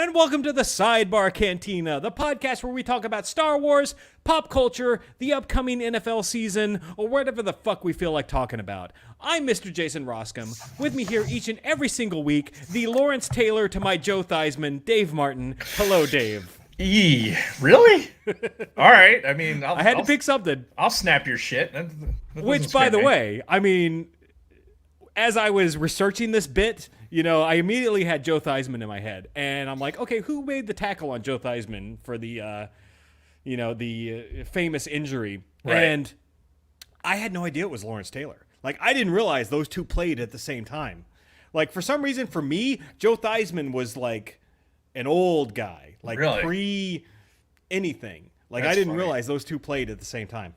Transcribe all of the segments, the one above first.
and welcome to the Sidebar Cantina, the podcast where we talk about Star Wars, pop culture, the upcoming NFL season, or whatever the fuck we feel like talking about. I'm Mr. Jason Roscom. With me here each and every single week, the Lawrence Taylor to my Joe Theismann, Dave Martin. Hello, Dave. Really? All right. I mean, I had to pick something. I'll snap your shit. That Which, by the way, I mean, as I was researching this bit, I immediately had Joe Theismann in my head, and I'm like, okay, who made the tackle on Joe Theismann for the, the famous injury? Right. And I had no idea it was Lawrence Taylor. Like, I didn't realize those two played at the same time. Like, for some reason, for me, Joe Theismann was like an old guy, like Really? pre anything. Like, That's I didn't funny. realize those two played at the same time.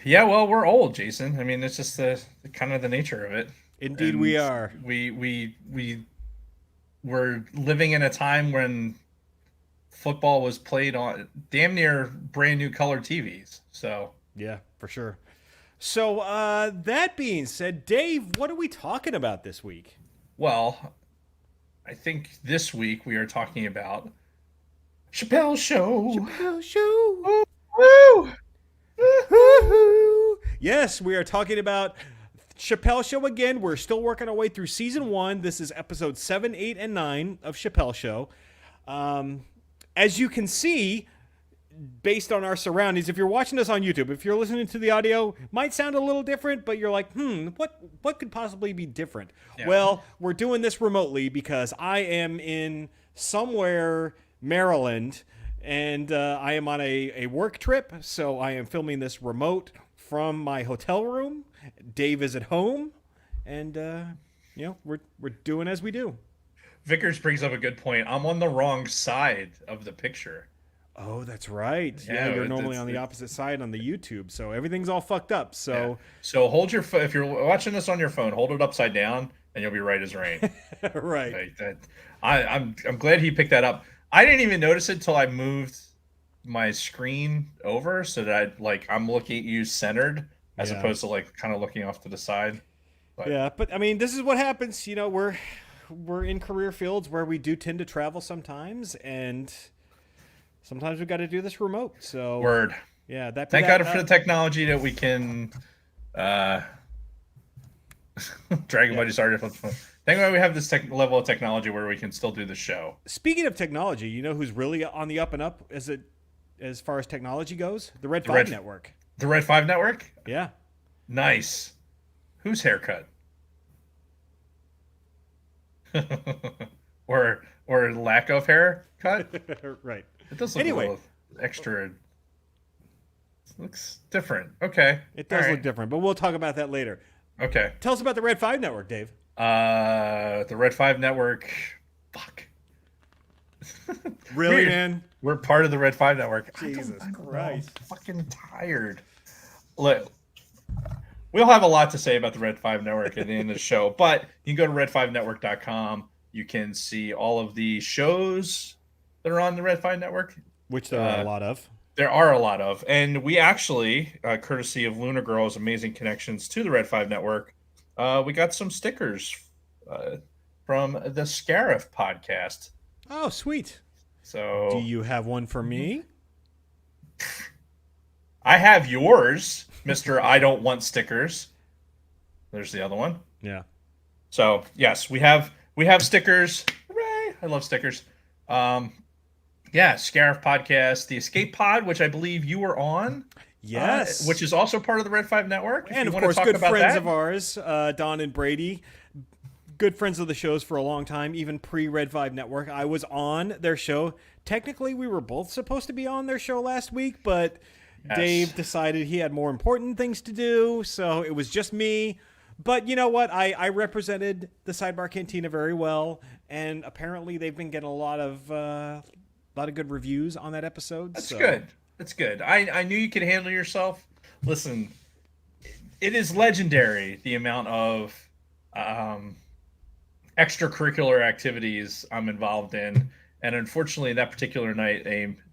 Yeah, well, we're old, Jason. I mean, it's just the kind of the nature of it. Indeed, And we are. We're living in a time when football was played on damn near brand new color TVs. So Yeah, for sure. So, that being said, Dave, what are we talking about this week? well, I think this week we are talking about Chappelle Show. Oh, show. Woo! Woo-hoo. Yes, we are talking about Chappelle Show again. We're still working our way through season 1. This is episode 7, 8, and 9 of Chappelle Show. As you can see, based on our surroundings, if you're watching us on YouTube, if you're listening to the audio, might sound a little different, but you're like, what could possibly be different? Yeah. Well, we're doing this remotely because I am in somewhere Maryland, and I am on a work trip, so I am filming this remote from my hotel room. Dave is at home, and we're doing as we do. Vickers brings up a good point. I'm on the wrong side of the picture. Oh, that's right. Yeah, You're normally on the opposite side on the YouTube, so everything's all fucked up. So, So hold your phone. If you're watching this on your phone, hold it upside down, and you'll be right as rain. right. I'm glad he picked that up. I didn't even notice it till I moved my screen over so that I'm looking at you centered as Yeah. opposed to kind of looking off to the side. But Yeah, but I mean, this is what happens. We're in career fields where we do tend to travel sometimes, and sometimes we've got to do this remote. So, word. yeah, Thank God for the technology that we can. Dragon Buddy started. Thank God we have this level of technology where we can still do the show. Speaking of technology, you know who's really on the up and up as far as technology goes? The Red 5 Network. The Red 5 Network? Yeah. Nice. Whose haircut? or lack of haircut? Right. It does look Anyway. a little extra. It looks different. Okay. It does All look right. different, but we'll talk about that later. Okay. Tell us about the Red 5 Network, Dave. The Red 5 Network. Fuck. Really, man? We're part of the Red 5 Network. Jesus I don't know. Christ. I'm fucking tired. Look, we'll have a lot to say about the Red 5 Network at the end of the show, but you can go to red5network.com. You can see all of the shows that are on the Red 5 Network. Which there are a lot of. There are a lot of. And we actually, courtesy of Luna Girl's amazing connections to the Red 5 Network, we got some stickers from the Scarif podcast. Oh, sweet. So Do you have one for me? I have yours, Mr. I don't want stickers. There's the other one. Yeah. So yes, we have stickers. Hooray! I love stickers. Scarif podcast, the Escape Pod, which I believe you were on. Yes. Which is also part of the Red 5 Network. If And you of wanna course, talk good about friends that. of ours, Don and Brady. Good friends of the shows for a long time, even pre-Red 5 Network. I was on their show. Technically, we were both supposed to be on their show last week, but Yes. Dave decided he had more important things to do, so it was just me. But you know what? I represented the Sidebar Cantina very well, and apparently they've been getting a lot of good reviews on that episode. That's so. good. That's good. I knew you could handle yourself. Listen, it is legendary the amount of extracurricular activities I'm involved in, and unfortunately, that particular night,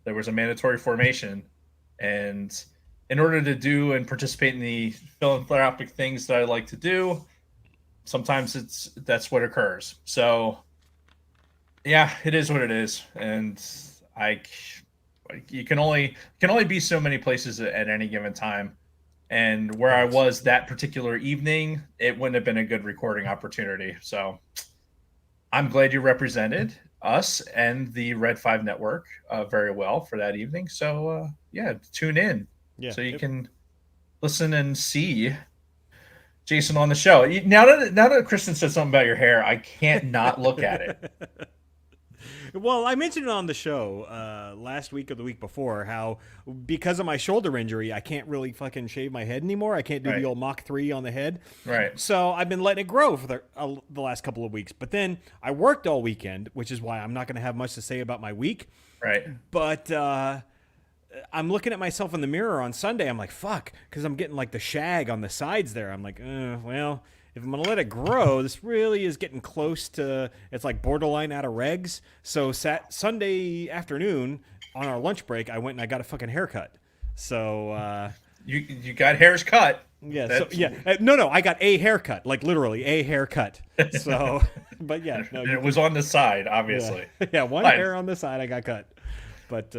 there was a mandatory formation, and in order to do and participate in the philanthropic things that I like to do, sometimes that's what occurs. So Yeah, it is what it is, and I you can only be so many places at any given time. And where I Right. was that particular evening, it wouldn't have been a good recording opportunity. So I'm glad you represented us and the Red 5 network very well for that evening. So, yeah, tune in Yeah. so you can listen and see Jason on the show. Now that Kristen said something about your hair, I can't not look at it. Well, I mentioned it on the show last week or the week before how because of my shoulder injury, I can't really fucking shave my head anymore. I can't do the Right. old Mach 3 on the head. Right. So I've been letting it grow for the last couple of weeks. But then I worked all weekend, which is why I'm not going to have much to say about my week. Right. But I'm looking at myself in the mirror on Sunday. I'm like, fuck, because I'm getting like the shag on the sides there. I'm like, well, if I'm going to let it grow, this really is getting close to, it's like borderline out of regs. So Sunday afternoon on our lunch break, I went and I got a fucking haircut. So, You got hairs cut. yeah. That's, So, yeah. No, I got a haircut, like literally a haircut. So, but yeah. No, it was on the side, yeah. obviously. Yeah, one But hair on the side I got cut. But,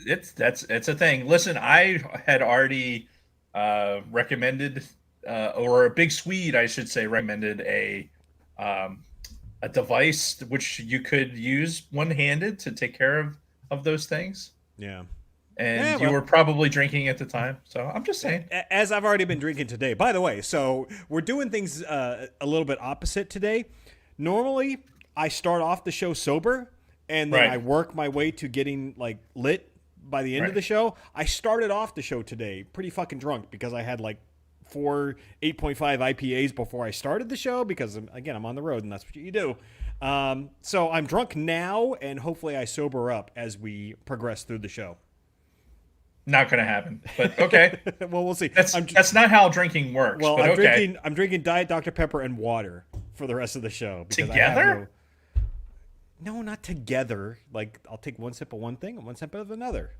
it's a thing. Listen, I had already recommended, or a big Swede, I should say, recommended a device which you could use one-handed to take care of those things. yeah. And Yeah, you well, were probably drinking at the time, so I'm just saying. as I've already been drinking today. By the way, so we're doing things a little bit opposite today. Normally, I start off the show sober, and then Right. I work my way to getting like lit by the end of Right. the show. I started off the show today pretty fucking drunk because I had like 8.5 IPAs before I started the show because again I'm on the road and that's what you do. So I'm drunk now, and hopefully I sober up as we progress through the show. Not going to happen, but okay. Well, we'll see. That's not how drinking works. Well, but okay. I'm drinking Diet Dr Pepper and water for the rest of the show because Together? no, not together. Like I'll take one sip of one thing and one sip of another.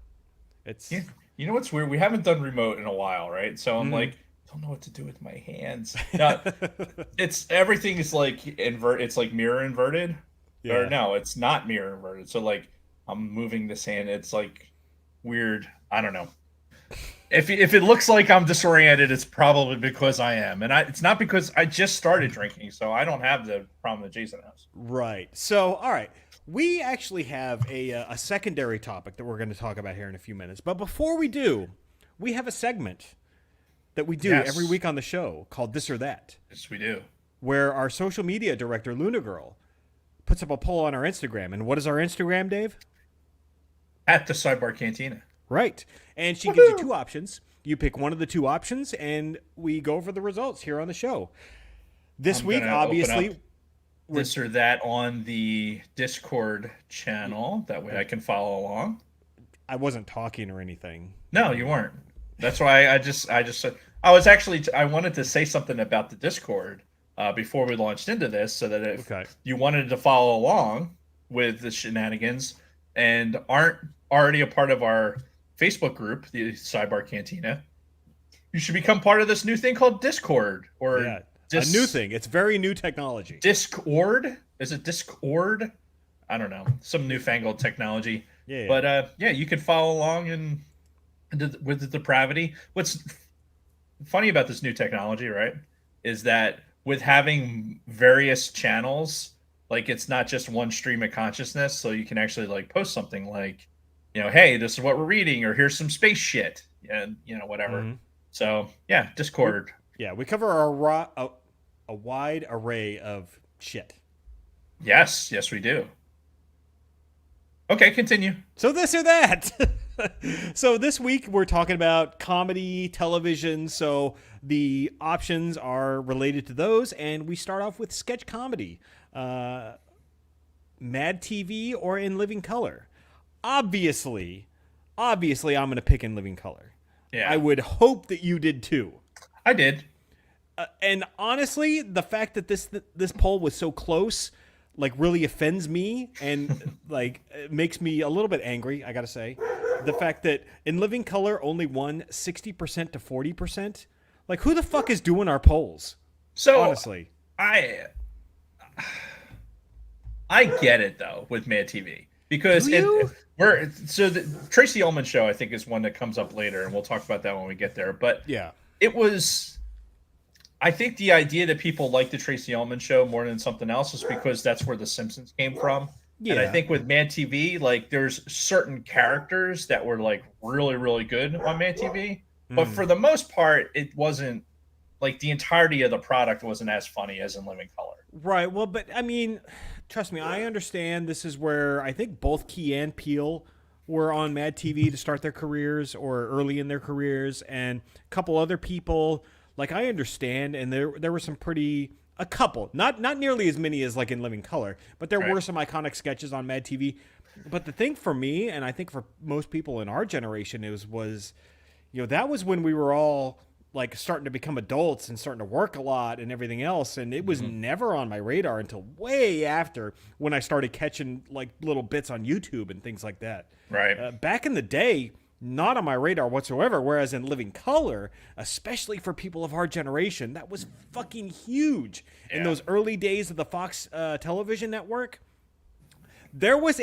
It's Yeah. You know what's weird? We haven't done remote in a while, right? So I'm Mm-hmm. like, don't know what to do with my hands. No, it's everything is like It's like mirror inverted, Yeah. or no, it's not mirror inverted. So like I'm moving this hand. It's like weird. I don't know. If it looks like I'm disoriented, it's probably because I am, and it's not because I just started drinking, so I don't have the problem that Jason has. right. So, all right. We actually have a secondary topic that we're going to talk about here in a few minutes. But before we do, we have a segment that we do Yes. every week on the show called This or That, Yes, we do. where our social media director, Luna Girl, puts up a poll on our Instagram. And what is our Instagram, Dave? At the Sidebar Cantina. Right. And she gives you two options. You pick one of the two options, and we go over the results here on the show. This I'm week, gonna open obviously, up this or that on the Discord channel. That way I can follow along. I wasn't talking or anything. No, you weren't. That's why I just said I wanted to say something about the Discord before we launched into this, so that if Okay. you wanted to follow along with the shenanigans and aren't already a part of our Facebook group, the Sidebar Cantina, you should become part of this new thing called Discord or Yeah. A new thing. It's very new technology. Discord? Is it Discord? I don't know. Some newfangled technology. Yeah. But yeah, you can follow along with the depravity. What's funny about this new technology, right, is that with having various channels, like it's not just one stream of consciousness, so you can actually like post something like, hey, this is what we're reading, or here's some space shit, and whatever. Mhm. So yeah, Discord. Yeah, we cover a wide array of shit. Yes, we do. Okay, continue. So this or that. So this week we're talking about comedy, television. So the options are related to those, and we start off with sketch comedy, Mad TV or In Living Color. Obviously, I'm going to pick In Living Color. Yeah, I would hope that you did too. I did. And honestly, the fact that this poll was so close, like, really offends me and like it makes me a little bit angry. I gotta say, the fact that In Living Color only won 60% to 40%. Like, who the fuck is doing our polls? So Honestly, I'm I get it though with Mad TV because Do you? the Tracy Ullman show I think is one that comes up later, and we'll talk about that when we get there. But Yeah. it was, I think the idea that people like the Tracy Ullman show more than something else is because that's where The Simpsons came from. Yeah. And I think with Mad TV, like there's certain characters that were like really, really good on Mad TV. But for the most part, it wasn't like the entirety of the product wasn't as funny as in Living Color. Right. Well, but I mean, trust me, I understand this is where I think both Key and Peele were on Mad TV to start their careers or early in their careers, and a couple other people. Like, I understand, and there were some a couple, not nearly as many as like in Living Color, but there were some iconic sketches on Mad TV. But the thing for me, and I think for most people in our generation, was that was when we were all like starting to become adults and starting to work a lot and everything else. And it was never on my radar until way after, when I started catching like little bits on YouTube and things like that. Right. Back in the day, not on my radar whatsoever. Whereas in Living Color, especially for people of our generation, that was fucking huge. Yeah. In those early days of the Fox television network, there was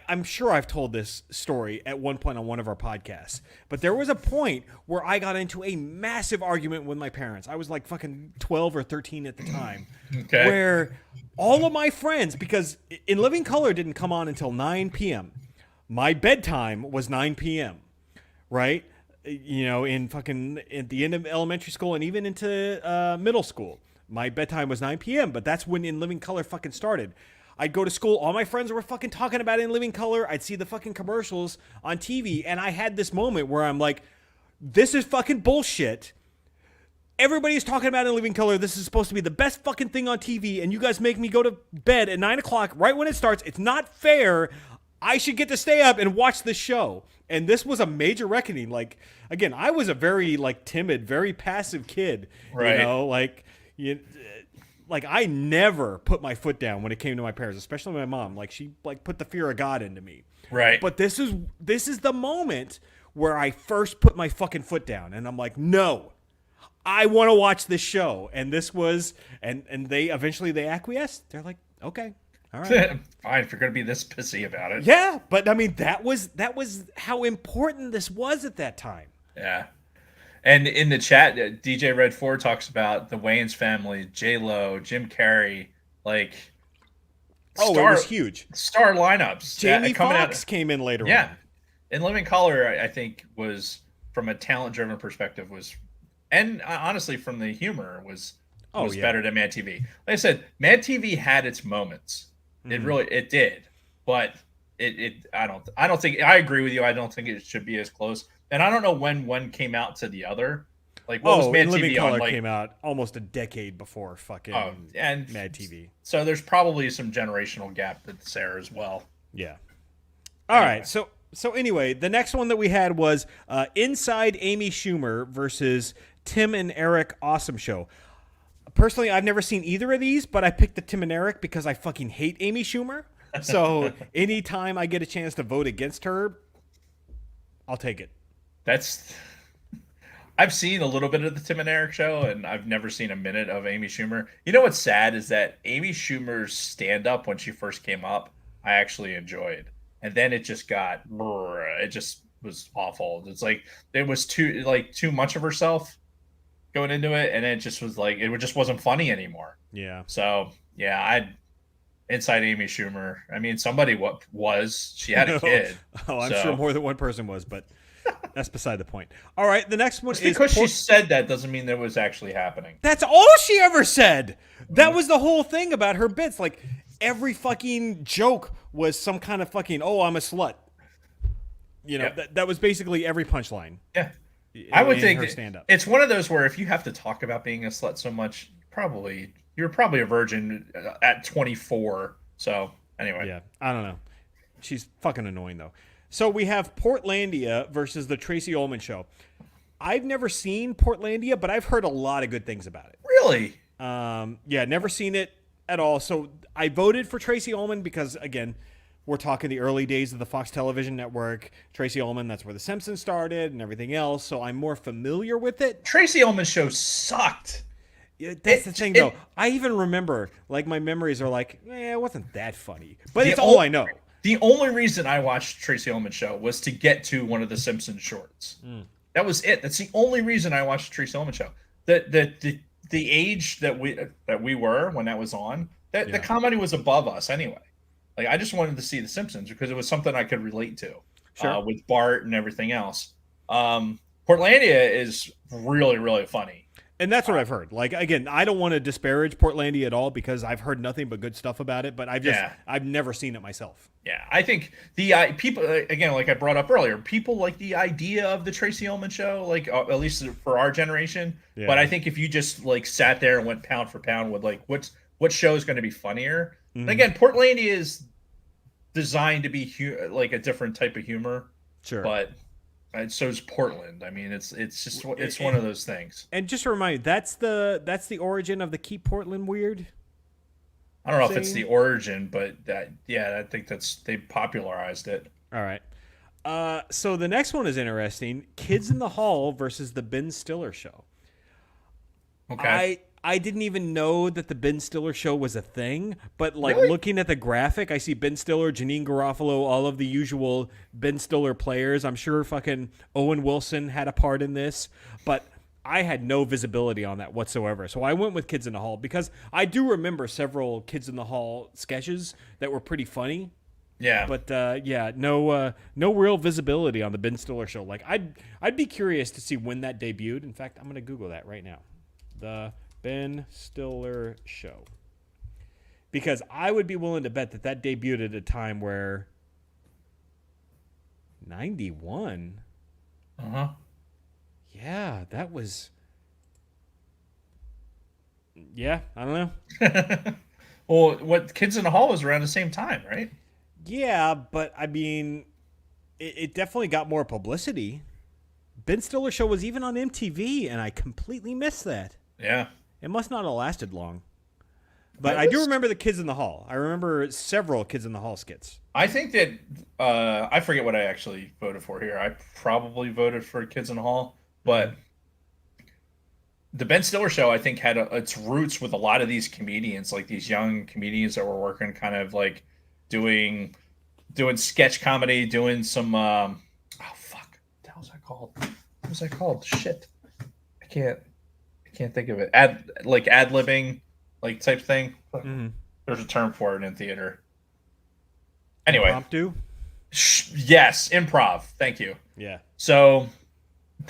I'm sure I've told this story at one point on one of our podcasts, but there was a point where I got into a massive argument with my parents. I was like fucking 12 or 13 at the time, where all of my friends, because in Living Color didn't come on until 9 p.m. My bedtime was 9 p.m., right? In at the end of elementary school and even into middle school, my bedtime was 9 p.m., but that's when In Living Color fucking started. I'd go to school. All my friends were fucking talking about In Living Color. I'd see the fucking commercials on TV. And I had this moment where I'm like, this is fucking bullshit. Everybody's talking about In Living Color. This is supposed to be the best fucking thing on TV. And you guys make me go to bed at 9 o'clock right when it starts. It's not fair. I should get to stay up and watch this show. And this was a major reckoning. Like, again, I was a very like timid, very passive kid. Right. Like, I never put my foot down when it came to my parents, especially my mom. Like, she like put the fear of God into me. Right. But this is the moment where I first put my fucking foot down, and I'm like, no, I want to watch this show. And this was, and they eventually acquiesced. They're like, okay, all right, fine, if you're gonna be this pissy about it. Yeah, but I mean, that was how important this was at that time. Yeah. And in the chat, DJ Red 4 talks about the Wayans family, J-Lo, Jim Carrey, like it was huge. Star lineups. Jamie Foxx came in later on. Yeah. In Living Color, I think was, from a talent-driven perspective, and honestly from the humor was better than Mad TV. Like I said, Mad TV had its moments. It did. But I don't think, I agree with you. I don't think it should be as close. And I don't know when one came out to the other. Like, what was Mad Living TV Color on? Like, came out almost a decade before fucking and Mad TV. So there's probably some generational gap that's there as well. Yeah. All right. So anyway, the next one that we had was Inside Amy Schumer versus Tim and Eric Awesome Show. Personally, I've never seen either of these, but I picked the Tim and Eric because I fucking hate Amy Schumer. So anytime I get a chance to vote against her, I'll take it. I've seen a little bit of the Tim and Eric show, and I've never seen a minute of Amy Schumer. You know what's sad is that Amy Schumer's stand-up when she first came up, I actually enjoyed. And then it just it just was awful. It's like there was too much of herself going into it, and it just was like, it just wasn't funny anymore. Yeah. So, yeah, Inside Amy Schumer. I mean, somebody she had a kid. I'm sure more than one person was, but that's beside the point. All right, the next one is because she said that doesn't mean that was actually happening. That's all she ever said. That was the whole thing about her bits. Like, every fucking joke was some kind of fucking, I'm a slut. That was basically every punchline. Yeah. I would think her stand-up. It's one of those where if you have to talk about being a slut so much, you're probably a virgin at 24. So anyway. Yeah, I don't know. She's fucking annoying though. So we have Portlandia versus the Tracy Ullman Show. I've never seen Portlandia, but I've heard a lot of good things about it. Really? Never seen it at all. So I voted for Tracy Ullman because, again, we're talking the early days of the Fox television network. Tracy Ullman, that's where The Simpsons started and everything else. So I'm more familiar with it. Tracy Ullman's show sucked. Yeah, that's the thing, though. I even remember, like, my memories are like, it wasn't that funny. But it's all I know. The only reason I watched Tracy Ullman show was to get to one of the Simpsons shorts. That was it. That's the only reason I watched the Tracy Ullman show. The age that we were when that was on, the comedy was above us anyway. Like, I just wanted to see the Simpsons because it was something I could relate to, with Bart and everything else. Portlandia is really, really funny. And that's what I've heard. Like, again, I don't want to disparage Portlandia at all because I've heard nothing but good stuff about it, but I've never seen it myself. Yeah, I think the people, again, like I brought up earlier, people like the idea of the Tracy Ullman show, like at least for our generation. Yeah. But I think if you just like sat there and went pound for pound with like what show is going to be funnier, and again, Portlandia is designed to be like a different type of humor. Sure, but so is Portland. I mean, it's one of those things. And just to remind you, that's the origin of the Keep Portland Weird. I don't know if it's the origin, but I think they popularized it. All right. So the next one is interesting: Kids in the Hall versus the Ben Stiller Show. Okay. I didn't even know that the Ben Stiller Show was a thing, but like Really? looking at the graphic, I see Ben Stiller, Janine Garofalo, all of the usual Ben Stiller players. I'm sure fucking Owen Wilson had a part in this, but I had no visibility on that whatsoever. So I went with Kids in the Hall because I do remember several Kids in the Hall sketches that were pretty funny. Yeah. But no real visibility on the Ben Stiller Show. Like I'd be curious to see when that debuted. In fact, I'm going to Google that right now. The Ben Stiller Show. Because I would be willing to bet that debuted at a time where 91. Uh-huh. Yeah, that was. Yeah, I don't know. Well, what Kids in the Hall was around the same time, right? Yeah, but I mean, it definitely got more publicity. Ben Stiller Show was even on MTV, and I completely missed that. Yeah. It must not have lasted long. But I do remember the Kids in the Hall. I remember several Kids in the Hall skits. I think that I forget what I actually voted for here. I probably voted for Kids in the Hall, but the Ben Stiller Show, I think, had its roots with a lot of these comedians, like these young comedians that were working kind of like doing sketch comedy, doing some what the hell was that called? What was that called? Shit. I can't think of it. Ad-libbing, like type thing. Mm-hmm. There's a term for it in theater. Anyway. Impromptu? Yes, improv. Thank you. Yeah. So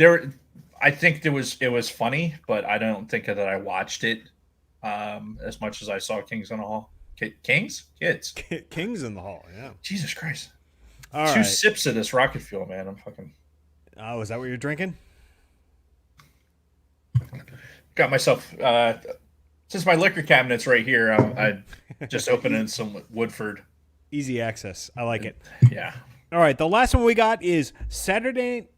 I think it was funny, but I don't think that I watched it as much as I saw Kings in the Hall. Kings? Kids. Kings in the Hall, yeah. Jesus Christ. All Two right. sips of this rocket fuel, man. I'm fucking... Oh, is that what you're drinking? Got myself... since my liquor cabinet's right here, I just opening some Woodford. Easy access. I like it. Yeah. All right. The last one we got is Saturday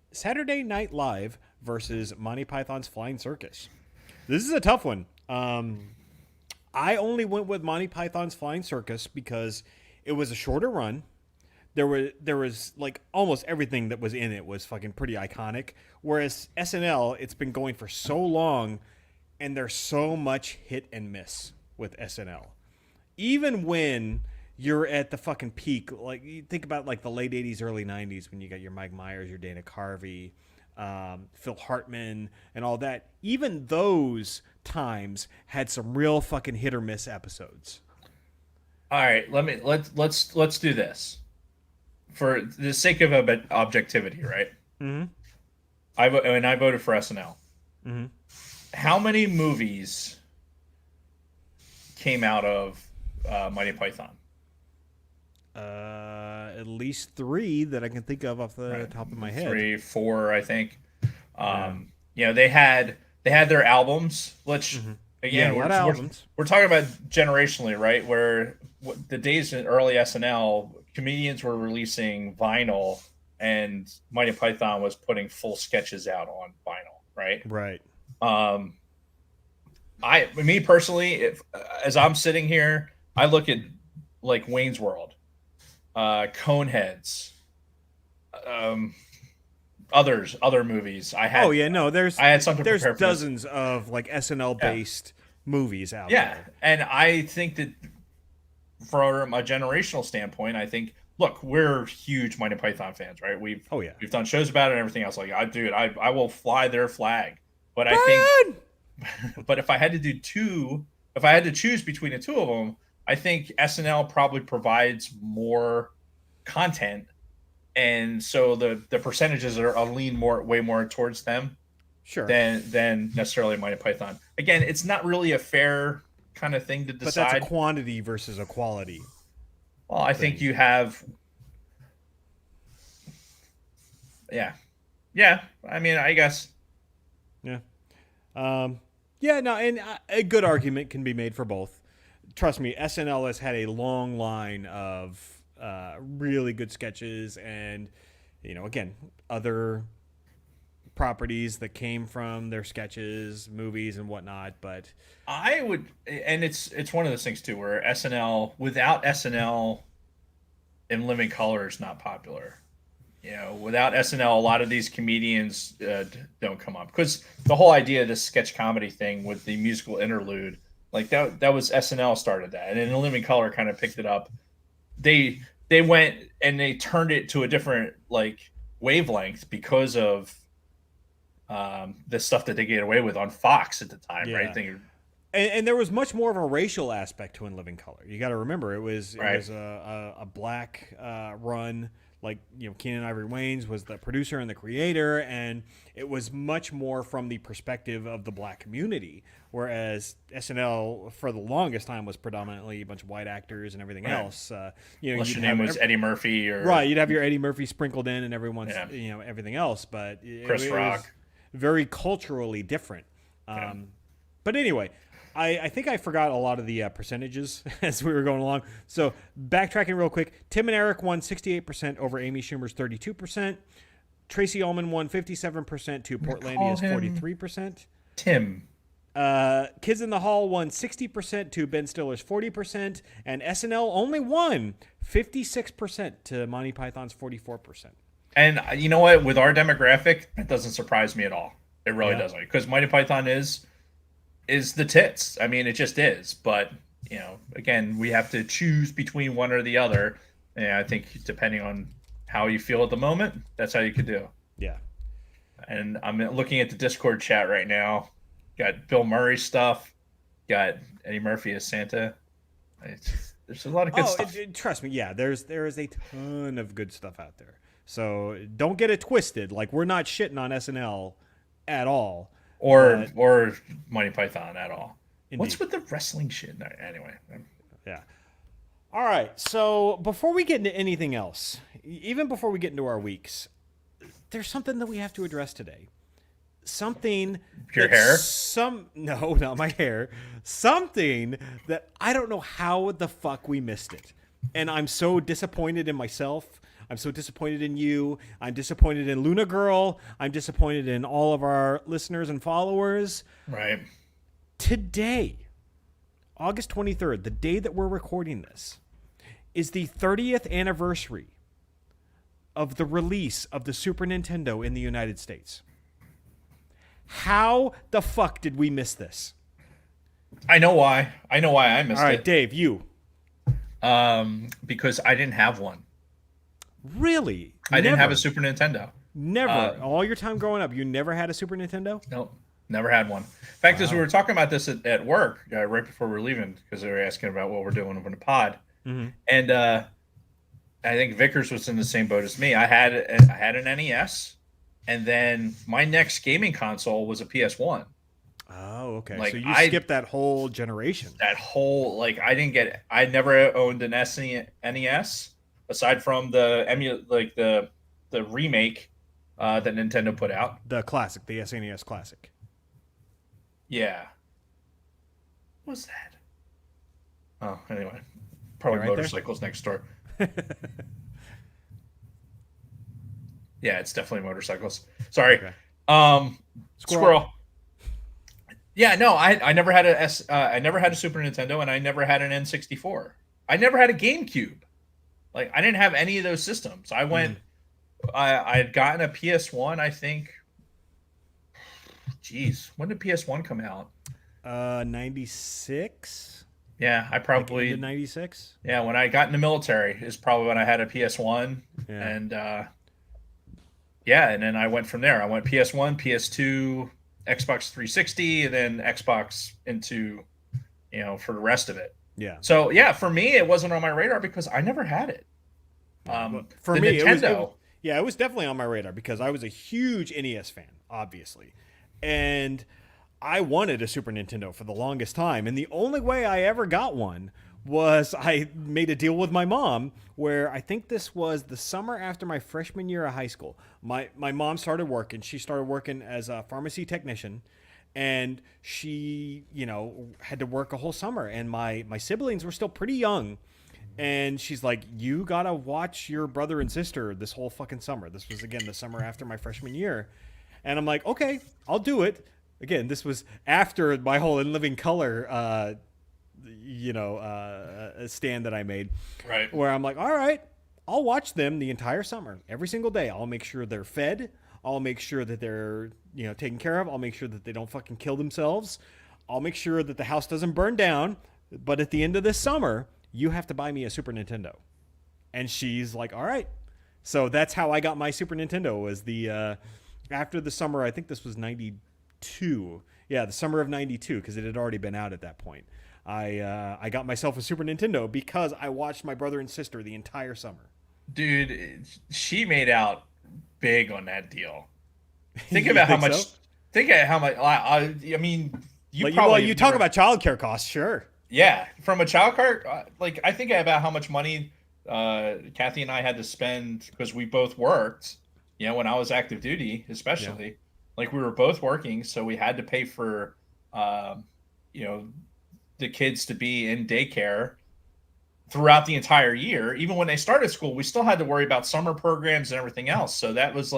Night Live versus Monty Python's Flying Circus. This is a tough one. I only went with Monty Python's Flying Circus because it was a shorter run. There was like almost everything that was in it was fucking pretty iconic. Whereas SNL, it's been going for so long, and there's so much hit and miss with SNL. Even when you're at the fucking peak, like you think about like the late 80s, early 90s when you got your Mike Myers, your Dana Carvey, Phil Hartman, and all that. Even those times had some real fucking hit or miss episodes. All right, let's do this for the sake of objectivity, right? Mm-hmm. I voted for SNL. Mm-hmm. How many movies came out of Monty Python? At least 3 that I can think of off the top of my head. 3, 4, I think. They had their albums. Again, we're talking about generationally, right? Where the days in early SNL, comedians were releasing vinyl, and Monty Python was putting full sketches out on vinyl, right? Right. Me personally, as I'm sitting here, I look at like Wayne's World, Coneheads, other movies. I had something. There's dozens of like SNL based movies out Yeah, there. and I think that from a generational standpoint, I think look, we're huge Monty Python fans, right? Oh yeah, We've done shows about it and everything else. Like I will fly their flag. But I think, Brian. but if I had to if I had to choose between the two of them, I think SNL probably provides more content, and so the percentages are lean way more towards them Sure, than necessarily Monty Python. Again, it's not really a fair kind of thing to but that's a decide. quantity versus a quality Well, I think thing. you have, yeah, yeah. I mean, I guess, Yeah. Yeah, no, and a good argument can be made for both. Trust me, SNL has had a long line of really good sketches, and again, other properties that came from their sketches, movies, and whatnot. But I would, and it's one of those things too, where SNL without SNL, In Living Color is not popular. Without SNL, a lot of these comedians don't come up because the whole idea of this sketch comedy thing with the musical interlude, like that was SNL started that, and then In Living Color kind of picked it up. They went and they turned it to a different like wavelength because of the stuff that they get away with on Fox at the time, right? yeah, and there was much more of a racial aspect to In Living Color. You got to remember, it Right. was a black run. Like Keenan Ivory Wayans was the producer and the creator, and it was much more from the perspective of the black community. Whereas SNL for the longest time was predominantly a bunch of white actors and everything Right. else. Unless You'd your name have was Eddie Murphy or right, you'd have your Eddie Murphy sprinkled in, and everyone's Yeah. everything else. But Chris it Rock. was very culturally different. Yeah. But anyway, I think I forgot a lot of the percentages as we were going along. So backtracking real quick, Tim and Eric won 68% over Amy Schumer's 32%. Tracy Olmen won 57% to Portlandia's him 43%. Tim. Kids in the Hall won 60% to Ben Stiller's 40%. And SNL only won 56% to Monty Python's 44%. And you know what? With our demographic, that doesn't surprise me at all. It really Yeah. doesn't, because Monty Python is the tits. I mean, it just is. But again, we have to choose between one or the other. And I think depending on how you feel at the moment, that's how you could do. Yeah. And I'm looking at the Discord chat right now. Got Bill Murray stuff. Got Eddie Murphy as Santa. There's a lot of good stuff. Trust me, yeah, there is a ton of good stuff out there. So don't get it twisted. Like, we're not shitting on SNL at all. Or Monty Python at all. Indeed. What's with the wrestling shit? Anyway. Yeah. All right. So before we get into anything else, even before we get into our weeks, there's something that we have to address today. Something. Your hair? No, not my hair. Something that I don't know how the fuck we missed it. And I'm so disappointed in myself. I'm so disappointed in you. I'm disappointed in Luna Girl. I'm disappointed in all of our listeners and followers. Right. Today, August 23rd, the day that we're recording this, is the 30th anniversary of the release of the Super Nintendo in the United States. How the fuck did we miss this? I know why. I know why I missed All right, it. Dave, you. Because I didn't have one. Really? I didn't have a Super Nintendo. Never. All your time growing up, you never had a Super Nintendo? Nope. Never had one. In fact, as we were talking about this at work right before we were leaving, because they were asking about what we're doing over the pod, and I think Vickers was in the same boat as me. I had an NES, and then my next gaming console was a PS1. Oh, okay. Like, so you skipped that whole generation. That whole I never owned an NES aside from the remake that Nintendo put out. The classic, the SNES classic. Yeah. What was that? Oh, anyway. Probably right motorcycles next door. Yeah, it's definitely motorcycles. Sorry. Okay. Squirrel. Yeah, no, I never had I never had a Super Nintendo, and I never had an N64. I never had a GameCube. Like, I didn't have any of those systems. I went I had gotten a PS1, I think. Geez, when did PS1 come out? 96. Yeah, I Like probably into 96. yeah, when I got in the military is probably when I had a PS1 Yeah. and yeah, and then I went from there. I went PS1, PS2, Xbox 360, and then Xbox into, for the rest of it. Yeah. So yeah, for me, it wasn't on my radar because I never had it. Yeah. But for The me, Nintendo. yeah, it was definitely on my radar because I was a huge NES fan, obviously. And I wanted a Super Nintendo for the longest time. And the only way I ever got one was I made a deal with my mom where I think this was the summer after my freshman year of high school. My mom started working. She started working as a pharmacy technician. And she, had to work a whole summer. And my siblings were still pretty young. And she's like, you gotta watch your brother and sister this whole fucking summer. This was, again, the summer after my freshman year. And I'm like, okay, I'll do it. Again, this was after my whole In Living Color, stand that I made. Right. Where I'm like, all right, I'll watch them the entire summer. Every single day. I'll make sure they're fed. I'll make sure that they're, taken care of. I'll make sure that they don't fucking kill themselves. I'll make sure that the house doesn't burn down. But at the end of this summer, you have to buy me a Super Nintendo. And she's like, all right. So that's how I got my Super Nintendo, was after the summer. I think this was 92. Yeah, the summer of 92, because it had already been out at that point. I got myself a Super Nintendo because I watched my brother and sister the entire summer. Dude, she made out big on that deal. Think about how much. So? Think of how much. I mean, you talk about childcare costs, sure. Yeah, from a child car, I think about how much money Kathy and I had to spend because we both worked. When I was active duty, especially, we were both working, so we had to pay for, the kids to be in daycare throughout the entire year. Even when they started school, we still had to worry about summer programs and everything else. So that was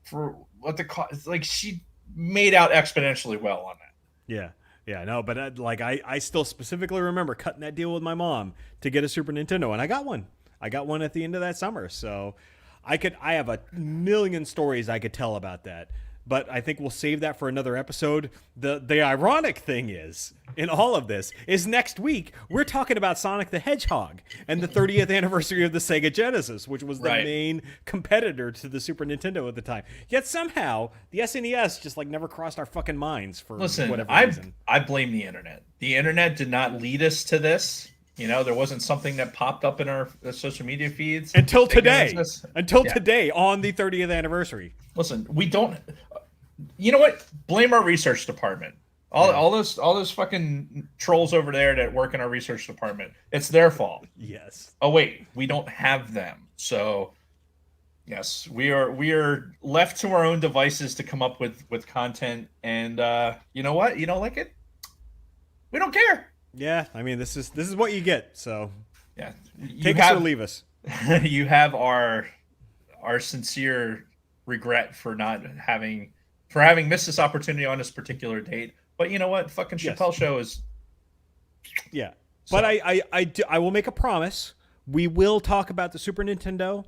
for what the cost. She made out exponentially well on that. Yeah. Yeah, no, but I still specifically remember cutting that deal with my mom to get a Super Nintendo, and I got one. I got one at the end of that summer, so I have a million stories I could tell about that, but I think we'll save that for another episode. The ironic thing is, in all of this, is next week we're talking about Sonic the Hedgehog and the 30th anniversary of the Sega Genesis, which was the main competitor to the Super Nintendo at the time. Yet somehow the SNES just never crossed our fucking minds for whatever reason. I blame the internet. The internet did not lead us to this. There wasn't something that popped up in our social media feeds until today. Today on the 30th anniversary. Listen, we don't. You know what? Blame our research department. All those fucking trolls over there that work in our research department. It's their fault. Yes. Oh wait, we don't have them. So yes, we are left to our own devices to come up with content. And you know what? You don't like it? We don't care. Yeah, I mean this is what you get. So yeah, take us or leave us. You have our sincere regret for having missed this opportunity on this particular date. But you know what? Fucking Chappelle show is. Yeah, so. But I will make a promise. We will talk about the Super Nintendo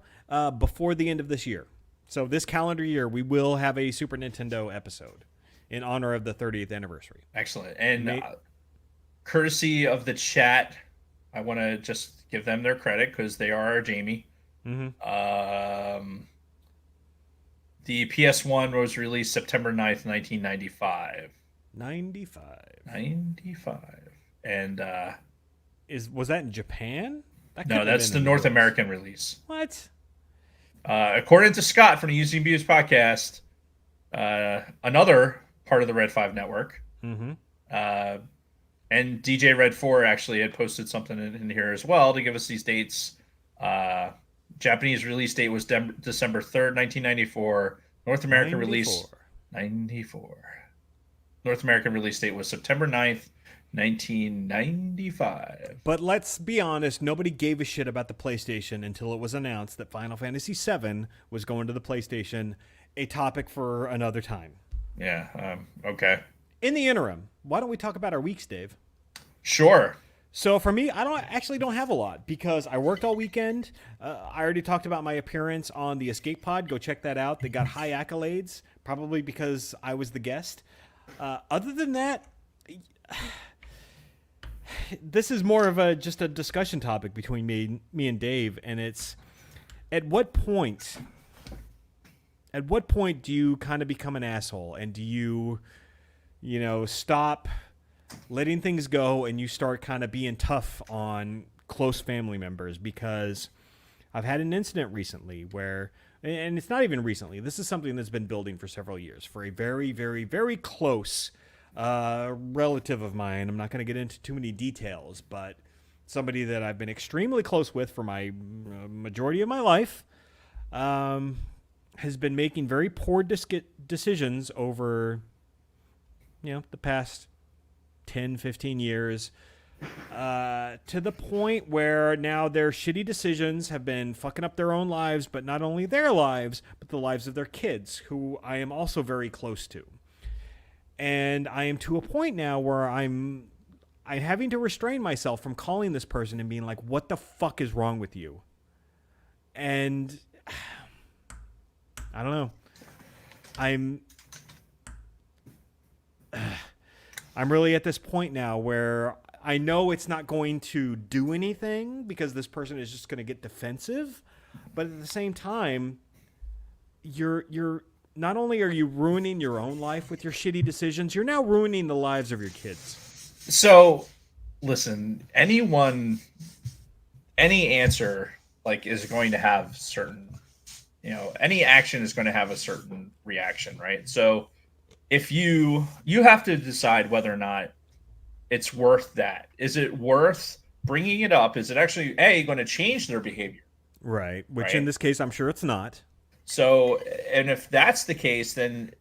before the end of this year. So this calendar year, we will have a Super Nintendo episode in honor of the 30th anniversary. Excellent. And courtesy of the chat, I want to just give them their credit because they are our Jamie. Mm-hmm. The PS1 was released September 9th, 1995. 95. And was that in Japan? No, that's the North American release. What? According to Scott from the Using Views podcast, another part of the Red 5 network, mm-hmm. And DJ Red 4 actually had posted something in here as well to give us these dates. Japanese release date was December 3rd, 1994. North American release 94. North American release date was September 9th, 1995. But let's be honest, nobody gave a shit about the PlayStation until it was announced that Final Fantasy VII was going to the PlayStation, a topic for another time. Yeah, okay. In the interim, why don't we talk about our weeks, Dave? Sure. So for me, I don't have a lot because I worked all weekend. I already talked about my appearance on the Escape Pod. Go check that out. They got high accolades, probably because I was the guest. Other than that, this is more of just a discussion topic between me and Dave, and it's at what point do you kind of become an asshole, and do you stop letting things go and you start kind of being tough on close family members? Because I've had an incident recently where, and it's not even recently, this is something that's been building for several years for a very, very, very close relative of mine. I'm not going to get into too many details, but somebody that I've been extremely close with for my majority of my life has been making very poor decisions over, the past 10, 15 years, to the point where now their shitty decisions have been fucking up their own lives, but not only their lives, but the lives of their kids, who I am also very close to. And I am to a point now where I'm having to restrain myself from calling this person and being like, what the fuck is wrong with you? And I don't know. I'm really at this point now where I know it's not going to do anything because this person is just going to get defensive. But at the same time, you're not only are you ruining your own life with your shitty decisions, you're now ruining the lives of your kids. So, listen, any answer is going to have certain, any action is going to have a certain reaction, right? So if you have to decide whether or not it's worth that. Is it worth bringing it up? Is it actually going to change their behavior? Right. Which in this case, I'm sure it's not. So, and if that's the case, then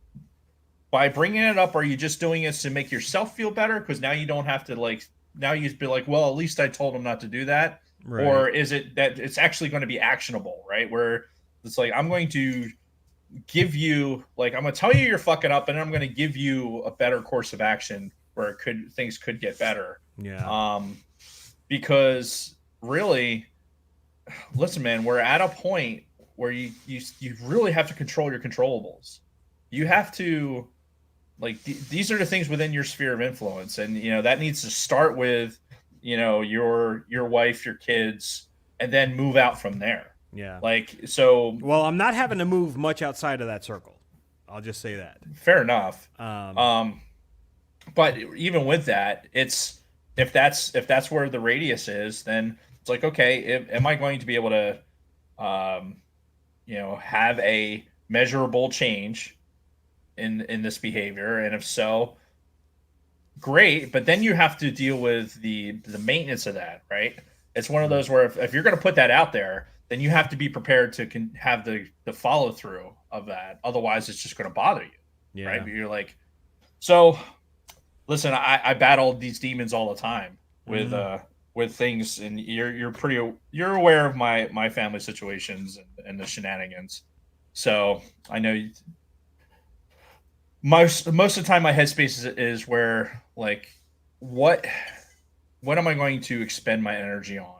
by bringing it up, are you just doing it to make yourself feel better? Because now you don't have to now you be like, well, at least I told him not to do that. Right. Or is it that it's actually going to be actionable, right? Where it's like, I'm going to give you, I'm going to tell you you're fucking up, and I'm going to give you a better course of action where things could get better. Yeah. Because really, listen, man, we're at a point where you really have to control your controllables. You have to, these are the things within your sphere of influence, and that needs to start with your wife, your kids, and then move out from there. Yeah. Well, I'm not having to move much outside of that circle. I'll just say that. Fair enough. But even with that, it's if that's where the radius is, then it's like, okay, am I going to be able to have a measurable change in this behavior? And if so, great. But then you have to deal with the maintenance of that, right? It's one of those where if you're going to put that out there, then you have to be prepared to have the follow through of that. Otherwise, it's just going to bother you, yeah. Right? But you're like, so listen, I battle these demons all the time with things, and you're aware of my family situations and the shenanigans. So I know most of the time my headspace is where what am I going to expend my energy on?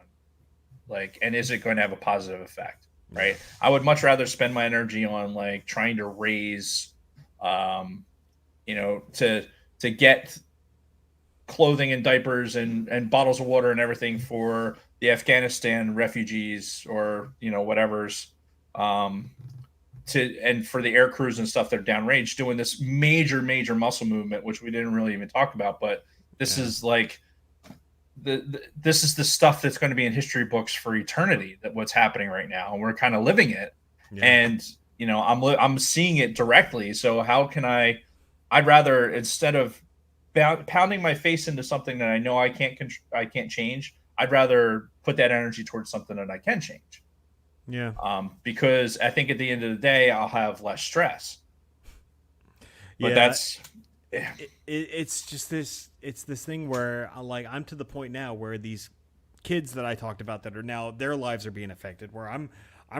And is it going to have a positive effect? Right. I would much rather spend my energy on trying to raise, to get clothing and diapers and bottles of water and everything for the Afghanistan refugees or, whatever's, and for the air crews and stuff that are downrange, doing this major muscle movement, which we didn't really even talk about, but this is this is the stuff that's going to be in history books for eternity, that what's happening right now, and we're kind of living it. Yeah. And I'm seeing it directly. So how can I'd rather, instead of pounding my face into something that I know I can't change, I'd rather put that energy towards something that I can change. Yeah. Because I think at the end of the day, I'll have less stress. But that's it's just this. It's this thing where I'm to the point now where these kids that I talked about that are now, their lives are being affected, where I'm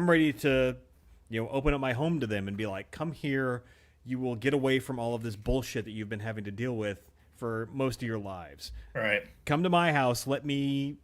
ready to open up my home to them and be like, come here, you will get away from all of this bullshit that you've been having to deal with for most of your lives. Right. Come to my house, let me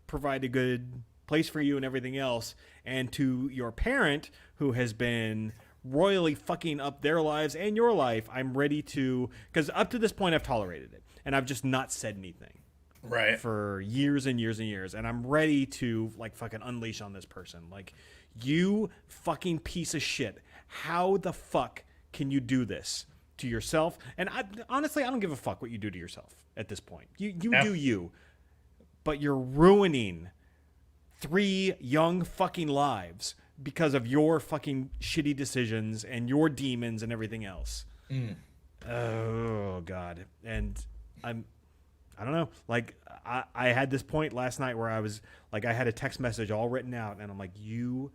provide a good place for you and everything else. And to your parent, who has been royally fucking up their lives and your life, I'm ready to, because up to this point I've tolerated it and I've just not said anything Right. for years and years and years, and I'm ready to like fucking unleash on this person. Like, you fucking piece of shit, how the fuck can you do this to yourself? And honestly, I don't give a fuck what you do to yourself at this point. You do you, but you're ruining 3 young fucking lives because of your fucking shitty decisions and your demons and everything else. Oh God. And I don't know. Like, I had this point last night where I was like, I had a text message all written out and I'm like, you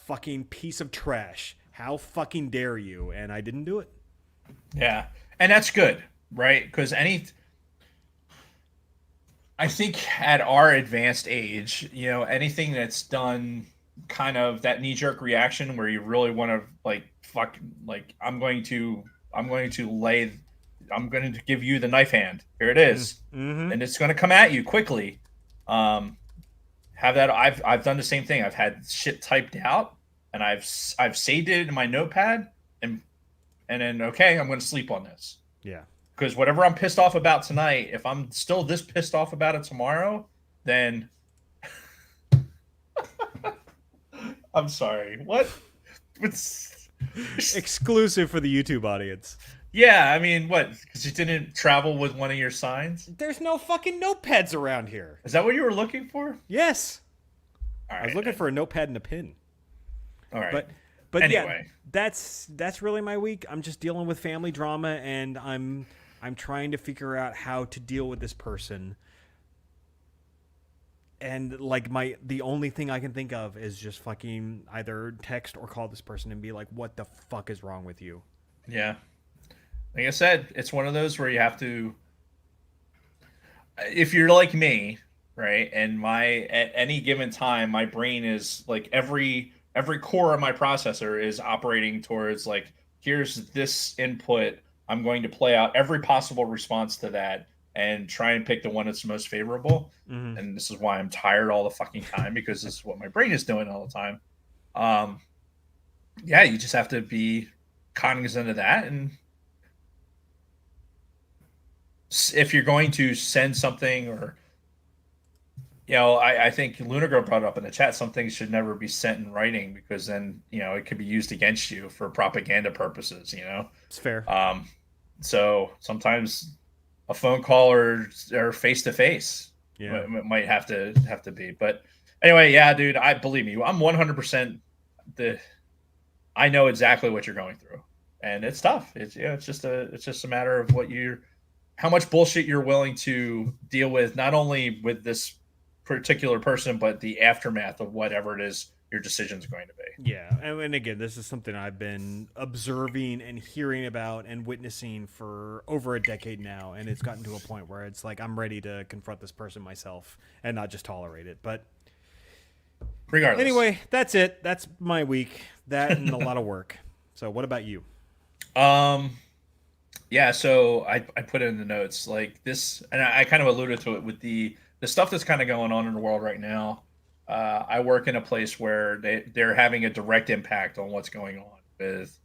fucking piece of trash. How fucking dare you? And I didn't do it. Yeah. And that's good, right? Because I think at our advanced age, anything that's done kind of that knee-jerk reaction where you really want to I'm going to give you the knife hand. Here it is. Mm-hmm. And it's going to come at you quickly. Have that. I've done the same thing. I've had shit typed out and I've saved it in my notepad and then, okay, I'm going to sleep on this. Yeah. Because whatever I'm pissed off about tonight, if I'm still this pissed off about it tomorrow, then I'm sorry. What? It's exclusive for the YouTube audience. Yeah, I mean, what? Because you didn't travel with one of your signs? There's no fucking notepads around here. Is that what you were looking for? Yes. All right, I was looking for a notepad and a pin. All right. But anyway, yeah, that's really my week. I'm just dealing with family drama, and I'm trying to figure out how to deal with this person. And like the only thing I can think of is just fucking either text or call this person and be like, "What the fuck is wrong with you?" Yeah. Like I said, it's one of those where you have to, if you're like me, right? And at any given time, my brain is like every core of my processor is operating towards like, here's this input. I'm going to play out every possible response to that and try and pick the one that's most favorable. Mm-hmm. And this is why I'm tired all the fucking time, because this is what my brain is doing all the time. Yeah, you just have to be cognizant of that. And if you're going to send something or, I think Luna Girl brought up in the chat, some things should never be sent in writing because then, it could be used against you for propaganda purposes, It's fair. So sometimes a phone call or face-to-face might have to be. But anyway, yeah, dude, believe me, I'm 100% I know exactly what you're going through. And it's tough. It's just a matter of how much bullshit you're willing to deal with, not only with this particular person, but the aftermath of whatever it is your decision's going to be. Yeah, and again, this is something I've been observing and hearing about and witnessing for over a decade now, and it's gotten to a point where it's like I'm ready to confront this person myself and not just tolerate it. But regardless, anyway, that's it. That's my week. That and a lot of work. So, what about you? Yeah, so I put it in the notes like this, and I kind of alluded to it with the stuff that's kind of going on in the world right now. I work in a place where they're having a direct impact on what's going on with,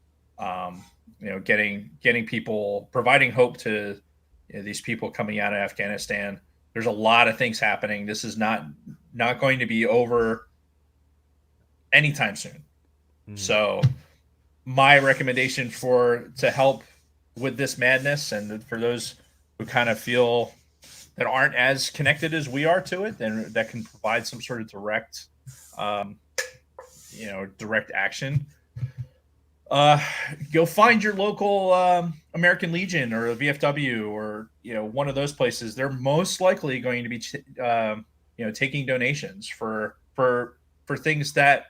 getting people, providing hope to these people coming out of Afghanistan. There's a lot of things happening. This is not going to be over anytime soon. Mm. So my recommendation to help with this madness, and for those who kind of feel that aren't as connected as we are to it, then that can provide some sort of direct action. Go find your local American Legion or a VFW or one of those places. They're most likely going to be taking donations for things that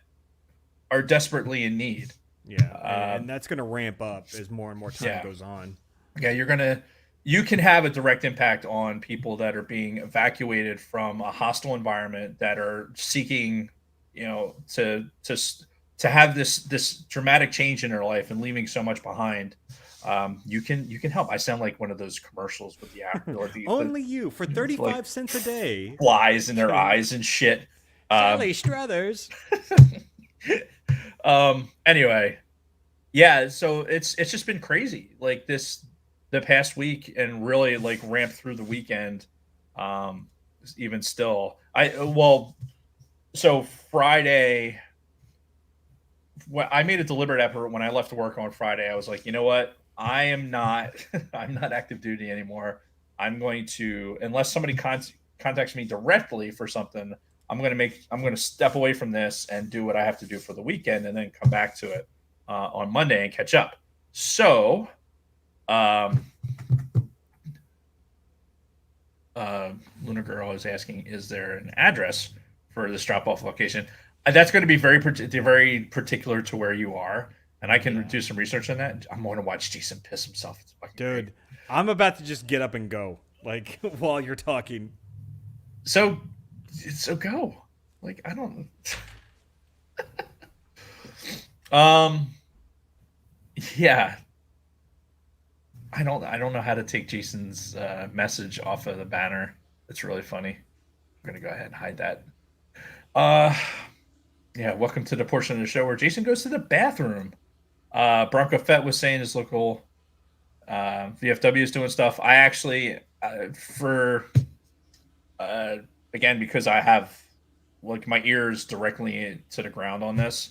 are desperately in need. Yeah, and that's going to ramp up as more and more time goes on. Yeah, you can have a direct impact on people that are being evacuated from a hostile environment, that are seeking, to have this dramatic change in their life and leaving so much behind. You can help. I sound like one of those commercials with the actor or only you for 35 cents a day. Flies in their eyes and shit. Sally Struthers. Anyway, Yeah, so it's just been crazy. Like the past week and really like ramped through the weekend. Um even still. So Friday I made a deliberate effort when I left work on Friday. I was like, you know what? I am not I'm not active duty anymore. I'm going to unless somebody contacts me directly for something, I'm going to step away from this and do what I have to do for the weekend and then come back to it on Monday and catch up. So, um, Luna Girl is asking, is there an address for this drop off location? That's going to be very particular to where you are, and I can do some research on that. I'm going to watch Jason piss himself. It's fucking great. Dude, I'm about to just get up and go, like, while you're talking. So, so go. Like I don't. um. Yeah. I don't know how to take Jason's message off of the banner. It's really funny. I'm gonna go ahead and hide that. Uh, yeah. Welcome to the portion of the show where Jason goes to the bathroom. Bronco Fett was saying his local VFW is doing stuff. I actually for uh, again because I have like my ears directly to the ground on this.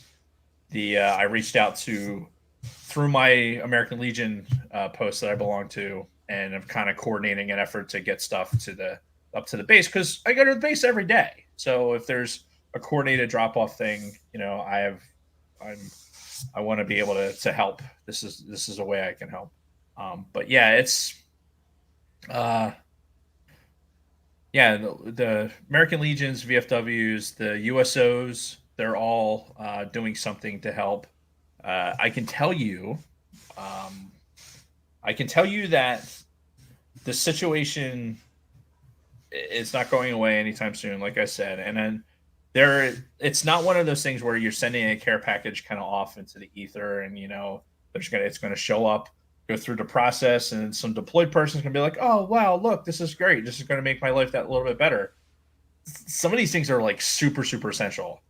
I reached out to through my American Legion post that I belong to, and I'm kind of coordinating an effort to get stuff to the up to the base because I go to the base every day. So if there's a coordinated drop off thing, you know, I'm I want to be able to help. This is a way I can help. But yeah, it's uh, yeah the American Legions, VFWs, the USOs, they're all doing something to help. I can tell you, um, I can tell you that the situation is not going away anytime soon. Like I said, and then it's not one of those things where you're sending a care package kind of off into the ether, and you know, it's going to show up, go through the process, and some deployed person's going to be like, oh wow, look, this is great. This is going to make my life that little bit better. Some of these things are like super essential,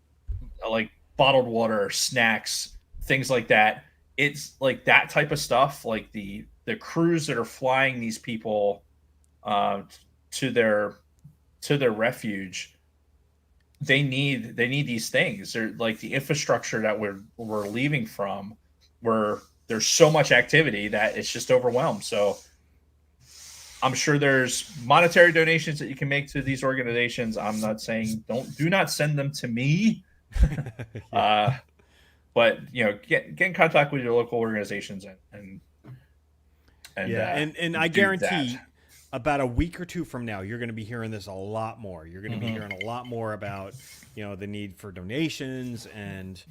like bottled water, snacks, things like that. It's like that type of stuff, like the crews that are flying these people uh, to their refuge. They need these things. They're like the infrastructure that we're leaving from, where there's so much activity that it's just overwhelmed. So I'm sure there's monetary donations that you can make to these organizations. I'm not saying do not send them to me. Yeah. uh, but you know, get in contact with your local organizations Yeah, and I do that. guarantee about a week or two from now, you're going to be hearing this a lot more. You're going to be Mm-hmm. hearing a lot more about, the need for donations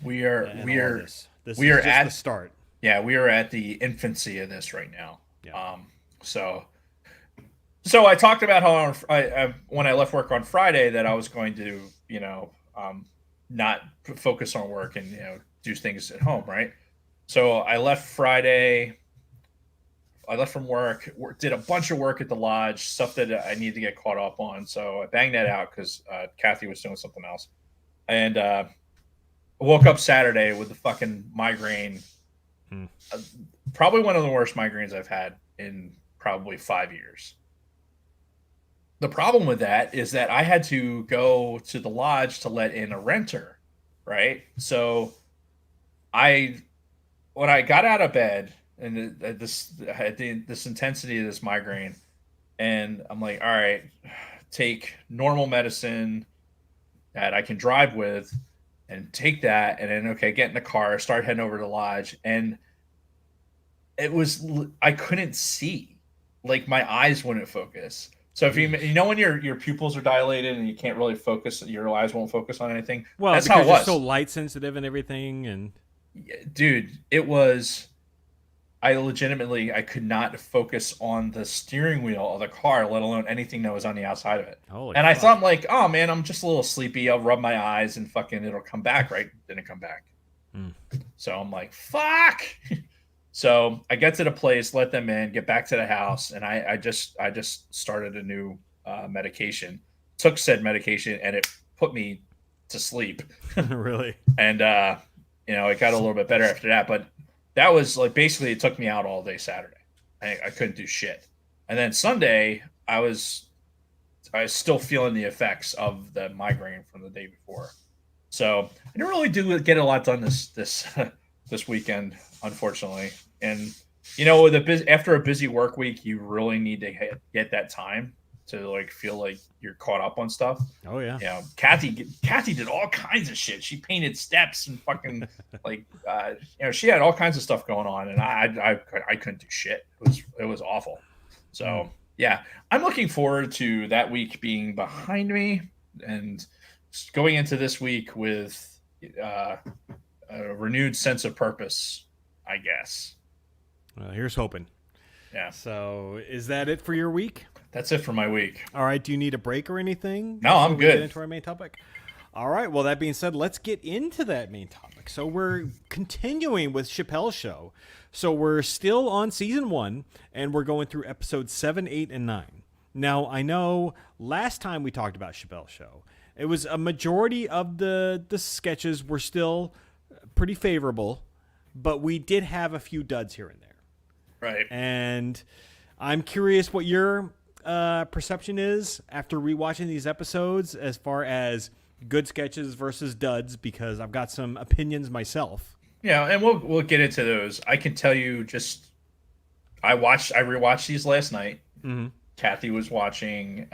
We are and we all are this. This we is are just the at start. yeah we are at the infancy of this right now. Yeah. So so I talked about how when I left work on Friday that I was going to not focus on work and do things at home, right? So I left Friday. I left from work, did a bunch of work at the lodge, stuff that I need to get caught up on. So I banged that out because Kathy was doing something else, and I woke up Saturday with the fucking migraine. Hmm. Uh, Probably one of the worst migraines I've had in probably 5 years. The problem with that is that I had to go to the lodge to let in a renter, right? So I when I got out of bed and this I had this intensity of this migraine, and I'm like, all right, take normal medicine that I can drive with, and take that, and then okay, get in the car, start heading over to the lodge, and it was I couldn't see, like my eyes wouldn't focus. So if you know when your pupils are dilated and you can't really focus, your eyes won't focus on anything. Well, That's how it because you're so was, light sensitive and everything, and dude. It was I legitimately I could not focus on the steering wheel of the car, let alone anything that was on the outside of it. holy And I thought, fuck. I'm like, oh man, I'm just a little sleepy. I'll rub my eyes and fucking it'll come back, right? Didn't come back. Hmm. So I'm like, fuck. So I get to the place, let them in, get back to the house, and I just started a new medication. Took said medication, and it put me to sleep. Really? And it got a little bit better after that. But that was like basically it took me out all day Saturday. I couldn't do shit. And then Sunday, I was still feeling the effects of the migraine from the day before. So I didn't really get a lot done this weekend, unfortunately. And with after a busy work week, you really need to get that time to like feel like you're caught up on stuff. Oh yeah. Kathy did all kinds of shit. She painted steps and fucking like she had all kinds of stuff going on, and I couldn't do shit. It was awful. So yeah, I'm looking forward to that week being behind me and going into this week with a renewed sense of purpose, I guess. Well, here's hoping. Yeah. So is that it for your week? That's it for my week. All right. Do you need a break or anything? No, I'm good. Get into our main topic. All right. Well, that being said, let's get into that main topic. So we're continuing with Chappelle's show. So we're still on season 1, and we're going through episodes 7, 8, and 9. Now, I know last time we talked about Chappelle's show, it was a majority of the sketches were still pretty favorable, but we did have a few duds here and there. Right. And I'm curious what your perception is after rewatching these episodes as far as good sketches versus duds, because I've got some opinions myself. Yeah, and we'll get into those. I can tell you I rewatched these last night. Mm-hmm. Kathy was watching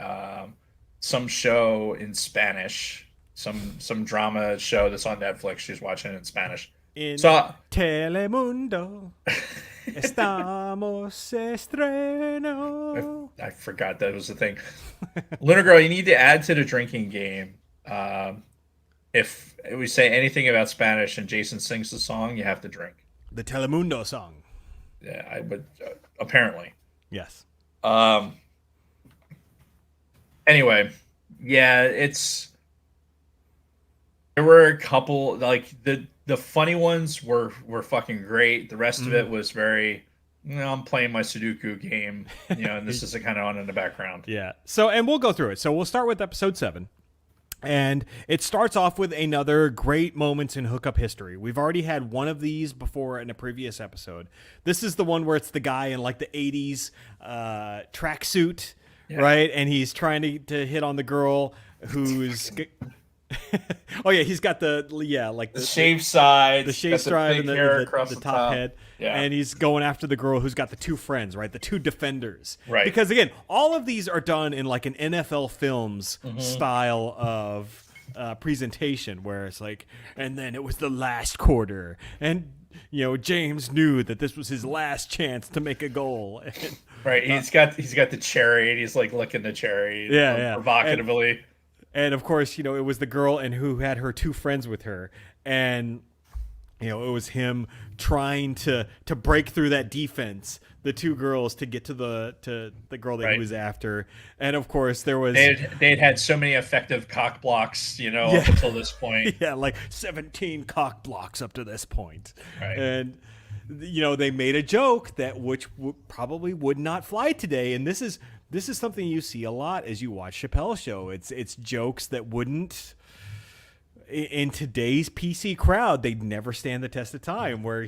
some show in Spanish, some drama show that's on Netflix. She's watching it in Spanish. Telemundo estamos estreno. I forgot that was the thing. Lunar Girl, you need to add to the drinking game. If we say anything about Spanish and Jason sings the song, you have to drink. The Telemundo song. Yeah, I would apparently. Yes. Anyway, yeah, there were a couple like the funny ones were fucking great. The rest of it was very, I'm playing my Sudoku game, and this is kind of on in the background. Yeah. So, and we'll go through it. So we'll start with episode 7. And it starts off with another great moments in hookup history. We've already had one of these before in a previous episode. This is the one where it's the guy in like the 80s tracksuit, right? And he's trying to hit on the girl who's... oh yeah, he's got the shaved sides, the shaved side, and the top head, yeah. And he's going after the girl who's got the two friends, right? The two defenders, right? Because again, all of these are done in like an NFL Films style of presentation, where it's like, and then it was the last quarter, and James knew that this was his last chance to make a goal. Right, he's got the cherry, and he's like licking the cherry, provocatively. And of course, it was the girl and who had her two friends with her. And, it was him trying to break through that defense, the two girls, to get to the girl that he was after. And of course, there was... They'd had so many effective cock blocks, up until this point. Yeah, like 17 cock blocks up to this point. Right. And, they made a joke that probably would not fly today. And this is something you see a lot as you watch Chappelle's show. It's jokes that wouldn't, in today's PC crowd, they'd never stand the test of time. Where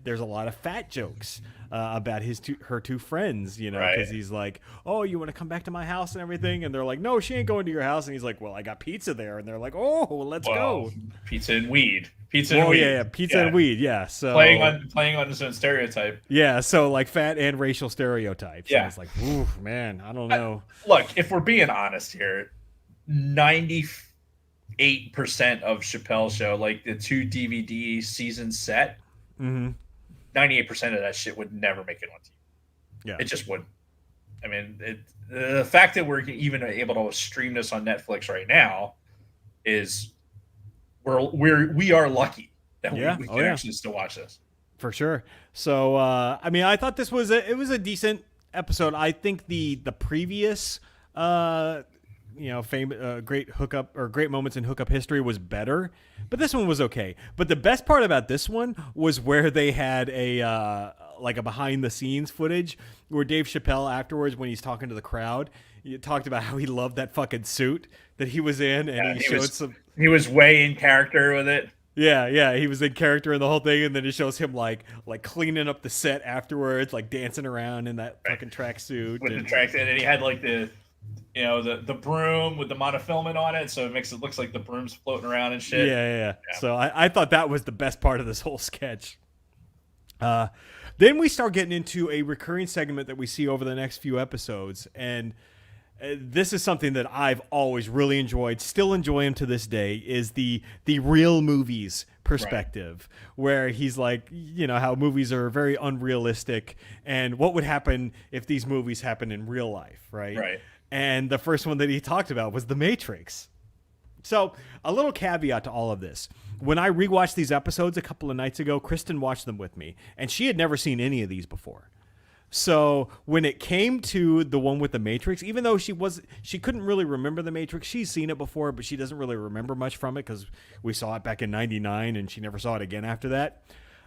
there's a lot of fat jokes about her two friends, because he's like, "Oh, you want to come back to my house and everything?" And they're like, "No, she ain't going to your house." And he's like, "Well, I got pizza there." And they're like, "Oh, let's go." Pizza and weed. Pizza and weed. Yeah. So playing on his own stereotype. Yeah. So like fat and racial stereotypes. Yeah. And it's like, ooh, man, I don't know. Look, if we're being honest here, 98% of Chappelle's show, like the 2 DVD season set, 98% of that shit would never make it on TV. Yeah. It just wouldn't. I mean, the fact that we're even able to stream this on Netflix right now is we are lucky that we can actually still watch this. For sure. So, I thought this was a decent episode. I think the previous, great hookup or great moments in hookup history was better, but this one was okay. But the best part about this one was where they had a behind the scenes footage where Dave Chappelle afterwards, when he's talking to the crowd, he talked about how he loved that fucking suit that he was in, and he showed some. He was way in character with it. Yeah. He was in character in the whole thing, and then it shows him like cleaning up the set afterwards, like dancing around in that fucking tracksuit. With the tracksuit, and he had like the broom with the monofilament on it, so it looks like the broom's floating around and shit. Yeah. So I thought that was the best part of this whole sketch. Then we start getting into a recurring segment that we see over the next few episodes, and this is something that I've always really enjoyed, still enjoy him to this day, is the real movies perspective, where he's like, how movies are very unrealistic, and what would happen if these movies happen in real life, right? Right. And the first one that he talked about was The Matrix. So, a little caveat to all of this. When I rewatched these episodes a couple of nights ago, Kristen watched them with me, and she had never seen any of these before. So, when it came to the one with The Matrix, even though she couldn't really remember The Matrix, she's seen it before, but she doesn't really remember much from it because we saw it back in 99 and she never saw it again after that.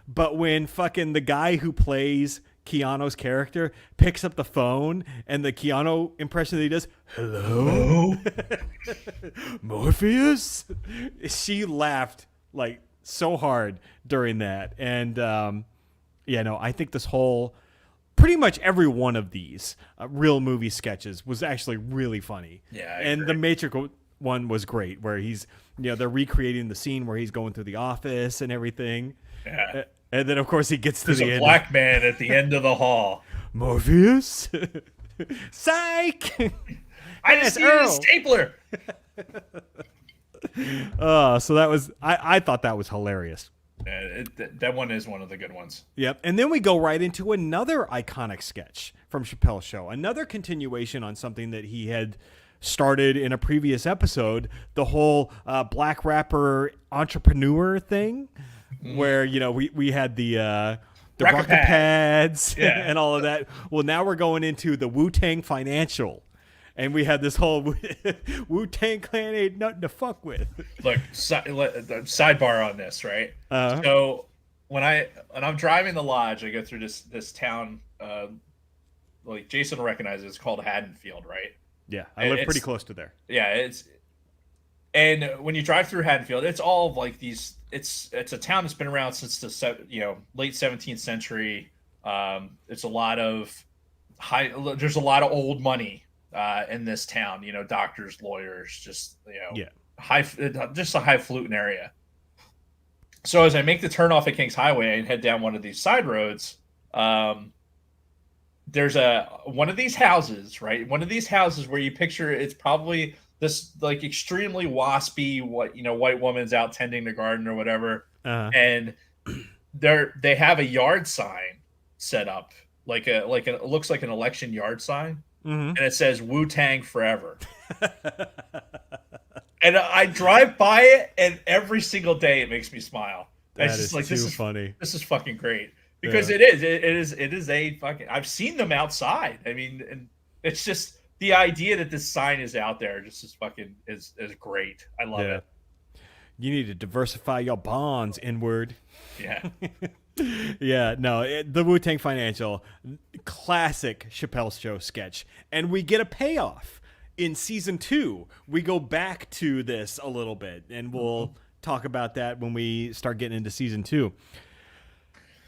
But when fucking the guy who plays Keanu's character picks up the phone and the Keanu impression that he does, hello? Morpheus? She laughed like so hard during that. And I think this whole, pretty much every one of these real movie sketches was actually really funny. Yeah, and the Matrix one was great, where he's, they're recreating the scene where he's going through the office and everything. Yeah. And then, of course, he gets to There's the a end. black man at the end of the hall. Morpheus? Psych! I just needed a stapler. So that was, I thought that was hilarious. That one is one of the good ones. Yep. And then we go right into another iconic sketch from Chappelle's show. Another continuation on something that he had started in a previous episode, the whole black rapper entrepreneur thing, where, we had the rocket pads and all of that. Well, now we're going into the Wu-Tang Financial. And we had this whole Wu-Tang Clan ain't nothing to fuck with. Look, sidebar on this, right? So when I'm driving the lodge, I go through this town. Like Jason will recognize it. It's called Haddonfield, right? Yeah, I live pretty close to there. Yeah, and when you drive through Haddonfield, it's all of like these. It's a town that's been around since the late 17th century. It's a lot of there's a lot of old money in this town. Doctors, lawyers, just just a highfalutin area. So as I make the turn off at Kings Highway and head down one of these side roads, there's one of these houses, right? One of these houses where you picture it's probably this like extremely waspy, white woman's out tending the garden or whatever, and they have a yard sign set up, it looks like an election yard sign, and it says Wu-Tang Forever. And I drive by it, and every single day it makes me smile. That is too funny. This is fucking great. Because it is a fucking. I've seen them outside. I mean, and it's just the idea that this sign is out there just is great. I love it. You need to diversify your bonds inward. Yeah. Yeah. No, the Wu-Tang Financial, classic Chappelle Show sketch, and we get a payoff in season 2. We go back to this a little bit, and we'll talk about that when we start getting into season 2.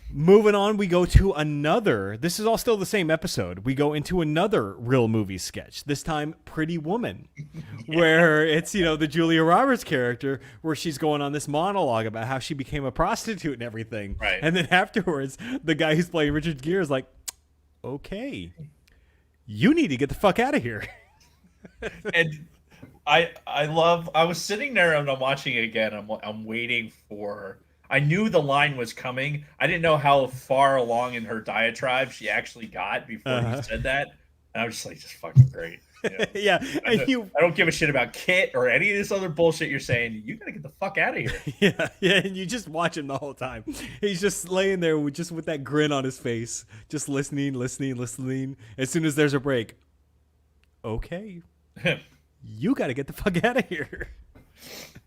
Moving on, we go to another. This is all still the same episode. We go into another real movie sketch. This time, Pretty Woman, where it's the Julia Roberts character, where she's going on this monologue about how she became a prostitute and everything. Right. And then afterwards, the guy who's playing Richard Gere is like, "Okay, you need to get the fuck out of here." And I was sitting there and I'm watching it again. I'm waiting for. I knew the line was coming. I didn't know how far along in her diatribe she actually got before he said that. And I was just like, just fucking great. Yeah. I don't give a shit about Kit or any of this other bullshit you're saying. You gotta get the fuck out of here. Yeah. And you just watch him the whole time. He's just laying there with that grin on his face, just listening. As soon as there's a break, okay, you got to get the fuck out of here.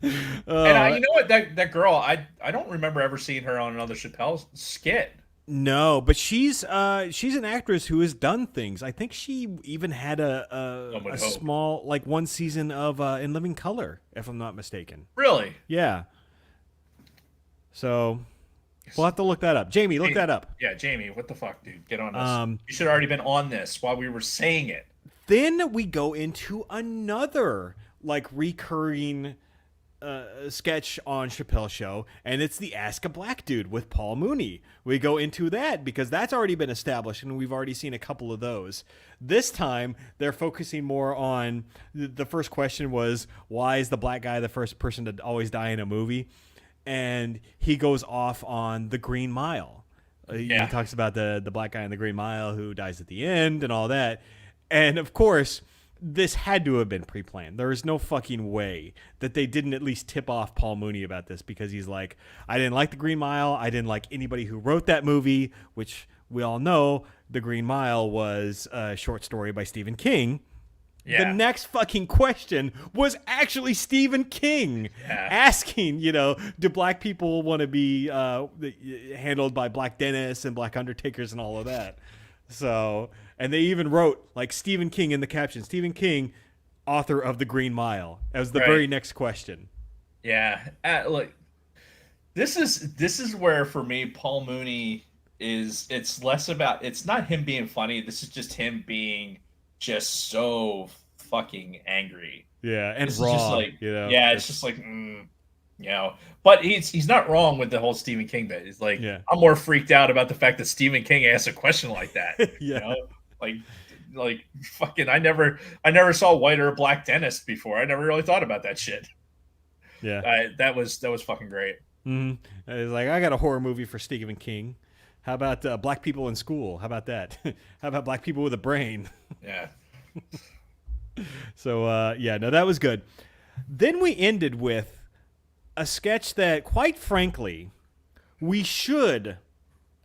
And you know what? That girl, I don't remember ever seeing her on another Chappelle skit. No, but she's an actress who has done things. I think she even had a small, like, one season of In Living Color, if I'm not mistaken. Really? Yeah. So we'll have to look that up. Jamie, look Hey, that up. yeah, Jamie, what the fuck, dude? Get on this. Um, You should have already been on this while we were saying it. then we go into another like recurring sketch on Chappelle Show, and it's the Ask a Black Dude with Paul Mooney. We go into that because that's already been established, and we've already seen a couple of those. This time, they're focusing more on the first question was, why is the black guy the first person to always die in a movie? And he goes off on the Green Mile. He talks about the black guy in the Green Mile who dies at the end and all that. And of course, this had to have been pre-planned. There is no fucking way that they didn't at least tip off Paul Mooney about this, because he's like, I didn't like the Green Mile. I didn't like anybody who wrote that movie, which we all know the Green Mile was a short story by Stephen King. Yeah. The next fucking question was actually Stephen King asking, do black people want to be handled by black dentists and black undertakers and all of that? So, and they even wrote like Stephen King in the caption, Stephen King, author of The Green Mile, as the very next question. Yeah. Look, this is where for me, Paul Mooney it's less about, it's not him being funny. This is just him being just so fucking angry. Yeah. And it's raw, just like, it's just like, but he's not wrong with the whole Stephen King bit. It's like, I'm more freaked out about the fact that Stephen King asked a question like that. Like fucking, I never saw a white or a black dentist before. I never really thought about that shit. Yeah. That was fucking great. Mm-hmm. It's like, I got a horror movie for Stephen King. How about black people in school? How about that? How about black people with a brain? Yeah. So, no, that was good. Then we ended with a sketch that, quite frankly, we should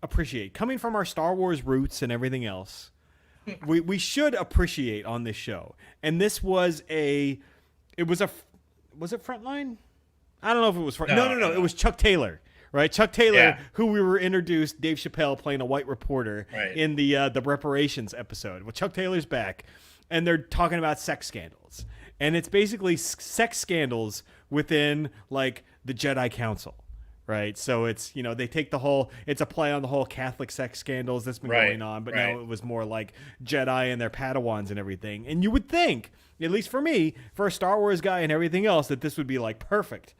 appreciate. Coming from our Star Wars roots and everything else, we should appreciate on this show. And this was was it Frontline? I don't know if it was Frontline. No. It was Chuck Taylor. Right, Chuck Taylor, who we were introduced, Dave Chappelle playing a white reporter in the reparations episode. Well, Chuck Taylor's back, and they're talking about sex scandals, and it's basically sex scandals within like the Jedi Council, right? So it's they take it's a play on the whole Catholic sex scandals that's been going on, but now it was more like Jedi and their Padawans and everything. And you would think, at least for me, for a Star Wars guy and everything else, that this would be like perfect.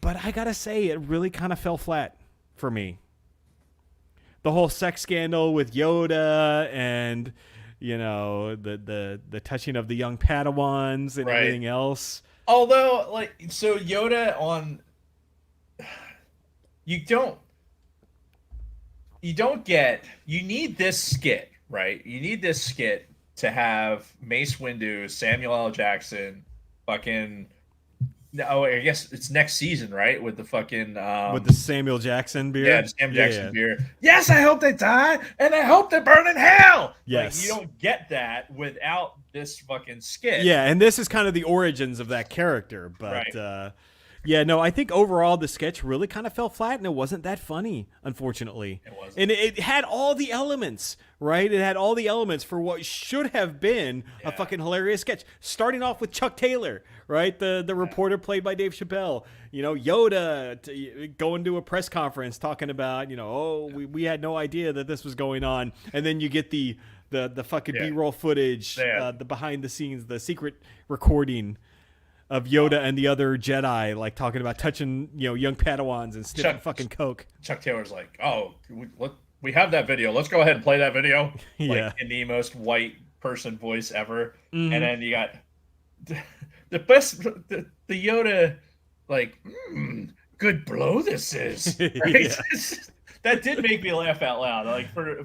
But I gotta say, it really kind of fell flat for me. The whole sex scandal with Yoda and, the touching of the young Padawans and everything else. Although, so Yoda you need this skit, right? You need this skit to have Mace Windu, Samuel L. Jackson, fucking... Oh, I guess it's next season, right? With the fucking with the Samuel Jackson beer. Yeah, the Samuel Jackson beer. Yes, I hope they die, and I hope they burn in hell. Yes, you don't get that without this fucking skit. Yeah, and this is kind of the origins of that character. But I think overall the sketch really kind of fell flat, and it wasn't that funny, unfortunately. It wasn't. And it had all the elements, right? It had all the elements for what should have been a fucking hilarious sketch. Starting off with Chuck Taylor, right? The reporter played by Dave Chappelle. Yoda going to a press conference talking about, we had no idea that this was going on. And then you get the fucking B-roll footage, the behind the scenes, the secret recording of Yoda and the other Jedi, like talking about touching, young Padawans and sniffing fucking coke. Chuck Taylor's like, we have that video. Let's go ahead and play that video. Yeah. In the most white person voice ever. Mm-hmm. And then you got the best, the Yoda, like, good blow this is. Right? That did make me laugh out loud. Like for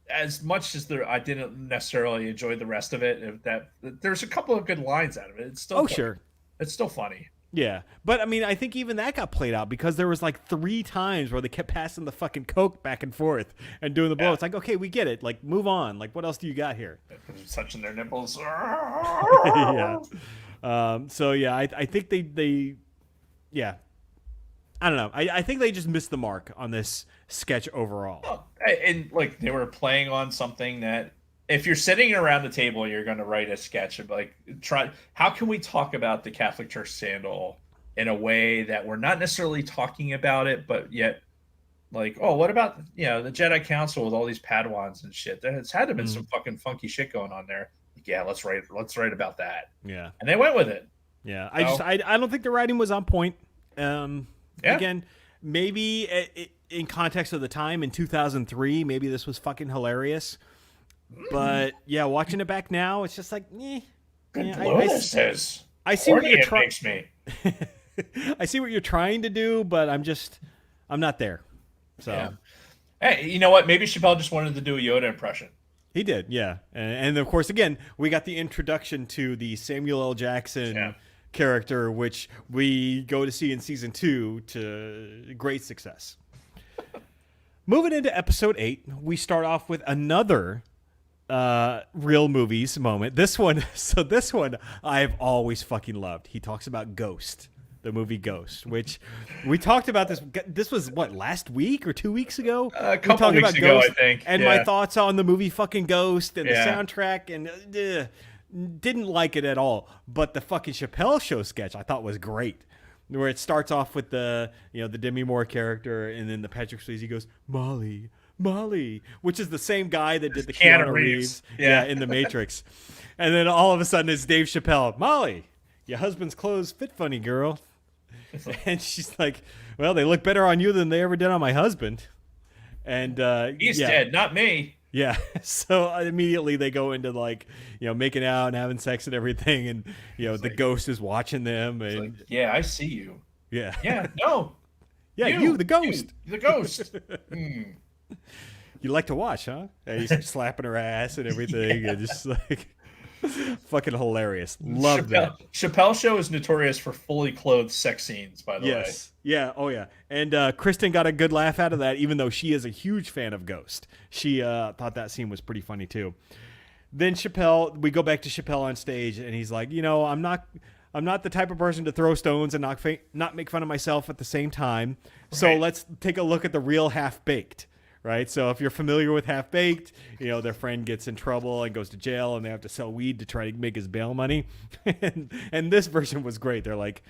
as much as I didn't necessarily enjoy the rest of it, there's a couple of good lines out of it. It's still sure. It's still funny. Yeah. But I mean, I think even that got played out because there was like 3 times where they kept passing the fucking coke back and forth and doing the blow. It's like, okay, we get it. Like, move on. Like, what else do you got here? Touching their nipples. Yeah. I think they I don't know. I think they just missed the mark on this sketch overall. And like they were playing on something that if you're sitting around the table, you're going to write a sketch of like how can we talk about the Catholic Church scandal in a way that we're not necessarily talking about it, but yet like, oh, what about the Jedi Council with all these Padawans and shit? There's had to have been some fucking funky shit going on there. Like, yeah, let's write about that. Yeah, and they went with it. Yeah, So, I don't think the writing was on point. Again, maybe in context of the time in 2003, maybe this was fucking hilarious. But yeah, watching it back now, it's just like, I see what you're trying. I see what you're trying to do, but I'm not there. So, hey, you know what? Maybe Chappelle just wanted to do a Yoda impression. He did, yeah. And of course, again, we got the introduction to the Samuel L. Jackson character, which we go to see in season 2 to great success. Moving into episode 8, we start off with another real movies moment. This one I've always fucking loved. He talks about Ghost. The movie Ghost, which we talked about this. This was last week or 2 weeks ago? A couple weeks ago, Ghost, I think. And my thoughts on the movie fucking Ghost and the soundtrack, and didn't like it at all. But the fucking Chappelle Show sketch I thought was great, where it starts off with the Demi Moore character, and then the Patrick Swayze goes, Molly, which is the same guy that did the Keanu Reeves in The Matrix. And then all of a sudden it's Dave Chappelle, Molly, your husband's clothes fit funny, girl. And she's like, well, they look better on you than they ever did on my husband. And he's dead, not me. Yeah. So immediately they go into making out and having sex and everything, and the ghost is watching them, and I see you. Yeah. Yeah. No. Yeah, you the ghost. You, the ghost. You like to watch, huh? And he's slapping her ass and everything, and just fucking hilarious. Love that. Chappelle Show is notorious for fully clothed sex scenes, by the way. Yeah. Oh, yeah. And Kristen got a good laugh out of that, even though she is a huge fan of Ghost. She thought that scene was pretty funny, too. Then we go back to Chappelle on stage, and he's like, I'm not the type of person to throw stones and not make fun of myself at the same time. So let's take a look at the real Half-Baked. Right, so if you're familiar with Half-Baked, their friend gets in trouble and goes to jail, and they have to sell weed to try to make his bail money. and this version was great. They're like,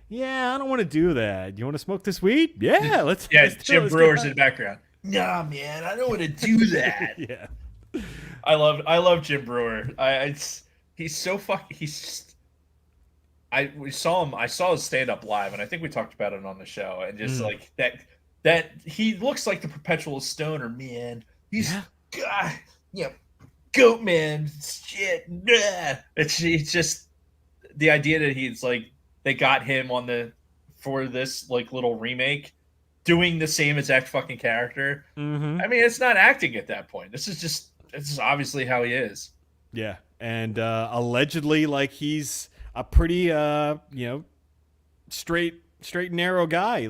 "Yeah, I don't want to do that. You want to smoke this weed? Yeah, let's." Yeah, Jim Brewer's in the background. Nah, man, I don't want to do that. Yeah, I love Jim Brewer. He's so fucking. I saw his stand up live, and I think we talked about it on the show, and just like that. That he looks like the perpetual stoner, man. He's goat man, shit. It's just the idea that he's like they got him for this little remake, doing the same exact fucking character. Mm-hmm. I mean, it's not acting at that point. This is obviously how he is. Yeah, and allegedly, he's a pretty straight and narrow guy.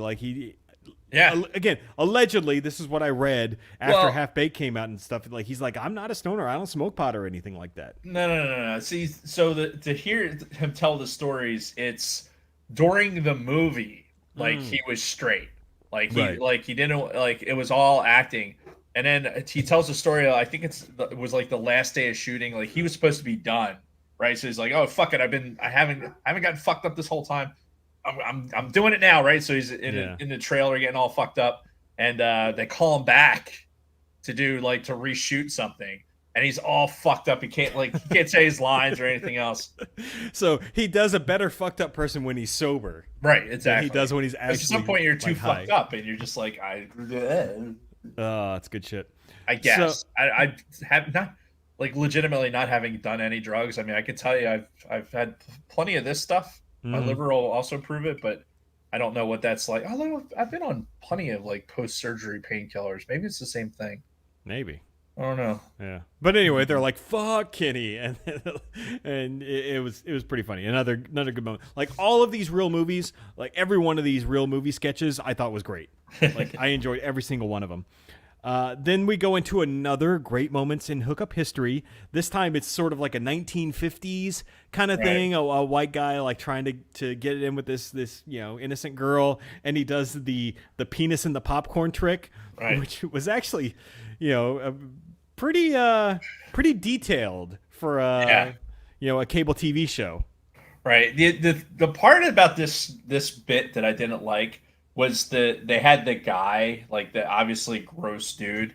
Yeah. Again, allegedly, this is what I read after Half-Baked came out and stuff. He's like, I'm not a stoner. I don't smoke pot or anything like that. No. See, so to hear him tell the stories, it's during the movie, he was straight. He didn't, it was all acting. And then he tells the story, I think it was the last day of shooting. He was supposed to be done, right? So he's like, oh, fuck it. I haven't gotten fucked up this whole time. I'm doing it now, right? So he's in the trailer getting all fucked up, and they call him back to do to reshoot something, and he's all fucked up. He can't say his lines or anything else. So he does a better fucked up person when he's sober, right? Exactly. He does when he's actually. At some point, you're too fucked up, and you're just that's good shit. I guess I have not legitimately not having done any drugs. I mean, I can tell you, I've had plenty of this stuff. My liver will also prove it, but I don't know what that's like. Although I've been on plenty of post-surgery painkillers. Maybe it's the same thing. Maybe. I don't know. Yeah. But anyway, they're like, "Fuck Kenny," and it was pretty funny. Another good moment. All of these real movies, every one of these real movie sketches, I thought was great. I enjoyed every single one of them. Then we go into another great moments in hookup history. This time it's sort of like a 1950s kind of thing. A white guy trying to get it in with this innocent girl, and he does the penis in the popcorn trick, which was actually pretty detailed for a cable TV show. Right. The part about this bit that I didn't like was they had the guy, like the obviously gross dude,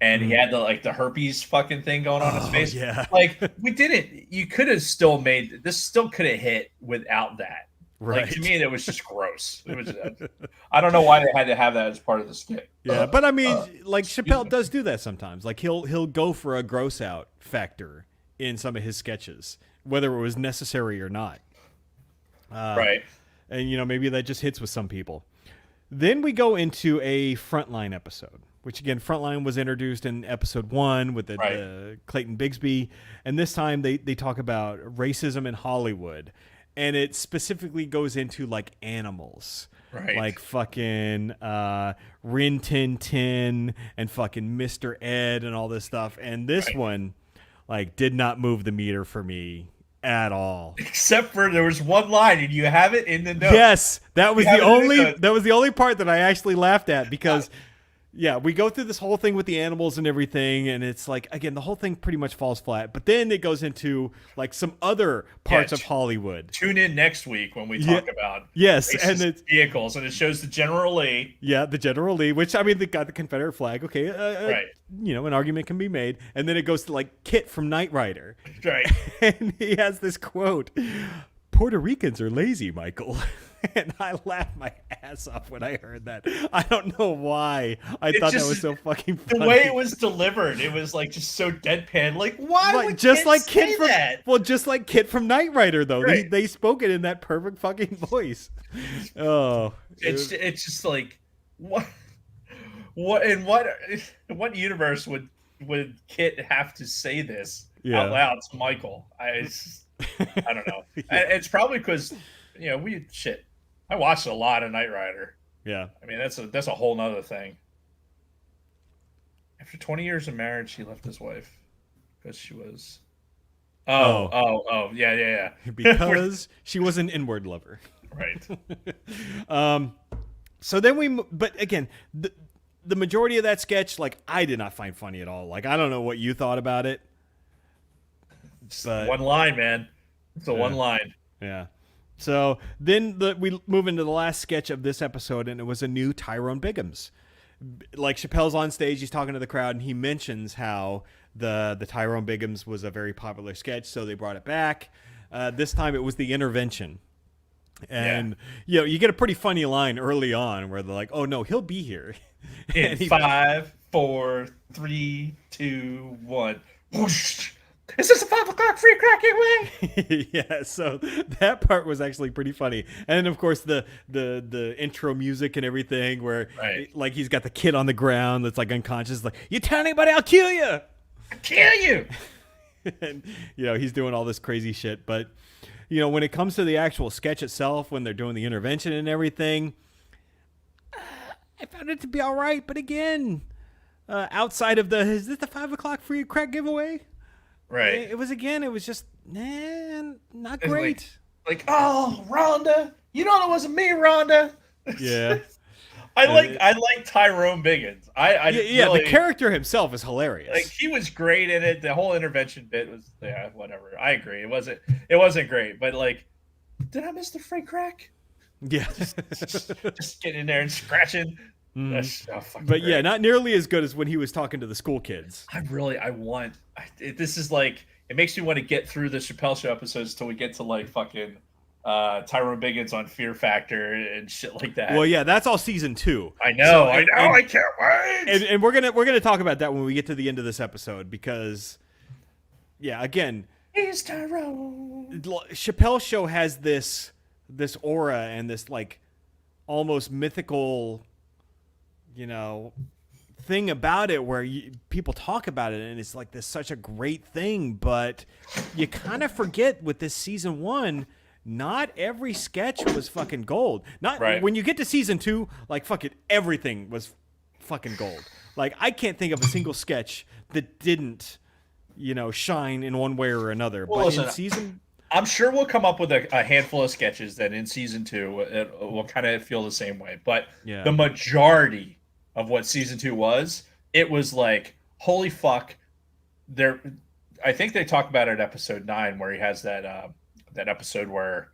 and he had the herpes fucking thing going on his Oh face. yeah. Like you could have still made this, still could have hit without that. Right. Like to me, it was just gross. It was I don't know why they had to have that as part of the skit. Yeah, but I mean, like Excuse Chappelle me. does do that sometimes. Like he'll go for a gross out factor in some of his sketches, whether it was necessary or not. Right. And maybe that just hits with some people. Then we go into a Frontline episode, which again, Frontline was introduced in episode 1 with the Clayton Bigsby, and this time they talk about racism in Hollywood, and it specifically goes into like animals. Right. Like fucking Rin Tin Tin and fucking Mr. Ed and all this stuff. And this one like did not move the meter for me at all. Except for there was one line, and you have it in the notes. Yes, that was You have it in the notes. that was the only part that I actually laughed at because yeah, we go through this whole thing with the animals and everything, and it's like, again, the whole thing pretty much falls flat. But then it goes into like some other parts of Hollywood. Tune in next week when we talk about and it's vehicles, and it shows the General Lee. Yeah, the General Lee, which I mean, they got the Confederate flag. Okay, Right. An argument can be made, and then it goes to like Kit from Knight Rider, Right. and he has this quote: "Puerto Ricans are lazy, Michael." And I laughed my ass off when I heard that. I don't know why. I thought that was so fucking funny. The way it was delivered, it was like just so deadpan. Like, why would just Kit like say Kit from that? well, just like Kit from Knight Rider, though. Right. They spoke it in that perfect fucking voice. Oh, It's just like what in what universe would Kit have to say this out loud to Michael? I don't know. It's probably because I watched a lot of Knight Rider. Yeah. I mean, that's a whole nother thing. After 20 years of marriage, he left his wife because she was. Yeah. Because she was an inward lover. Right. So then but again, the majority of that sketch, like, I did not find funny at all. Like, I don't know what you thought about it. But, one line, man. It's a one line. Yeah. So then we move into the last sketch of this episode, and it was a new Tyrone Biggums. Like, Chappelle's on stage, he's talking to the crowd, and he mentions how the Tyrone Biggums was a very popular sketch, so they brought it back. This time it was the intervention. And, you get a pretty funny line early on where they're like, oh, no, he'll be here. In 5, 4, 3, 2, 1. Whoosh. Is this a 5 o'clock free crack giveaway? Yeah, so that part was actually pretty funny. And then, of course, the intro music and everything where, like, he's got the kid on the ground that's, like, unconscious. Like, you tell anybody, I'll kill you. I'll kill you. And, he's doing all this crazy shit. But, when it comes to the actual sketch itself, when they're doing the intervention and everything, I found it to be all right. But again, outside of is this the 5 o'clock free crack giveaway? Right. It was just, not great. Like, oh, Rhonda, you know it wasn't me, Rhonda. Yeah. I like Tyrone Biggins. The character himself is hilarious. Like, he was great in it. The whole intervention bit was whatever. I agree. It wasn't great, but like, did I miss the free crack? Yeah. just getting in there and scratching. That's fucking but great. Yeah, not nearly as good as when he was talking to the school kids. This is like, it makes me want to get through the Chappelle Show episodes till we get to like fucking Tyrone Biggins on Fear Factor and shit like that. Well, yeah, that's all season 2. I know, I can't wait. And we're gonna talk about that when we get to the end of this episode because, yeah, again, he's Tyrone. Chappelle Show has this aura and this like almost mythical, thing about it where people talk about it and it's like this such a great thing, but you kind of forget with this season 1, not every sketch was fucking gold. When you get to season 2, like fucking everything was fucking gold. Like, I can't think of a single sketch that didn't, shine in one way or another. Well, but listen, in season, I'm sure we'll come up with a handful of sketches that in season 2 it will kind of feel the same way. But the majority of what season 2 was, it was like, holy fuck. I think they talk about it in episode 9 where he has that that episode where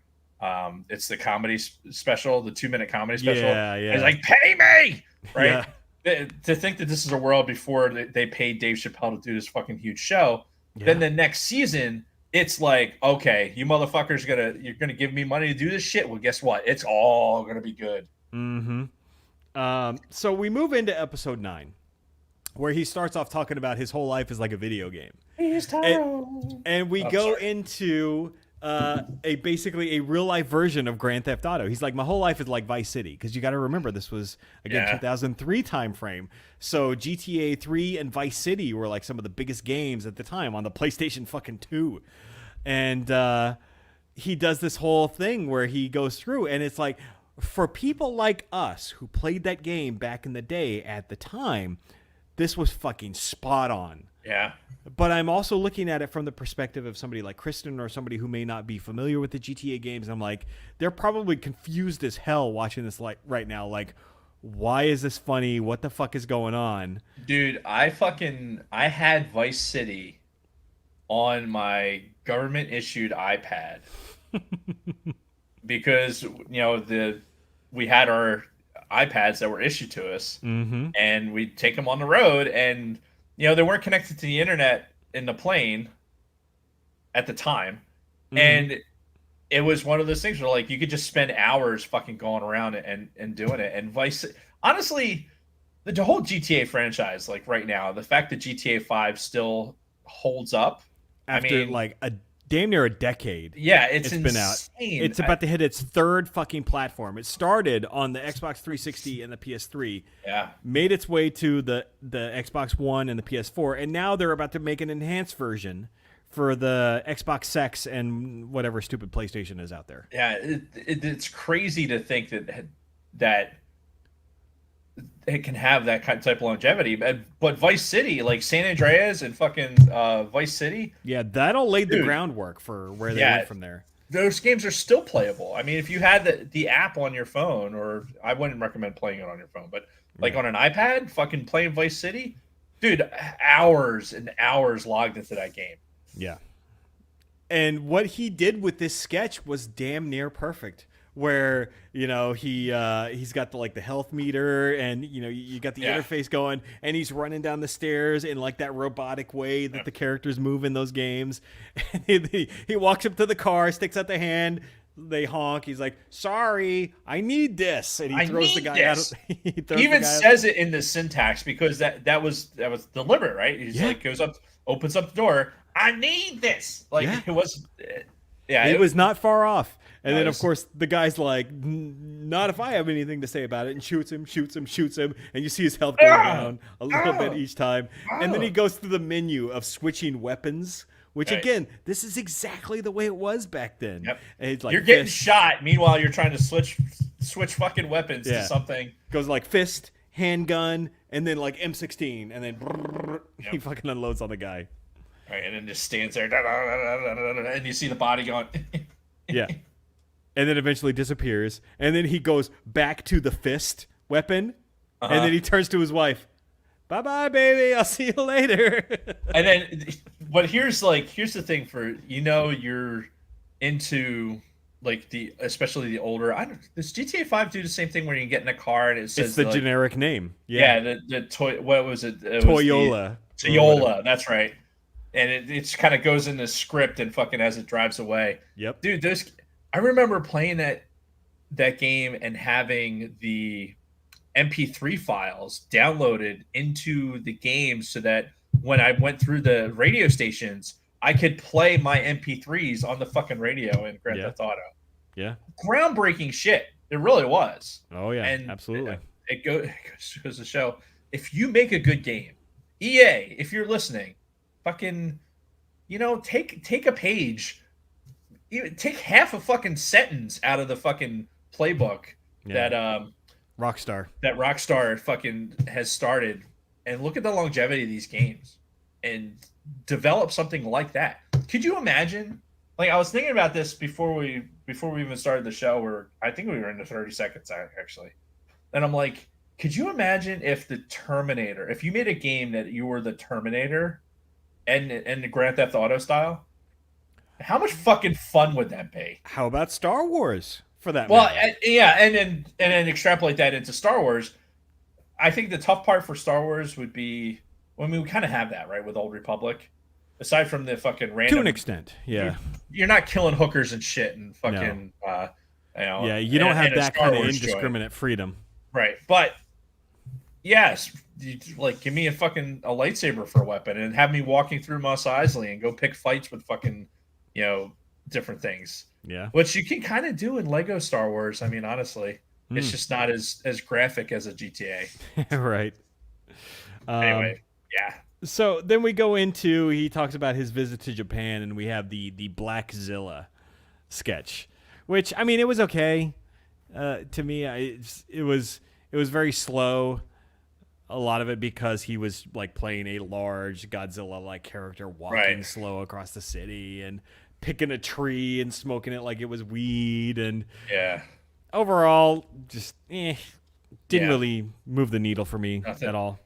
it's the comedy special, the 2-minute comedy special. Yeah, yeah. He's like, pay me, right? Yeah. To think that this is a world before they paid Dave Chappelle to do this fucking huge show. Yeah. Then the next season, it's like, okay, you motherfuckers you're gonna give me money to do this shit. Well, guess what? It's all gonna be good. Mm-hmm. So we move into episode 9, where he starts off talking about his whole life is like a video game. And we go into basically a real life version of Grand Theft Auto. He's like, my whole life is like Vice City, because you got to remember this was again 2003 time frame. So GTA 3 and Vice City were like some of the biggest games at the time on the PlayStation fucking 2. And he does this whole thing where he goes through, and it's like, for people like us who played that game back in the day at the time, this was fucking spot on. Yeah. But I'm also looking at it from the perspective of somebody like Kristen or somebody who may not be familiar with the GTA games. And I'm like, they're probably confused as hell watching this like right now. Like, why is this funny? What the fuck is going on? Dude, I had Vice City on my government issued iPad because, we had our iPads that were issued to us, and we'd take them on the road, and they weren't connected to the internet in the plane at the time, and it was one of those things where like you could just spend hours fucking going around and doing it. And honestly, the whole GTA franchise, like right now, the fact that GTA 5 still holds up after like a damn near a decade. Yeah, it's been out. It's about to hit its third fucking platform. It started on the Xbox 360 and the PS3. Yeah. Made its way to the Xbox One and the PS4, and now they're about to make an enhanced version for the Xbox X and whatever stupid PlayStation is out there. Yeah, it's crazy to think that it can have that type of longevity. But Vice City, like San Andreas and fucking Vice City. Yeah, that all laid the groundwork for where they went from there. Those games are still playable. I mean, if you had the app on your phone, or I wouldn't recommend playing it on your phone, but like on an iPad, fucking playing Vice City, dude, hours and hours logged into that game. Yeah. And what he did with this sketch was damn near perfect. Where he's got the health meter, and you got the interface going, and he's running down the stairs in like that robotic way that the characters move in those games. And he walks up to the car, sticks out the hand, they honk. He's like, "Sorry, I need this," and he throws the guy out. He even says it in the syntax because that was deliberate, right? He's like goes up, opens up the door. I need this. Like it was. Yeah, it was not far off. And then, of course, the guy's like, not if I have anything to say about it, and shoots him. And you see his health go down a little bit each time. And then he goes through the menu of switching weapons, which, again, this is exactly the way it was back then. Yep. And it's like, you're getting shot. Meanwhile, you're trying to switch fucking weapons to something. Goes like fist, handgun, and then like M16. And then he fucking unloads on the guy. Right, and then just stands there. And you see the body going. Yeah. And then eventually disappears. And then he goes back to the fist weapon. And then he turns to his wife. Bye-bye, baby. I'll see you later. And then, but here's the thing for, you're into like especially the older, does GTA 5 do the same thing where you get in a car and it says it's the generic name. Yeah. The toy, what was it? Toyola. Toyola, that's right. And it kind of goes in the script and fucking as it drives away. Yep. Dude, I remember playing that game and having the MP3 files downloaded into the game so that when I went through the radio stations, I could play my MP3s on the fucking radio in Grand Theft Auto. Yeah. Groundbreaking shit. It really was. Oh, yeah. And absolutely. It goes to show, if you make a good game, EA, if you're listening, fucking, take a page. Even take half a fucking sentence out of the fucking playbook that Rockstar fucking has started, and look at the longevity of these games and develop something like that. Could you imagine? Like, I was thinking about this before we even started the show, where I think we were in the 30 seconds actually. And I'm like, could you imagine if if you made a game that you were the Terminator and the Grand Theft Auto style? How much fucking fun would that be? How about Star Wars for that Well, matter? yeah, and then extrapolate that into Star Wars. I think the tough part for Star Wars would be, well, I mean, we kind of have that right with Old Republic. Aside from the fucking To an random, extent, you're, yeah. you're not killing hookers and shit and No. fucking, Yeah, you don't have in a that Star kind of Wars joint, indiscriminate freedom. right? But yes, like give me a lightsaber for a weapon and have me walking through Mos Eisley and go pick fights with fucking, you know, different things, Yeah. which you can kind of do in Lego Star Wars. I mean, honestly, it's Mm. just not as graphic as a GTA. Right. Anyway, Um, yeah, so then we go into he talks about his visit to Japan, and we have the Blackzilla sketch, which I mean it was okay to me. It was very slow. A lot of it because he was like playing a large Godzilla like character walking right, slow across the city and picking a tree and smoking it like it was weed, and yeah, overall just didn't yeah, really move the needle for me nothing. at all.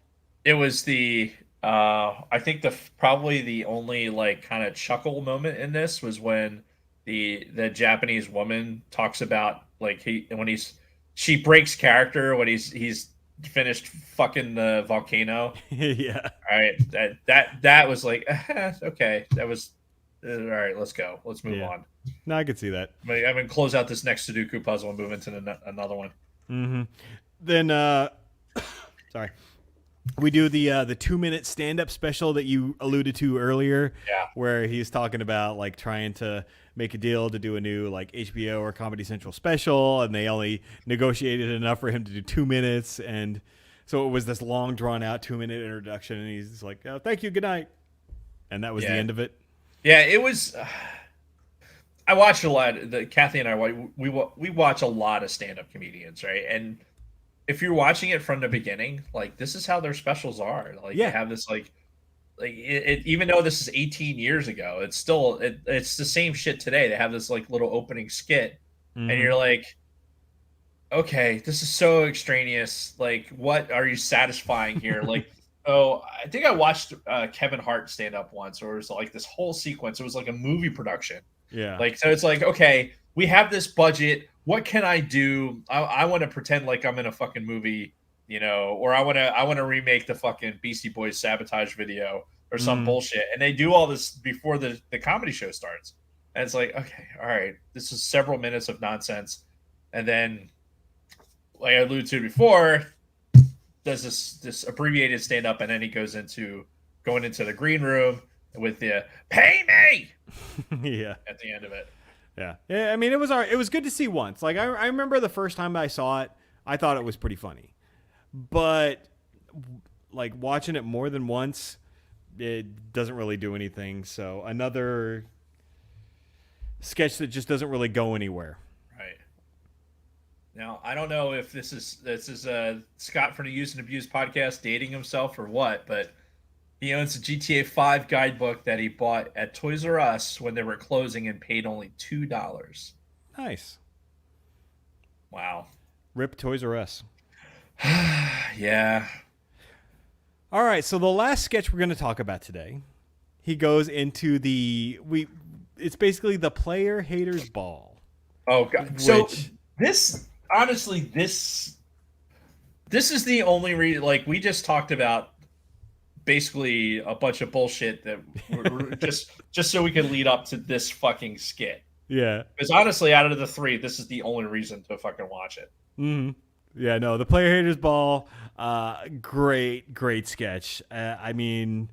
It was the I think probably the only like kind of chuckle moment in this was when the Japanese woman talks about like she breaks character when he's finished fucking the volcano. Yeah. All right, that was like okay, that was all right. Let's go. Let's move Yeah. on. No, I could see that. I'm gonna close out this next Sudoku puzzle and move into another one. Hmm. Then, sorry, we do the 2 minute stand up special that you alluded to earlier, Yeah, where he's talking about like trying to make a deal to do a new like HBO or Comedy Central special, and they only negotiated enough for him to do 2 minutes, and so it was this long drawn out 2 minute introduction, and he's like, oh, "Thank you, good night," and that was the yeah, end of it. yeah. It was. I watched a lot. Kathy and I we watch a lot of stand up comedians, right? And if you're watching it from the beginning, like this is how their specials are. Like they Yeah. have this like even though this is 18 years ago, it's still it's the same shit today. They have this like little opening skit, and Hmm. you're like, okay, this is so extraneous. Like, what are you satisfying here? Like, oh, I think I watched Kevin Hart stand up once, or it was like this whole sequence. It was like a movie production. Yeah. Like, so it's like, okay, we have this budget. What can I do? I want to pretend like I'm in a fucking movie, or I want to remake the fucking Beastie Boys sabotage video or some Mm. bullshit. And they do all this before the comedy show starts. And it's like, okay, all right, this is several minutes of nonsense, and then like I alluded to before, does this abbreviated stand up, and then he goes into going into the green room with the "pay me" Yeah. at the end of it. Yeah. Yeah. I mean, it was good to see once. Like I remember the first time I saw it, I thought it was pretty funny, but like watching it more than once, it doesn't really do anything. So another sketch that just doesn't really go anywhere. Right now, I don't know if this is Scott from the Use and Abuse podcast dating himself or what, but he owns a GTA 5 guidebook that he bought at Toys R Us when they were closing and paid only $2. Nice. Wow. Rip Toys R Us. Yeah. All right. So the last sketch we're going to talk about today, he goes into it's basically the player haters ball, Oh god. So which this honestly this is the only reason. Like we just talked about basically a bunch of bullshit that we're just so we can lead up to this fucking skit. yeah. Because honestly, out of the three, this is the only reason to fucking watch it. Hmm. Yeah, no, the player haters ball, great sketch. I mean,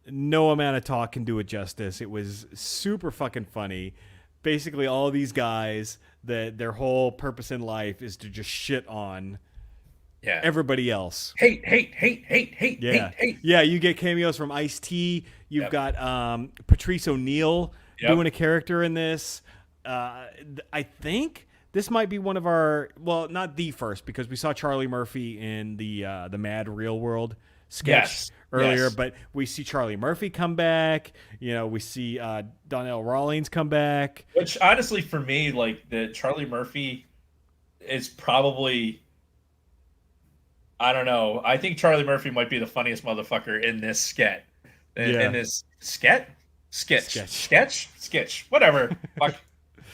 no amount of talk can do it justice. It was super fucking funny. Basically, all these guys that their whole purpose in life is to just shit on Yeah. everybody else. Hate, hate, hate, hate, hate, Yeah, hate, hate. yeah. You get cameos from Ice-T. You've Yep. got Patrice O'Neal Yep. doing a character in this. I think this might be one of our, well, not the first, because we saw Charlie Murphy in the Mad Real World sketch Yes. earlier, Yes. but we see Charlie Murphy come back. We see Donnell Rawlings come back. Which honestly, for me, like the Charlie Murphy is probably, I don't know. I think Charlie Murphy might be the funniest motherfucker in this skit. In Yeah. this skit? Sketch, whatever. Fuck.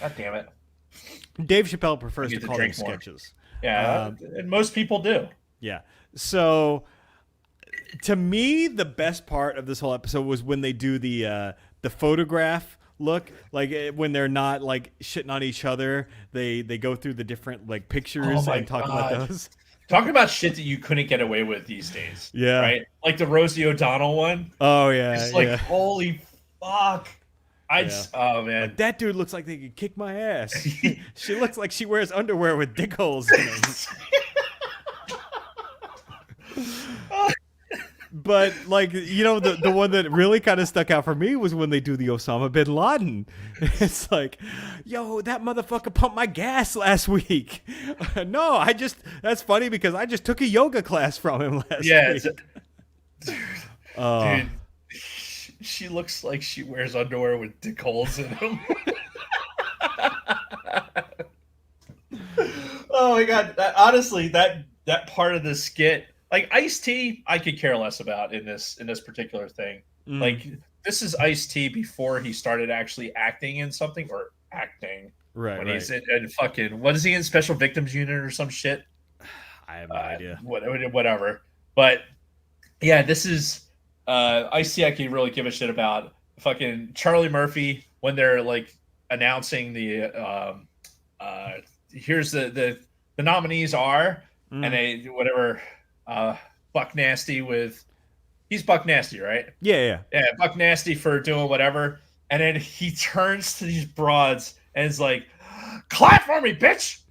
God damn it. Dave Chappelle prefers I to need call them drink more. sketches. Yeah, and most people do. Yeah. So to me, the best part of this whole episode was when they do the photograph look, like when they're not like shitting on each other. They go through the different like pictures and talk about those. Talking about shit that you couldn't get away with these days. Yeah. Right? Like the Rosie O'Donnell one. Oh yeah. It's like, yeah. holy fuck. Oh man. Like, that dude looks like they could kick my ass. She looks like she wears underwear with dick holes in them. But like, you know, the one that really kind of stuck out for me was when they do the Osama bin Laden. It's like, yo, that motherfucker pumped my gas last week. No, that's funny because I just took a yoga class from him last week. Dude, she looks like she wears underwear with dick holes in them. Oh my god! Honestly, that part of the skit, like Ice-T, I could care less about in this particular thing. Like, this is Ice-T before he started actually acting in something or acting. Right. When he's in fucking, what is he in, Special Victims Unit or some shit? I have no idea. Whatever. But yeah, this is Ice-T. I can really give a shit about. Fucking Charlie Murphy when they're like announcing the here's the nominees are, and they whatever. Buck Nasty he's Buck Nasty, right? Yeah. Buck Nasty for doing whatever, and then he turns to these broads and is like, "Clap for me, bitch!"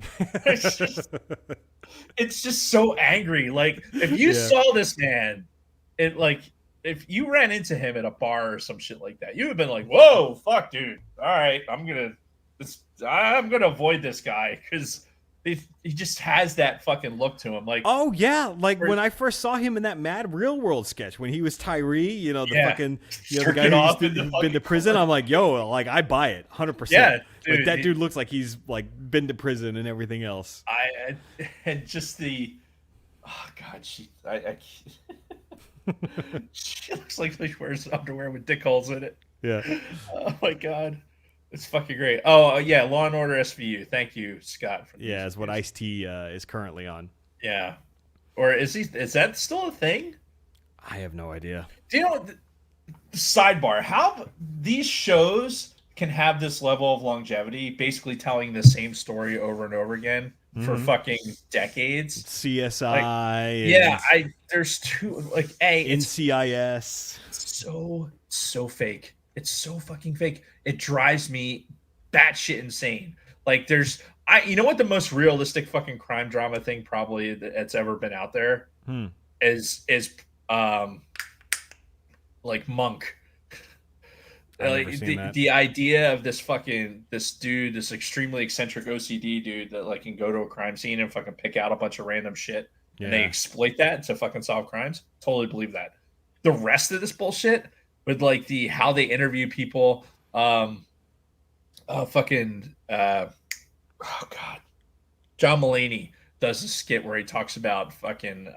It's just so angry. Like, if you saw this man, if you ran into him at a bar or some shit like that, you would have been like, "Whoa, fuck, dude! All right, I'm gonna avoid this guy because." He just has that fucking look to him. Like, oh yeah, like when I first saw him in that Mad Real World sketch when he was Tyree, you know, the fucking, you know, the guy who's been to prison. I'm like, yo, like I buy it 100%. Yeah, dude, like that dude looks like he's like been to prison and everything else. And just the, oh god, she looks like she wears underwear with dick holes in it. Yeah. Oh my god. It's fucking great. Oh, yeah, Law and Order SVU. Thank you, Scott. Yeah, is what Ice-T is currently on. Yeah. Or is that still a thing? I have no idea. Do you know, sidebar, how these shows can have this level of longevity, basically telling the same story over and over again for fucking decades? CSI. There's two, like, NCIS. It's so fake. It's so fucking fake. It drives me batshit insane. Like, you know what the most realistic fucking crime drama thing probably that's ever been out there is like Monk. Like the idea of this dude, this extremely eccentric OCD dude that like can go to a crime scene and fucking pick out a bunch of random shit and they exploit that to fucking solve crimes. Totally believe that. The rest of this bullshit with like how they interview people, oh god, John Mulaney does a skit where he talks about fucking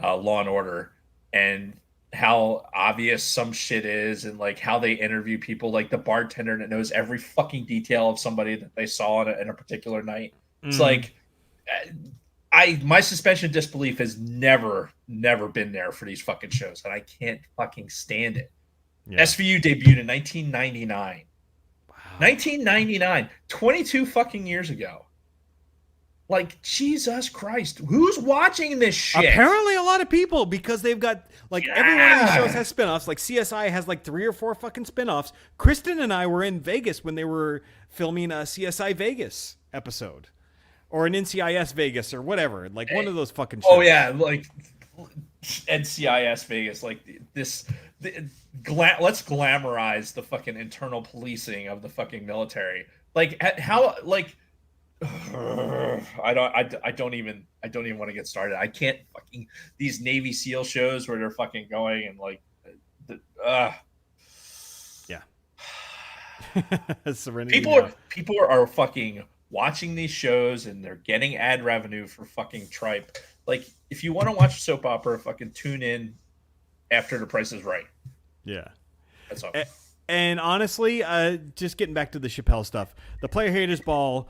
Law and Order and how obvious some shit is, and like how they interview people, like the bartender that knows every fucking detail of somebody that they saw in a particular night. It's like, my suspension of disbelief has never been there for these fucking shows, and I can't fucking stand it. Yeah. SVU debuted in 1999. Wow. 1999, 22 fucking years ago. Like, Jesus Christ, who's watching this shit? Apparently a lot of people, because they've got, like, every one of these shows has spinoffs. Like, CSI has, like, 3 or 4 fucking spinoffs. Kristen and I were in Vegas when they were filming a CSI Vegas episode. Or an NCIS Vegas or whatever. Like, one of those fucking shows. Oh, yeah, like, NCIS Vegas. Like, let's glamorize the fucking internal policing of the fucking military. Like, how, like... I don't even want to get started. I can't fucking these Navy SEAL shows where they're fucking going and like Serenity. People are fucking watching these shows and they're getting ad revenue for fucking tripe. Like, if you want to watch a soap opera, fucking tune in after The Price is Right. Yeah. That's all. And honestly, just getting back to the Chappelle stuff, the Player Haters Ball,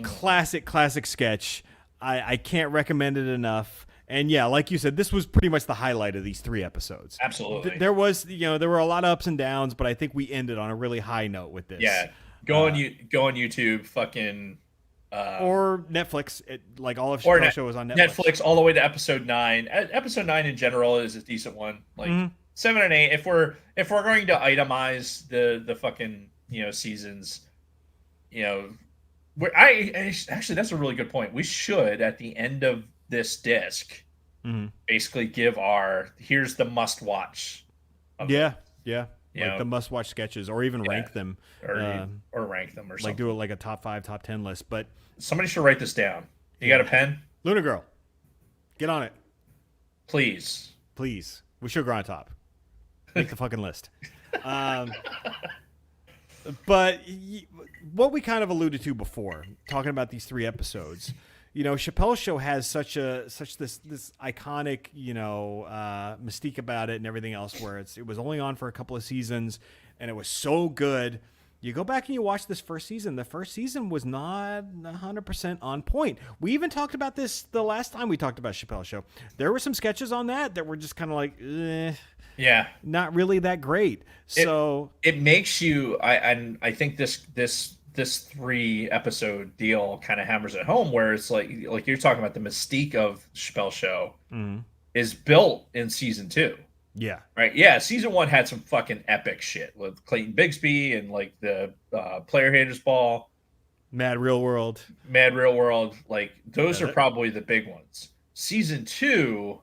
classic sketch. I can't recommend it enough. And yeah, like you said, this was pretty much the highlight of these 3 episodes. Absolutely. There were a lot of ups and downs, but I think we ended on a really high note with this. Yeah. Go on YouTube, fucking or Netflix. Like all of Chappelle's show is on Netflix. Netflix all the way to episode 9. Episode 9 in general is a decent one. Like 7 and 8. If we're going to itemize the fucking seasons, actually that's a really good point. We should at the end of this disc basically give here's the must watch. Yeah. Like the must watch sketches, or even rank them, or rank them, or something. Like do it like a top 5, top 10 list. But somebody should write this down. You got a pen? Luna Girl, get on it, please. With sugar on top. Make the fucking list. But what we kind of alluded to before, talking about these 3 episodes, Chappelle's show has such this iconic, mystique about it and everything else, where it was only on for a couple of seasons and it was so good. You go back and you watch this first season. The first season was not 100% on point. We even talked about this the last time we talked about Chappelle's show. There were some sketches on that were just kind of like, not really that great. So it makes you. I think this 3 episode deal kind of hammers it home, where it's like you're talking about, the mystique of Chappelle's show is built in season 2. Yeah. Right. Yeah. Season 1 had some fucking epic shit with Clayton Bigsby and like the Player Haters Ball, Mad Real World. Like those are probably the big ones. Season 2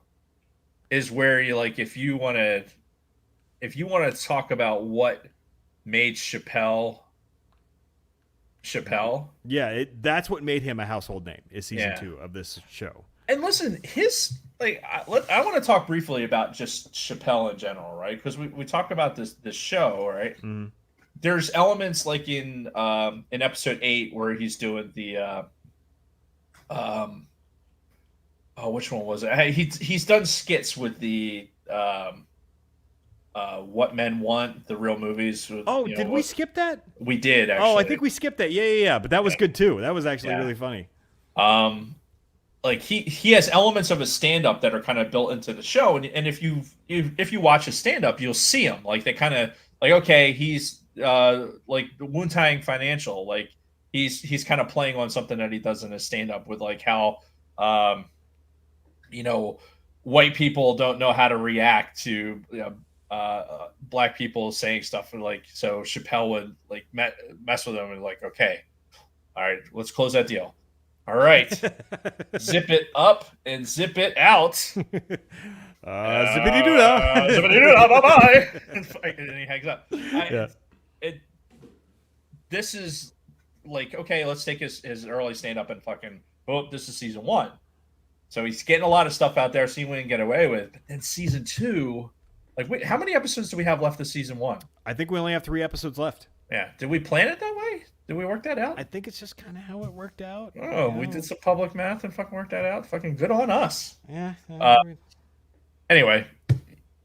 is where you if you want to talk about what made Chappelle. Yeah, that's what made him a household name, is season 2 of this show. And listen, I want to talk briefly about just Chappelle in general, right? Because we talked about this show, right? Mm-hmm. There's elements like in episode 8 where he's doing the which one was it? He's done skits with the What Men Want, the real movies. With, did we skip that? We did, actually. Oh, I think we skipped that. Yeah. But that was good too. That was actually really funny. Like he has elements of his stand-up that are kind of built into the show, and if you watch his stand-up, you'll see him. Like they kind of okay, he's like Woon Tying Financial, like he's kind of playing on something that he does in his stand-up with like how white people don't know how to react to black people saying stuff, and like so Chappelle would like mess with them and like, okay, all right, let's close that deal. All right, zip it up and zip it out. Zippity doo dah. Zippity doo dah, bye bye. And he hangs up. This is like, okay, let's take his early stand up and fucking, this is season 1. So he's getting a lot of stuff out there, seeing what he can get away with. But then season 2, like, wait, how many episodes do we have left of season 1? I think we only have 3 episodes left. Yeah. Did we plan it that way? Did we work that out? I think it's just kind of how it worked out. Oh, we did some public math and fucking worked that out. Fucking good on us. Yeah. Anyway,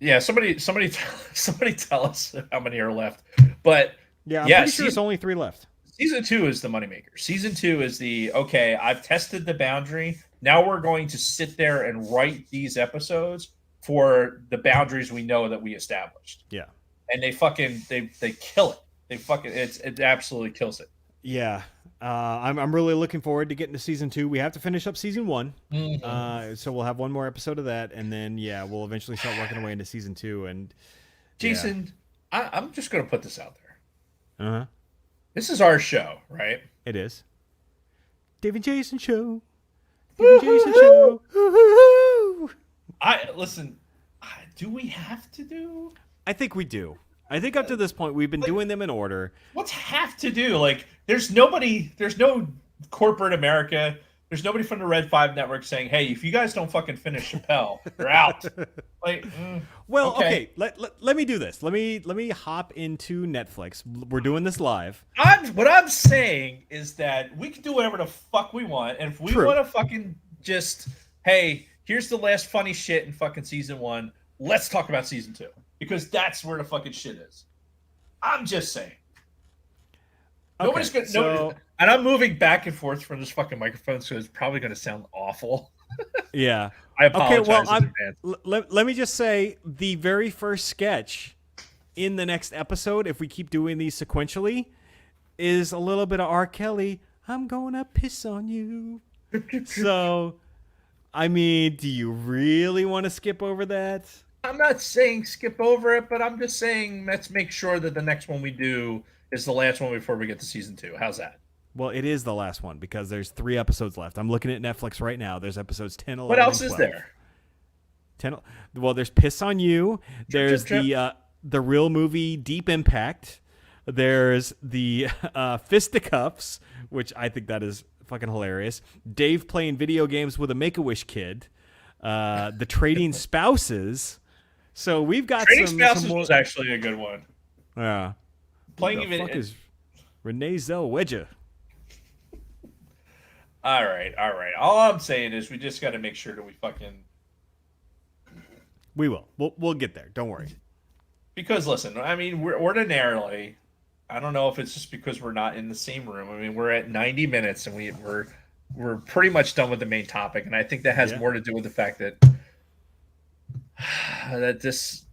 yeah. Somebody tell us how many are left. But I'm pretty sure it's only 3 left. Season 2 is the moneymaker. Season 2 is the okay. I've tested the boundary. Now we're going to sit there and write these episodes for the boundaries we know that we established. Yeah. And they kill it. It absolutely kills it. Yeah. I'm really looking forward to getting to season 2. We have to finish up season 1. Mm-hmm. So we'll have one more episode of that, and then we'll eventually start working our way into season 2. And Jason, I'm just going to put this out there. Uh-huh. This is our show, right? It is. Dave and Jason show. Dave and Jason show. Listen. Do we have to do? I think we do. I think up to this point we've been doing them in order. What's have to do? Like, there's no corporate America. There's nobody from the Red 5 network saying, "Hey, if you guys don't fucking finish Chappelle, you're out." Like, okay. Let me do this. Let me hop into Netflix. We're doing this live. What I'm saying is that we can do whatever the fuck we want, and if we want to fucking just, hey, here's the last funny shit in fucking season 1. Let's talk about season 2. Because that's where the fucking shit is. I'm just saying. Okay, Nobody's gonna. so And I'm moving back and forth from this fucking microphone, so it's probably going to sound awful. yeah. I Okay, well, apologize in advance. let me just say the very first sketch in the next episode, if we keep doing these sequentially, is a little bit of R. Kelly. I'm gonna piss on you. So, I mean, do you really want to skip over that? I'm not saying skip over it, but I'm just saying let's make sure that the next one we do is the last one before we get to season 2. How's that? Well, it is the last one because there's 3 episodes left. I'm looking at Netflix right now. There's episodes 10, What 11, and else is 12. there? 10, well, there's Piss on You. There's Chip. the real movie Deep Impact. There's the Fisticuffs, which I think that is fucking hilarious. Dave playing video games with a Make-A-Wish kid. The Trading Spouses. So we've got Trading some Spouses more. was actually a good one. Yeah. Playing Who the even fuck is Renee Zellweger? All right. All I'm saying is we just got to make sure that we fucking. We will. We'll get there. Don't worry. Because listen, I mean, we're ordinarily, I don't know if it's just because we're not in the same room. I mean, we're at 90 minutes and we're pretty much done with the main topic, and I think that has more to do with the fact that that this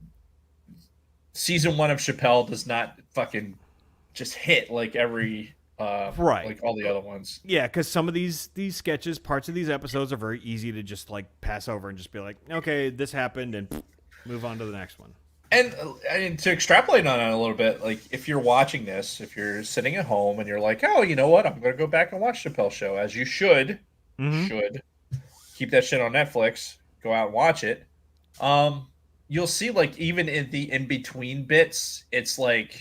season 1 of Chappelle does not fucking just hit like every Right. like all the other ones. Yeah, because some of these sketches, parts of these episodes are very easy to just like pass over and just be like, okay, this happened, and move on to the next one. And to extrapolate on it a little bit, like if you're watching this, if you're sitting at home and you're like, oh, you know what, I'm going to go back and watch Chappelle Show, as you should, should keep that shit on Netflix, go out and watch it. You'll see, like, even in the in between bits, it's like,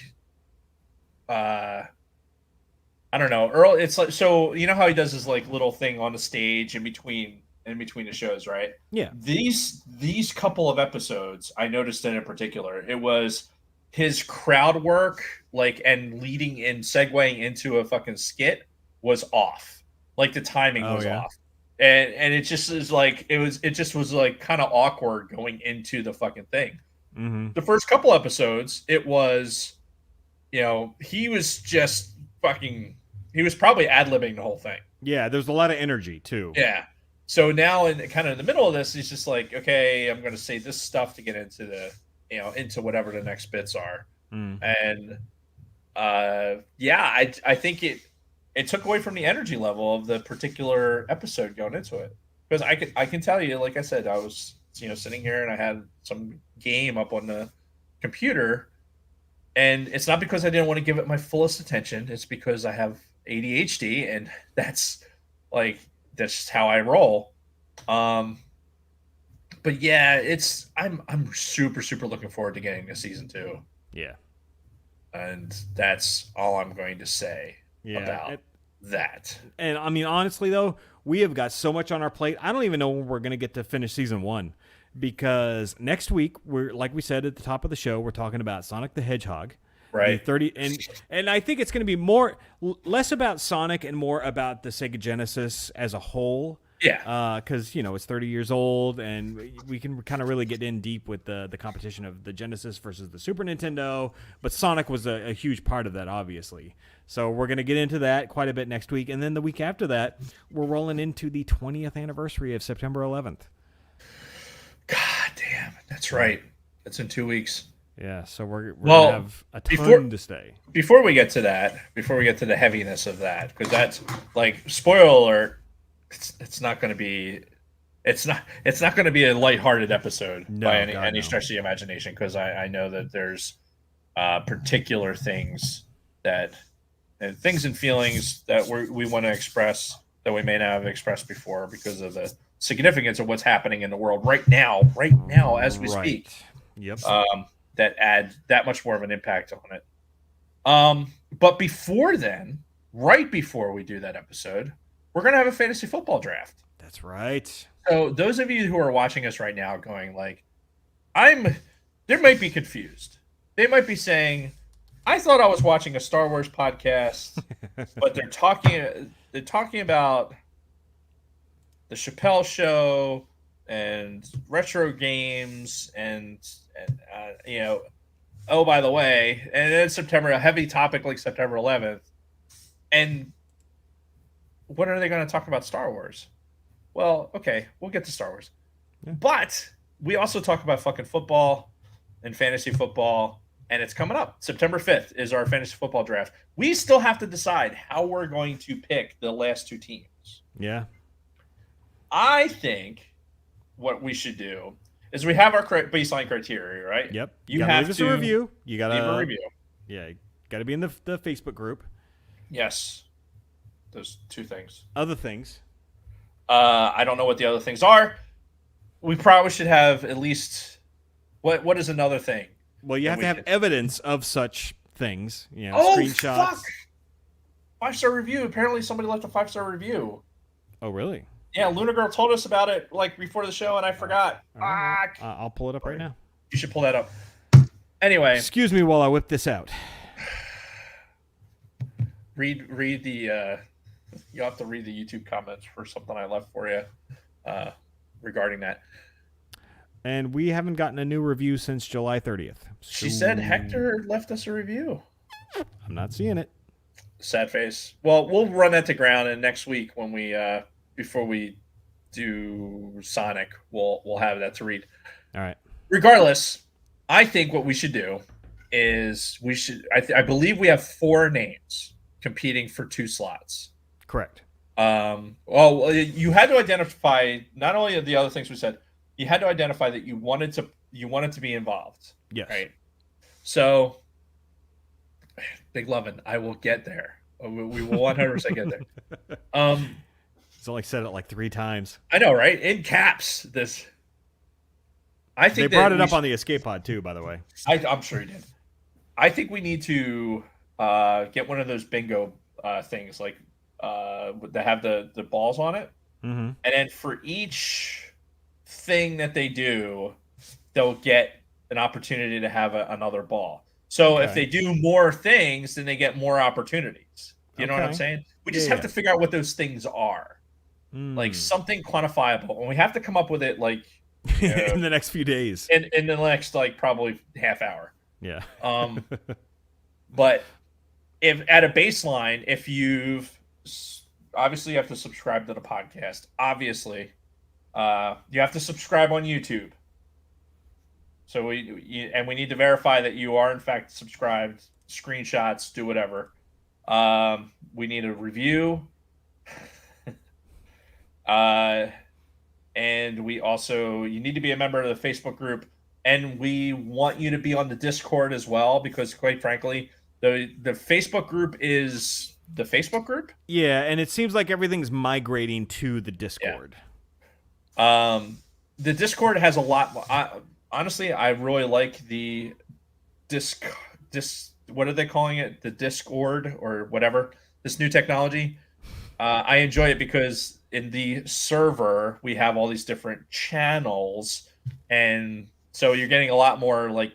I don't know, Earl. It's like, so you know how he does his like little thing on the stage in between the shows, right? Yeah. These couple of episodes, I noticed in particular, it was his crowd work, like, and leading in segueing into a fucking skit was off. Like the timing was off. And it just is like it just was like kind of awkward going into the fucking thing. The first couple episodes, it was, you know, he was just fucking, he was probably ad-libbing the whole thing. Yeah, there's a lot of energy too. Yeah. So now in kind of in the middle of this, he's just like, okay, I'm going to say this stuff to get into the, you know, into whatever the next bits are. And yeah, I think it took away from the energy level of the particular episode going into it. Because I can tell you, like I said, I was, you know, sitting here and I had some game up on the computer, and it's not because I didn't want to give it my fullest attention. It's because I have ADHD, and that's just how I roll. But yeah, I'm super looking forward to getting to season 2. Yeah. And that's all I'm going to say about that. And I mean, honestly though, we have got so much on our plate. I don't even know when we're going to get to finish season 1, because next week we're, like we said at the top of the show, we're talking about Sonic the Hedgehog. Right. 30 and I think it's going to be less about Sonic and more about the Sega Genesis as a whole. Yeah. Because, you know, it's 30 years old, and we can kind of really get in deep with the competition of the Genesis versus the Super Nintendo. But Sonic was a huge part of that, obviously. So we're going to get into that quite a bit next week. And then the week after that, we're rolling into the 20th anniversary of September 11th. God damn. That's right. That's in 2 weeks. Yeah, so we're going to have a ton to stay. Before we get to the heaviness of that, because that's like, spoiler alert, it's not going to be a lighthearted episode by any stretch of the imagination, because I know that there's particular things and feelings that we want to express that we may not have expressed before because of the significance of what's happening in the world right now as we speak. Yep. That add that much more of an impact on it. But before then, right before we do that episode, we're going to have a fantasy football draft. That's right. So those of you who are watching us right now going like, they might be confused. They might be saying, I thought I was watching a Star Wars podcast, but they're talking about the Chappelle Show and retro games and you know, oh, by the way, and then September, a heavy topic like September 11th. And when are they going to talk about Star Wars? Well, okay, we'll get to Star Wars. Yeah. But we also talk about fucking football and fantasy football, and it's coming up. September 5th is our fantasy football draft. We still have to decide how we're going to pick the last two teams. Yeah. I think what we should do is we have our baseline criteria, right? Yep. You gotta have leave us to a review. You gotta leave a review. Yeah, got to be in the Facebook group. Yes, those two things. Other things. I don't know what the other things are. We probably should have at least what is another thing? Well, you have to have evidence of such things. You know, Oh, screenshots. fuck! 5-star review. Apparently, somebody left a 5-star review. Oh, really? Yeah, Luna Girl told us about it like before the show, and I forgot. Right. I'll pull it up right now. You should pull that up. Anyway, excuse me while I whip this out. Read the. You have to read the YouTube comments for something I left for you regarding that. And we haven't gotten a new review since July 30th. She said Hector left us a review. I'm not seeing it. Sad face. Well, we'll run that to ground, and next week when we before we do Sonic, we'll have that to read. All right. Regardless, I think what we should do is we should. I believe we have 4 names competing for 2 slots. Correct. Well, you had to identify not only the other things we said. You had to identify that you wanted to be involved. Yes. Right. So, Big Lovin', I will get there. We will 100% get there. He's only said it like 3 times. I know, right? In caps. This. I think they brought it up on the escape pod too, by the way. I'm sure he did. I think we need to get one of those bingo things, like that have the balls on it, mm-hmm. and then for each thing that they do, they'll get an opportunity to have another ball. So if they do more things, then they get more opportunities. You know what I'm saying? We just have to figure out what those things are, like something quantifiable, and we have to come up with it like in the next few days, in the next like probably half hour. Yeah. But if at a baseline, if you've obviously you have to subscribe to the podcast. Obviously, you have to subscribe on YouTube. So we need to verify that you are in fact subscribed. Screenshots, do whatever. We need a review. And we also, you need to be a member of the Facebook group, and we want you to be on the Discord as well, because quite frankly, the Facebook group is the Facebook group. Yeah, and it seems like everything's migrating to the Discord. Yeah. The Discord has a lot. Honestly, I really like the what are they calling it? The Discord or whatever. This new technology. I enjoy it because in the server we have all these different channels, and so you're getting a lot more like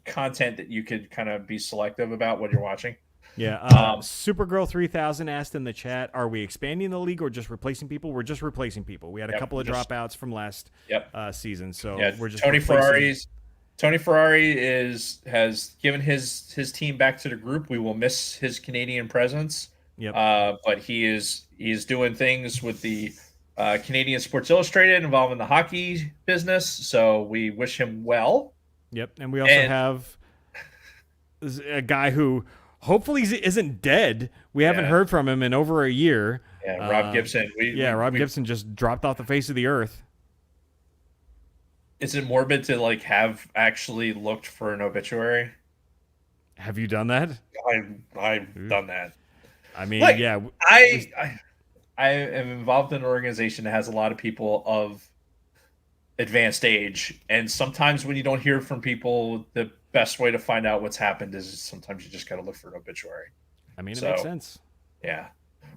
content that you could kind of be selective about what you're watching. Yeah. Supergirl 3000 asked in the chat, are we expanding the league or just replacing people? We're just replacing people. We had a couple of dropouts from last season, so we're just Tony Ferrari has given his team back to the group. We will miss his Canadian presence. Yep. But he is doing things with the Canadian Sports Illustrated involving the hockey business, so we wish him well. Yep. And we also have a guy who hopefully isn't dead. We haven't heard from him in over a year. Yeah, Rob Gibson. Rob Gibson just dropped off the face of the earth. Is it morbid to like have actually looked for an obituary? Have you done that? I've done that. I mean, like, yeah. I am involved in an organization that has a lot of people of advanced age, and sometimes when you don't hear from people, the best way to find out what's happened is sometimes you just got to look for an obituary. I mean, it makes sense. Yeah,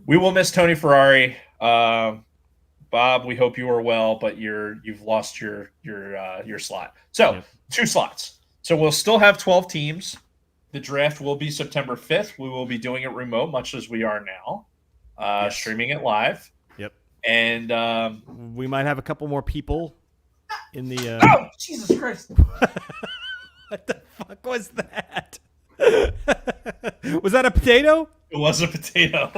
we will miss Tony Ferrari. Bob, we hope you are well, but you've lost your slot. So 2 slots. So we'll still have 12 teams. The draft will be September 5th. We will be doing it remote, much as we are now, streaming it live. Yep. And we might have a couple more people in the. Oh, Jesus Christ! What the fuck was that? Was that a potato? It was a potato.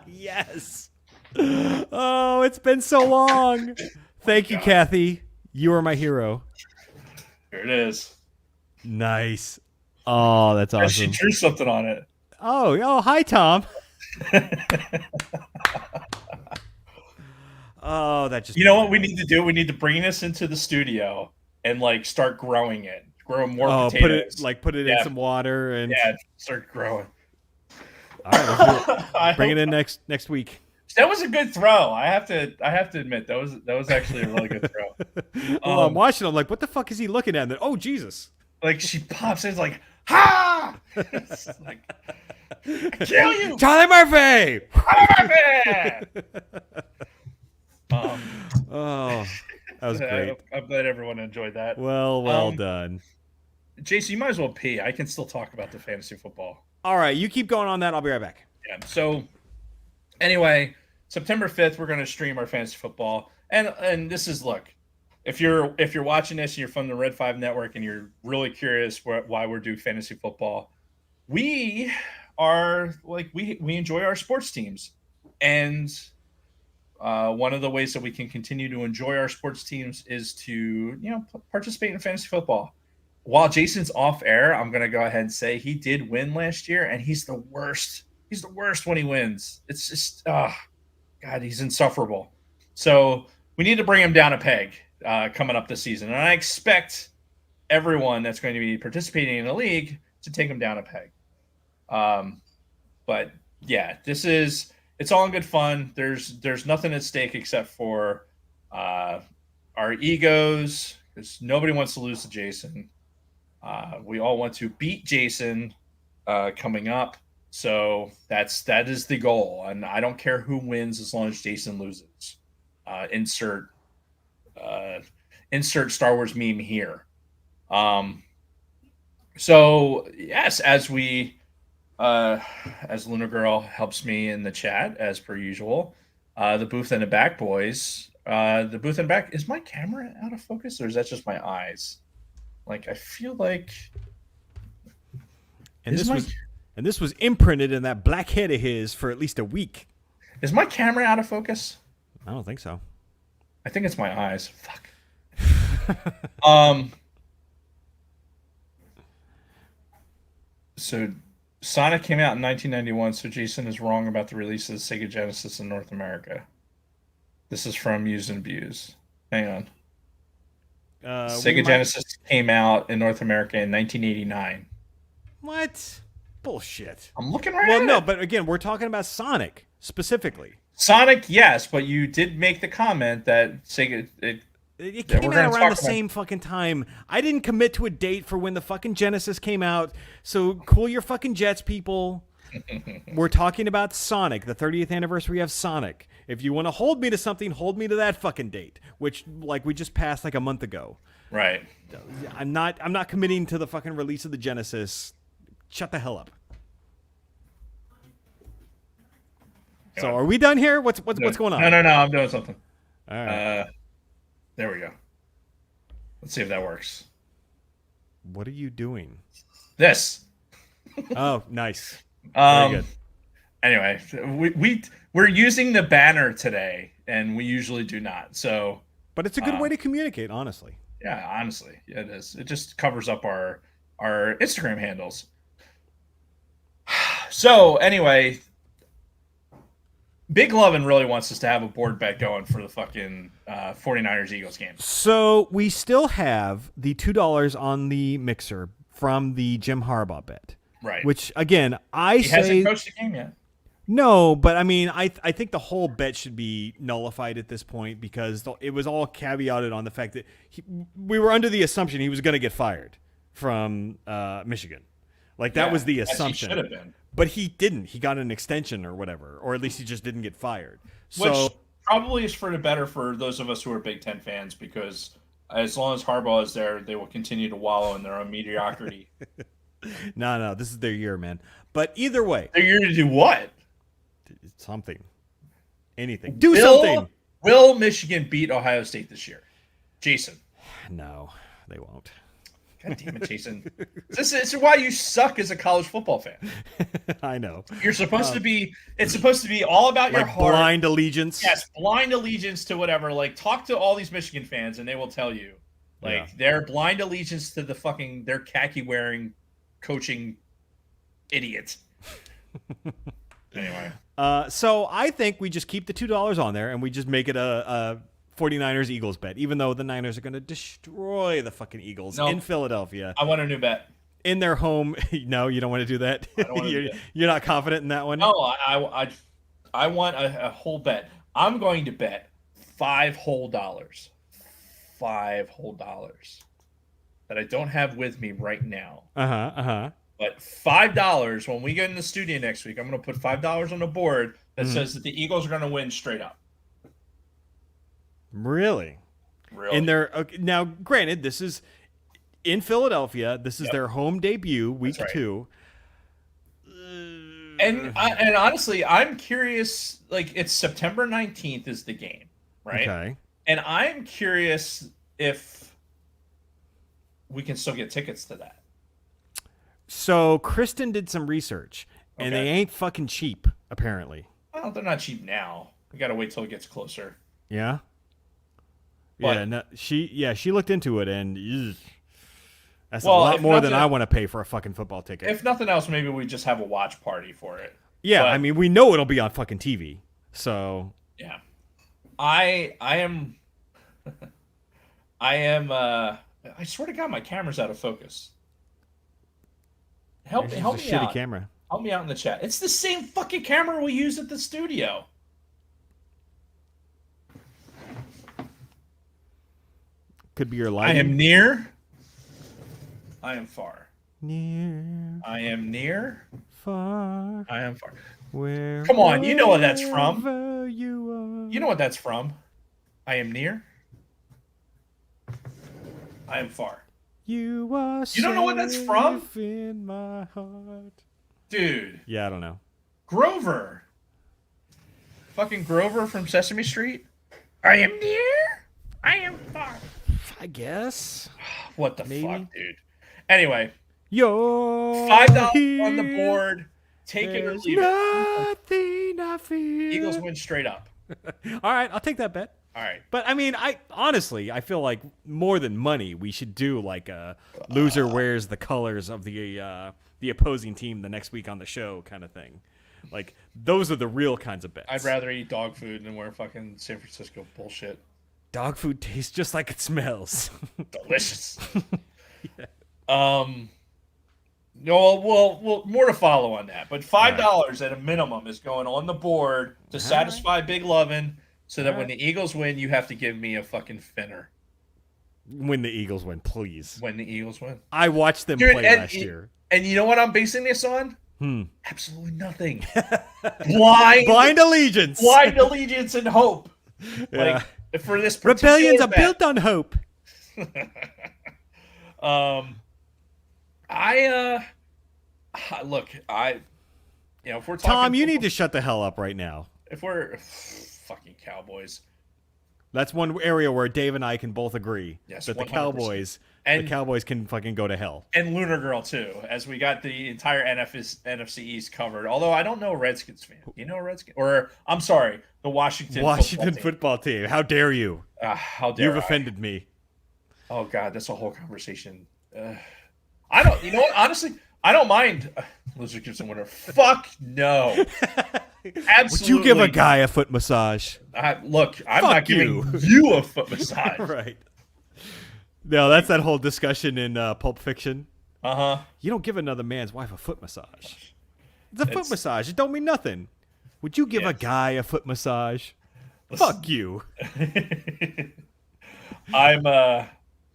Yes. Oh, it's been so long. Thank you, Kathy. You are my hero. Here it is. Nice. Oh, that's She awesome. drew something on it. Oh, hi, Tom. Oh, that just. You know what we need to do? We need to bring this into the studio and like start growing it. Grow more potatoes. Put it in some water and. Yeah, start growing. All right, let's do it. Bring it in next week. That was a good throw. I have to admit that was actually a really good throw. Well, I'm watching. I'm like, what the fuck is he looking at? And then, oh Jesus! Like she pops in, it's like, ha! It's like, I kill you, Charlie Murphy. Charlie Murphy! Oh, that was great. I'm glad everyone enjoyed that. Well done. Jason, you might as well pee. I can still talk about the fantasy football. All right, you keep going on that. I'll be right back. Yeah. So, anyway, September 5th, we're going to stream our fantasy football, and this is look. If you're watching this and you're from the Red 5 Network and you're really curious why we're doing fantasy football, we are like we enjoy our sports teams, and one of the ways that we can continue to enjoy our sports teams is to participate in fantasy football. While Jason's off air, I'm going to go ahead and say he did win last year, and he's the worst. He's the worst when he wins. It's just, God, he's insufferable. So we need to bring him down a peg coming up this season. And I expect everyone that's going to be participating in the league to take him down a peg. But yeah, it's all in good fun. There's nothing at stake except for our egos, because nobody wants to lose to Jason. We all want to beat Jason coming up. So that is the goal. And I don't care who wins as long as Jason loses. Insert Star Wars meme here. So yes, as Luna Girl helps me in the chat as per usual, the booth and the back boys, the booth and back, is my camera out of focus or is that just my eyes? Like I feel like, and this was imprinted in that black head of his for at least a week. Is my camera out of focus? I don't think so. I think it's my eyes. Fuck. So Sonic came out in 1991, so Jason is wrong about the release of the Sega Genesis in North America. This is from Used and Views. Hang on. Sega Genesis came out in North America in 1989. What? Bullshit. I'm looking right at it. Well, no, but again, we're talking about Sonic specifically. Sonic, yes, but you did make the comment that Sega... It came out around the same fucking time. I didn't commit to a date for when the fucking Genesis came out, so cool your fucking jets, people. We're talking about Sonic, the 30th anniversary of Sonic. If you want to hold me to something, hold me to that fucking date, which like we just passed like a month ago. Right. I'm not committing to the fucking release of the Genesis. Shut the hell up. So are we done here? What's going on? No, I'm doing something. All right. There we go. Let's see if that works. What are you doing? This. Oh, nice. Very good. Anyway, we're using the banner today, and we usually do not. So, but it's a good way to communicate, honestly. Yeah, honestly, it is. It just covers up our Instagram handles. So anyway, Big Lovin' really wants us to have a board bet going for the fucking 49ers-Eagles game. So we still have the $2 on the mixer from the Jim Harbaugh bet. Right. Which, again, he hasn't coached the game yet. No, but I mean, I think the whole bet should be nullified at this point because it was all caveated on the fact that we were under the assumption he was going to get fired from Michigan. Like, that was the assumption. He should have been. But he didn't. He got an extension or whatever, or at least he just didn't get fired. Which probably is for the better for those of us who are Big Ten fans, because as long as Harbaugh is there, they will continue to wallow in their own mediocrity. No, this is their year, man. But either way. Their year to do what? Something. Anything. Do something. Will Michigan beat Ohio State this year? Jason. No, they won't. God damn it, Jason. This is why you suck as a college football fan. I know. You're supposed to be. It's supposed to be all about your Like heart. blind allegiance. Yes, blind allegiance to whatever. Like, talk to all these Michigan fans, and they will tell you, like, their blind allegiance to their khaki wearing, coaching idiots. Anyway. So I think we just keep the $2 on there and we just make it a 49ers Eagles bet, even though the Niners are going to destroy the fucking Eagles in Philadelphia. I want a new bet. In their home. No, you don't want to do that? I don't want to do that. You're not confident in that one? No, I want a whole bet. I'm going to bet $5 whole. $5 whole that I don't have with me right now. But $5 when we get in the studio next week, I'm going to put $5 on the board that says that the Eagles are going to win straight up. Really? Now, granted, this is in Philadelphia. This is their home debut, week 2. And honestly, I'm curious. Like, it's September 19th is the game, right? Okay. And I'm curious if we can still get tickets to that. So Kristen did some research, and they ain't fucking cheap, apparently. Well, they're not cheap now. We got to wait till it gets closer. Yeah? But, yeah, no, she looked into it, and that's a lot more than I want to pay for a fucking football ticket. If nothing else, maybe we just have a watch party for it. Yeah, I mean, we know it'll be on fucking TV, so... Yeah. I I swear to God, my camera's out of focus. Help me shitty out. Camera. Help me out in the chat. It's the same fucking camera we use at the studio. Could be your lighting. I am near. I am far. Near. I am near. Far. I am far. Where? Come on, you know what that's from. You are. You know what that's from. I am near. I am far. You are. You don't know what that's from? In my heart. Dude. Yeah, I don't know. Grover. Fucking Grover from Sesame Street. I am near. I am far. I guess. What the fuck, dude? Anyway. You're $5 on the board. Take it or leave nothing I feel. Eagles win straight up. All right, I'll take that bet. All right. But I mean, I feel like more than money, we should do like a loser wears the colors of the opposing team the next week on the show kind of thing. Like, those are the real kinds of bets. I'd rather eat dog food than wear fucking San Francisco bullshit. Dog food tastes just like it smells. Delicious. Yeah. No, well, more to follow on that. But $5 at a minimum is going on the board to satisfy Big Lovin', so that when the Eagles win, you have to give me a fucking finner. When the Eagles win, please. When the Eagles win. I watched them play last year. And you know what I'm basing this on? Absolutely nothing. Blind allegiance. Blind allegiance and hope. Yeah. Like, for this rebellions are built on hope. Look, if we're talking, Tom, you need to shut the hell up right now. If we're fucking Cowboys, that's one area where Dave and I can both agree that the 100%. The Cowboys can fucking go to hell. And Lunar Girl too, as we got the entire NFC East covered. Although I don't know a Redskins fan. You know a Redskins? Or I'm sorry, the Washington football team. How dare you? How dare You've offended me. Oh God, that's a whole conversation. I don't. You know what? Honestly, I don't mind. Loser Gibson winner. Fuck no. Absolutely. Would you give a guy a foot massage? Look, I'm not giving you a foot massage. Right. No, that's that whole discussion in Pulp Fiction. You don't give another man's wife a foot massage. It's a foot massage. It don't mean nothing. Would you give a guy a foot massage? Listen. Fuck you.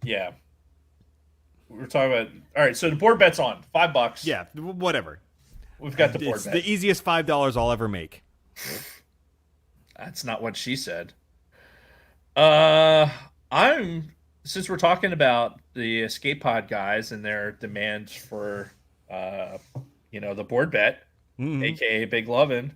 Yeah. We're talking about. All right, so the board bet's on $5. Yeah, whatever. We've got the board bet. bet. The easiest $5 I'll ever make. That's not what she said. Since we're talking about the Escape Pod guys and their demands for, the board bet, aka Big Lovin',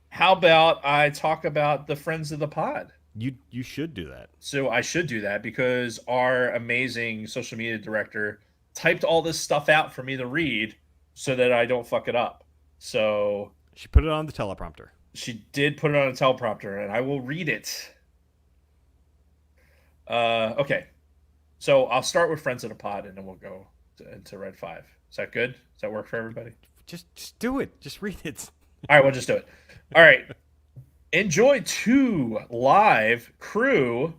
how about I talk about the friends of the pod? You should do that. So I should do that because our amazing social media director, typed all this stuff out for me to read so that I don't fuck it up. So She put it on the teleprompter. she did put it on a teleprompter, and I will read it. Okay. So I'll start with Friends of the Pod, and then we'll go into Red 5. Is that good? Does that work for everybody? Just do it. Just read it. All right, we'll just do it. All right. Enjoy two live crew.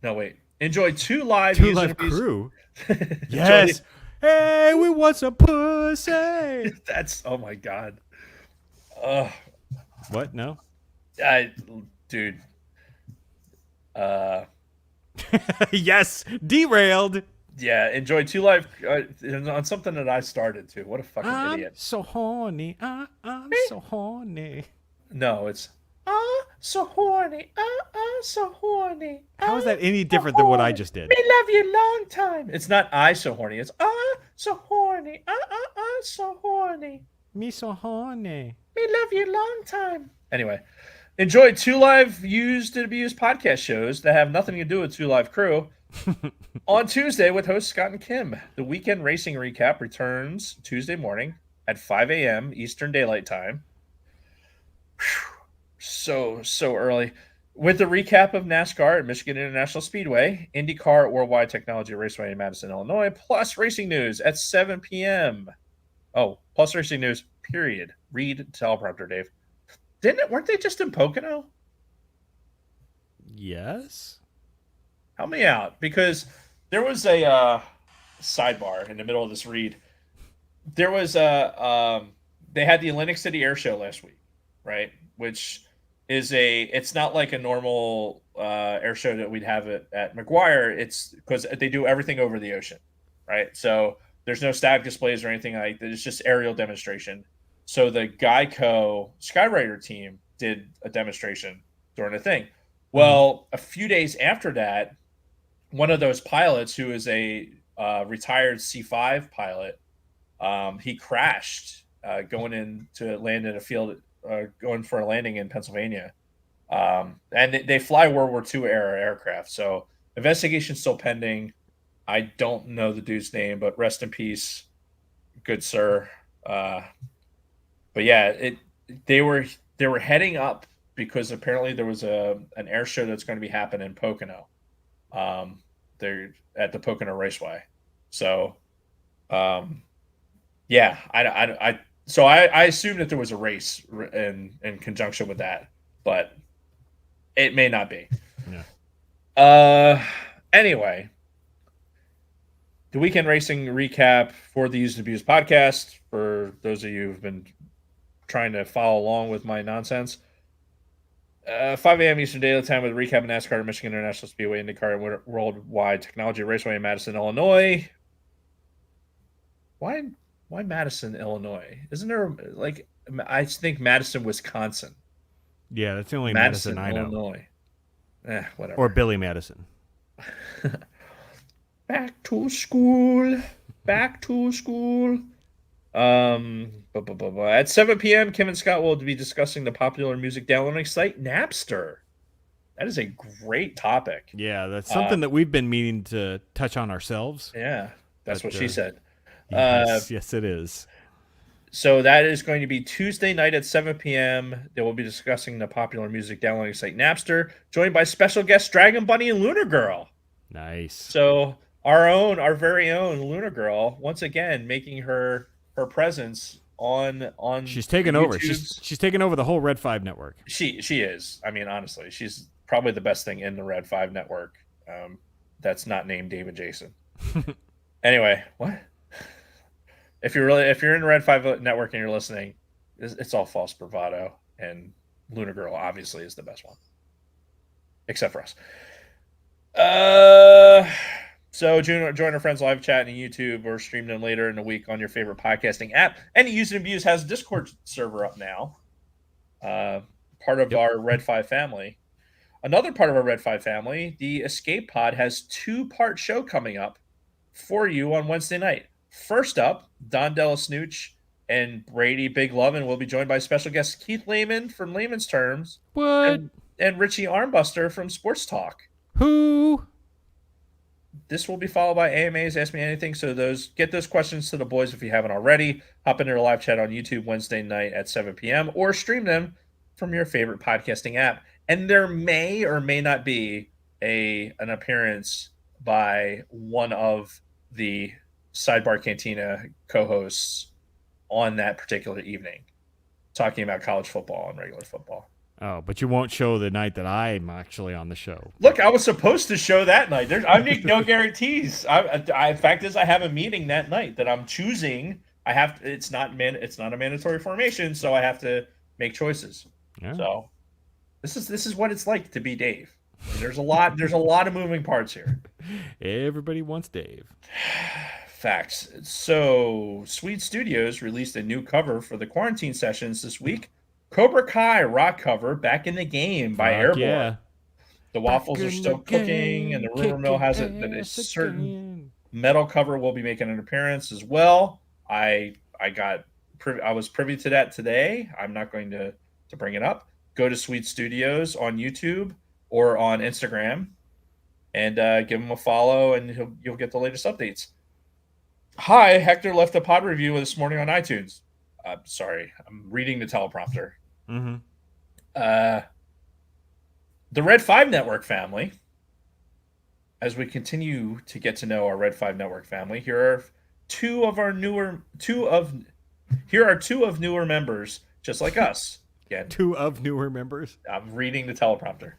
No, wait. Enjoy two live Two user live interviews. crew. Yes. Hey, we want some pussy. That's, oh my God. What? No. Dude. Yes. Derailed. Yeah, enjoy two live on something that I started to. What a fucking I'm idiot. so horny. I'm so horny. No, it's so horny. So horny. How is that any different than what I just did? Me love you long time. It's not I so horny. It's so horny. So horny. Me so horny. Me love you long time. Anyway, enjoy two live used and abused podcast shows that have nothing to do with Two Live Crew. On Tuesday with hosts Scott and Kim. The weekend racing recap returns Tuesday morning at 5 a.m. Eastern Daylight Time. Whew. So early. With the recap of NASCAR at Michigan International Speedway, IndyCar at Worldwide Technology Raceway in Madison, Illinois, plus racing news at 7 p.m. Oh, plus racing news, period. Read teleprompter, Dave. Weren't they just in Pocono? Yes. Help me out, because there was a sidebar in the middle of this read. There was they had the Atlantic City Air Show last week, right? Which is it's not like a normal air show that we'd have at McGuire. It's because they do everything over the ocean, right? So there's no static displays or anything like that. It's just aerial demonstration. So the Geico Skywriter team did a demonstration during the thing. Well, a few days after that, one of those pilots who is a retired C5 pilot, he crashed going in to land in a field, going for a landing in Pennsylvania. And they fly World War II era aircraft. So investigation's still pending. I don't know the dude's name, but rest in peace, good sir. But yeah, they were heading up because apparently there was an air show that's going to be happening in Pocono. They're at the Pocono Raceway. So, yeah, I assumed that there was a race in conjunction with that, but it may not be. Yeah. Anyway, the weekend racing recap for the Used and Abused podcast, for those of you who've been trying to follow along with my nonsense. 5 a.m. Eastern Daylight Time with a recap of NASCAR, Michigan International Speedway, IndyCar, and Worldwide Technology Raceway in Madison, Illinois. Why Madison, Illinois? Isn't there I think Madison, Wisconsin. Yeah, that's the only Madison I know. Illinois. Whatever. Or Billy Madison. Back to school. At 7 p.m., Kim and Scott will be discussing the popular music downloading site Napster. That is a great topic. Yeah, that's something that we've been meaning to touch on ourselves. Yeah, that's what she said. Yes, it is. So that is going to be Tuesday night at 7 p.m. They will be discussing the popular music downloading site Napster, joined by special guests Dragon Bunny and Lunar Girl. Nice. So our very own Lunar Girl, once again, making her presence on she's taken over. She's taken over the whole Red 5 network. She is. I mean, honestly, she's probably the best thing in the Red 5 network. That's not named David Jason. Anyway, what? If you're in the Red 5 network and you're listening, it's all false bravado, and Lunar Girl obviously is the best one, except for us. So join our friends live chat on YouTube or stream them later in the week on your favorite podcasting app. And Use and Abuse has a Discord server up now. Part of our Red 5 family. Another part of our Red 5 family, the Escape Pod, has 2-part show coming up for you on Wednesday night. First up, Don Della Snooch and Brady Big Lovin' will be joined by special guest Keith Lehman from Layman's Terms. What? And Richie Armbuster from Sports Talk. Who? this will be followed by AMAs, Ask Me Anything. So get those questions to the boys if you haven't already. Hop into the live chat on YouTube Wednesday night at 7 p.m. or stream them from your favorite podcasting app. And there may or may not be an appearance by one of the Sidebar Cantina co-hosts on that particular evening, talking about college football and regular football. Oh, but you won't show the night that I'm actually on the show. Look, I was supposed to show that night. I make no guarantees. Fact is, I have a meeting that night that I'm choosing. I have. It's not a mandatory formation, so I have to make choices. Yeah. So this is what it's like to be Dave. There's a lot of moving parts here. Everybody wants Dave. Facts. So Sweet Studios released a new cover for the quarantine sessions this week. Cobra Kai rock cover, Back in the Game by Airborne. Yeah. The waffles are still cooking, and the rumor mill has it that a certain metal cover will be making an appearance as well. I was privy to that today. I'm not going to bring it up. Go to Sweet Studios on YouTube or on Instagram and give them a follow, and you'll get the latest updates. Hi, Hector left a pod review this morning on iTunes. Sorry, I'm reading the teleprompter. Mm-hmm. The Red 5 Network family. As we continue to get to know our Red 5 Network family, here are two of newer members, just like us. Again, two of newer members. I'm reading the teleprompter.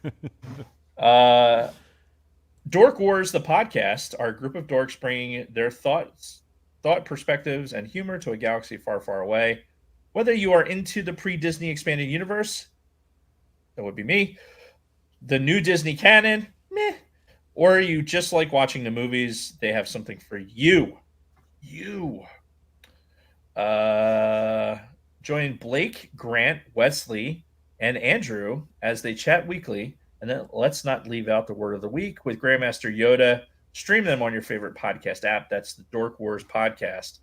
Dork Wars, the podcast, are a group of dorks bringing their thought perspectives, and humor to a galaxy far, far away. Whether you are into the pre-Disney expanded universe, that would be me, the new Disney canon, meh, or you just like watching the movies, they have something for you. Join Blake, Grant, Wesley, and Andrew as they chat weekly. And then let's not leave out the word of the week with Grandmaster Yoda. Stream them on your favorite podcast app. That's the Dork Wars podcast.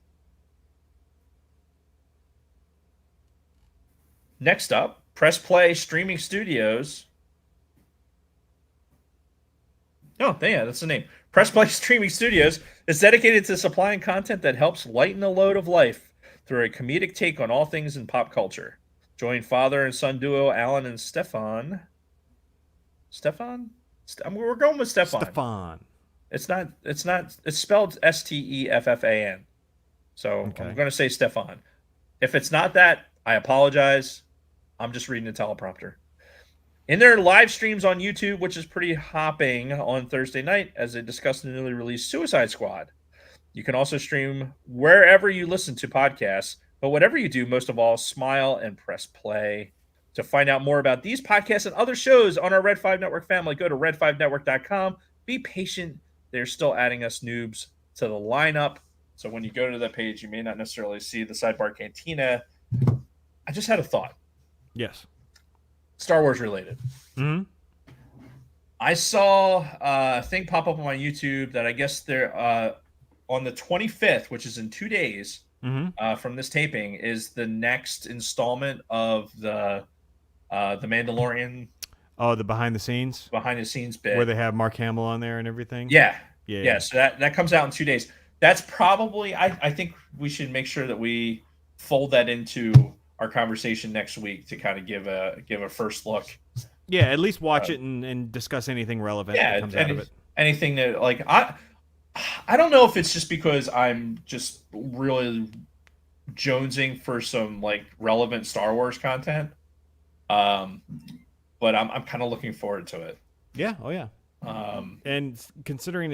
Next up, Press Play Streaming Studios. Oh, yeah, that's the name. Press Play Streaming Studios is dedicated to supplying content that helps lighten the load of life through a comedic take on all things in pop culture. Join father and son duo Alan and Stefan. We're going with Stefan. It's spelled Steffan. So okay. I'm going to say Stefan. If it's not that, I apologize. I'm just reading the teleprompter. In their live streams on YouTube, which is pretty hopping on Thursday night, as they discuss the newly released Suicide Squad. You can also stream wherever you listen to podcasts, but whatever you do, most of all, smile and press play. To find out more about these podcasts and other shows on our Red 5 Network family, go to red5network.com. Be patient. They're still adding us noobs to the lineup. So when you go to that page, you may not necessarily see the Sidebar Cantina. I just had a thought. Yes. Star Wars related. Mm-hmm. I saw a thing pop up on my YouTube that I guess they're on the 25th, which is in 2 days from this taping, is the next installment of the Mandalorian. Oh, the behind the scenes bit where they have Mark Hamill on there and everything. Yeah. So that comes out in 2 days. That's probably I think we should make sure that we fold that into our conversation next week to kind of give a first look. Yeah, at least watch it and discuss anything relevant that comes out of it. Anything that I don't know if it's just because I'm just really jonesing for some relevant Star Wars content. But I'm kind of looking forward to it. Yeah. Oh yeah. And considering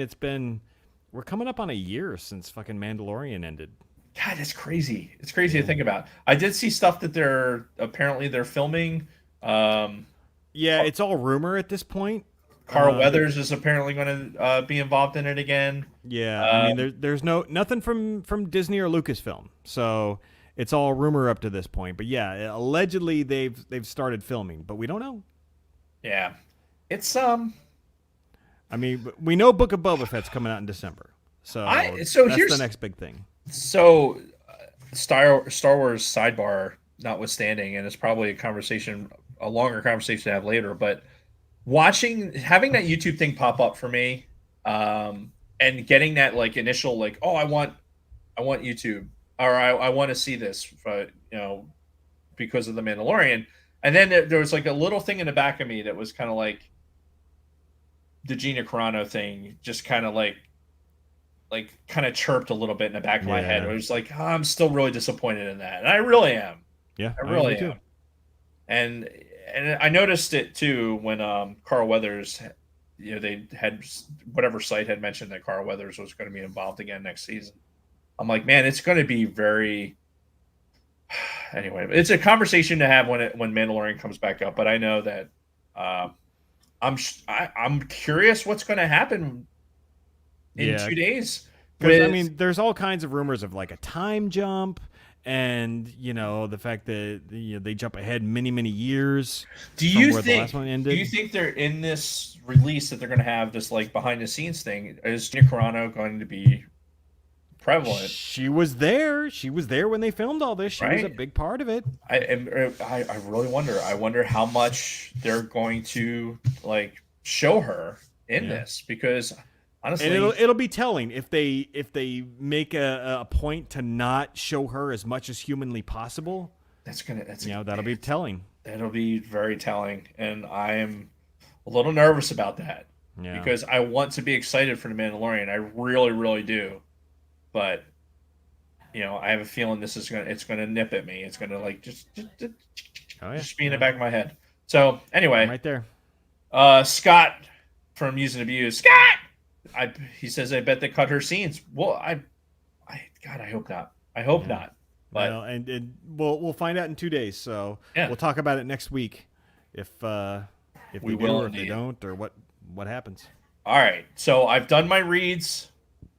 we're coming up on a year since fucking Mandalorian ended. God, it's crazy. It's crazy to think about. I did see stuff that they're filming. Yeah, it's all rumor at this point. Carl Weathers is apparently going to be involved in it again. Yeah, I mean, there's nothing from Disney or Lucasfilm, so it's all rumor up to this point. But yeah, allegedly they've started filming, but we don't know. Yeah, it's I mean, we know Book of Boba Fett's coming out in December, so that's the next big thing. So, Star Wars sidebar notwithstanding, and it's probably a longer conversation to have later, but having that YouTube thing pop up for me, and getting that like initial like, oh, I want YouTube, or I want to see this, because of the Mandalorian. And then there was like a little thing in the back of me that was kind of like the Gina Carano thing, just kind of like kind of chirped a little bit in the back of my head. It was like, oh, I'm still really disappointed in that, and I really am. Yeah, I really am. And I noticed it too when Carl Weathers, they had whatever site had mentioned that Carl Weathers was going to be involved again next season. I'm like, man, it's going to be very. Anyway, it's a conversation to have when Mandalorian comes back up. But I know that I'm curious what's going to happen in 2 days. Because I mean, there's all kinds of rumors of like a time jump, and the fact that they jump ahead many years. Do you think the last one ended? Do you think they're in this release that they're going to have this like behind the scenes thing? Is Gina Carano going to be prevalent? She was there. She was there when they filmed all this. She was a big part of it. I really wonder. I wonder how much they're going to like show her in this, because honestly, and it'll be telling if they make a point to not show her as much as humanly possible. That'll be telling. That'll be very telling, and I am a little nervous about that because I want to be excited for the Mandalorian. I really, really do. But I have a feeling it's gonna nip at me. It's gonna like just be in the back of my head. So anyway, right there. Scott from Use and Abuse. Scott, he says, I bet they cut her scenes. Well, God, I hope not. I hope not. But and we'll find out in 2 days. So we'll talk about it next week if we will or if they don't or what happens. All right. So I've done my reads.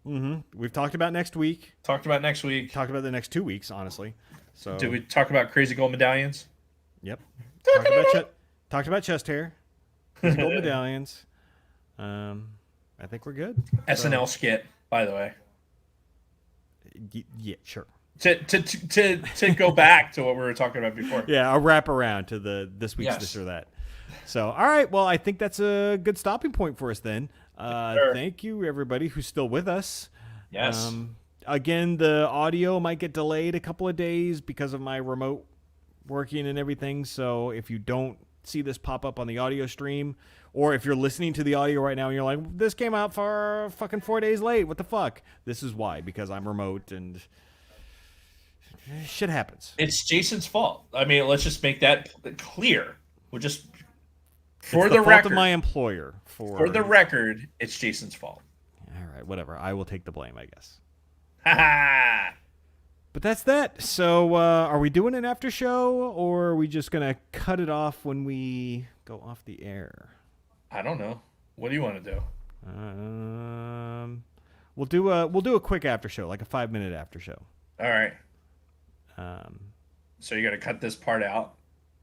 Mm-hmm. We've talked about next week. Talked about the next 2 weeks, honestly. So did we talk about crazy gold medallions? Yep. Talked about chest hair, crazy gold medallions. I think we're good. SNL skit, by the way. Yeah, sure. To go back to what we were talking about before. Yeah, a wrap around to this week's this or that. So, all right. Well, I think that's a good stopping point for us then. Thank you, everybody who's still with us. Yes. Again, the audio might get delayed a couple of days because of my remote working and everything. So if you don't see this pop up on the audio stream, or if you're listening to the audio right now and you're like, this came out for fucking 4 days late, what the fuck? This is why, because I'm remote and shit happens. It's Jason's fault. I mean, let's just make that clear. We'll just... For the record, of my employer. For the record, it's Jason's fault. All right, whatever. I will take the blame, I guess. Ha ha! But that's that. So, are we doing an after show, or are we just gonna cut it off when we go off the air? I don't know. What do you want to do? We'll do a quick after show, like a 5-minute after show. All right. So you're gonna cut this part out,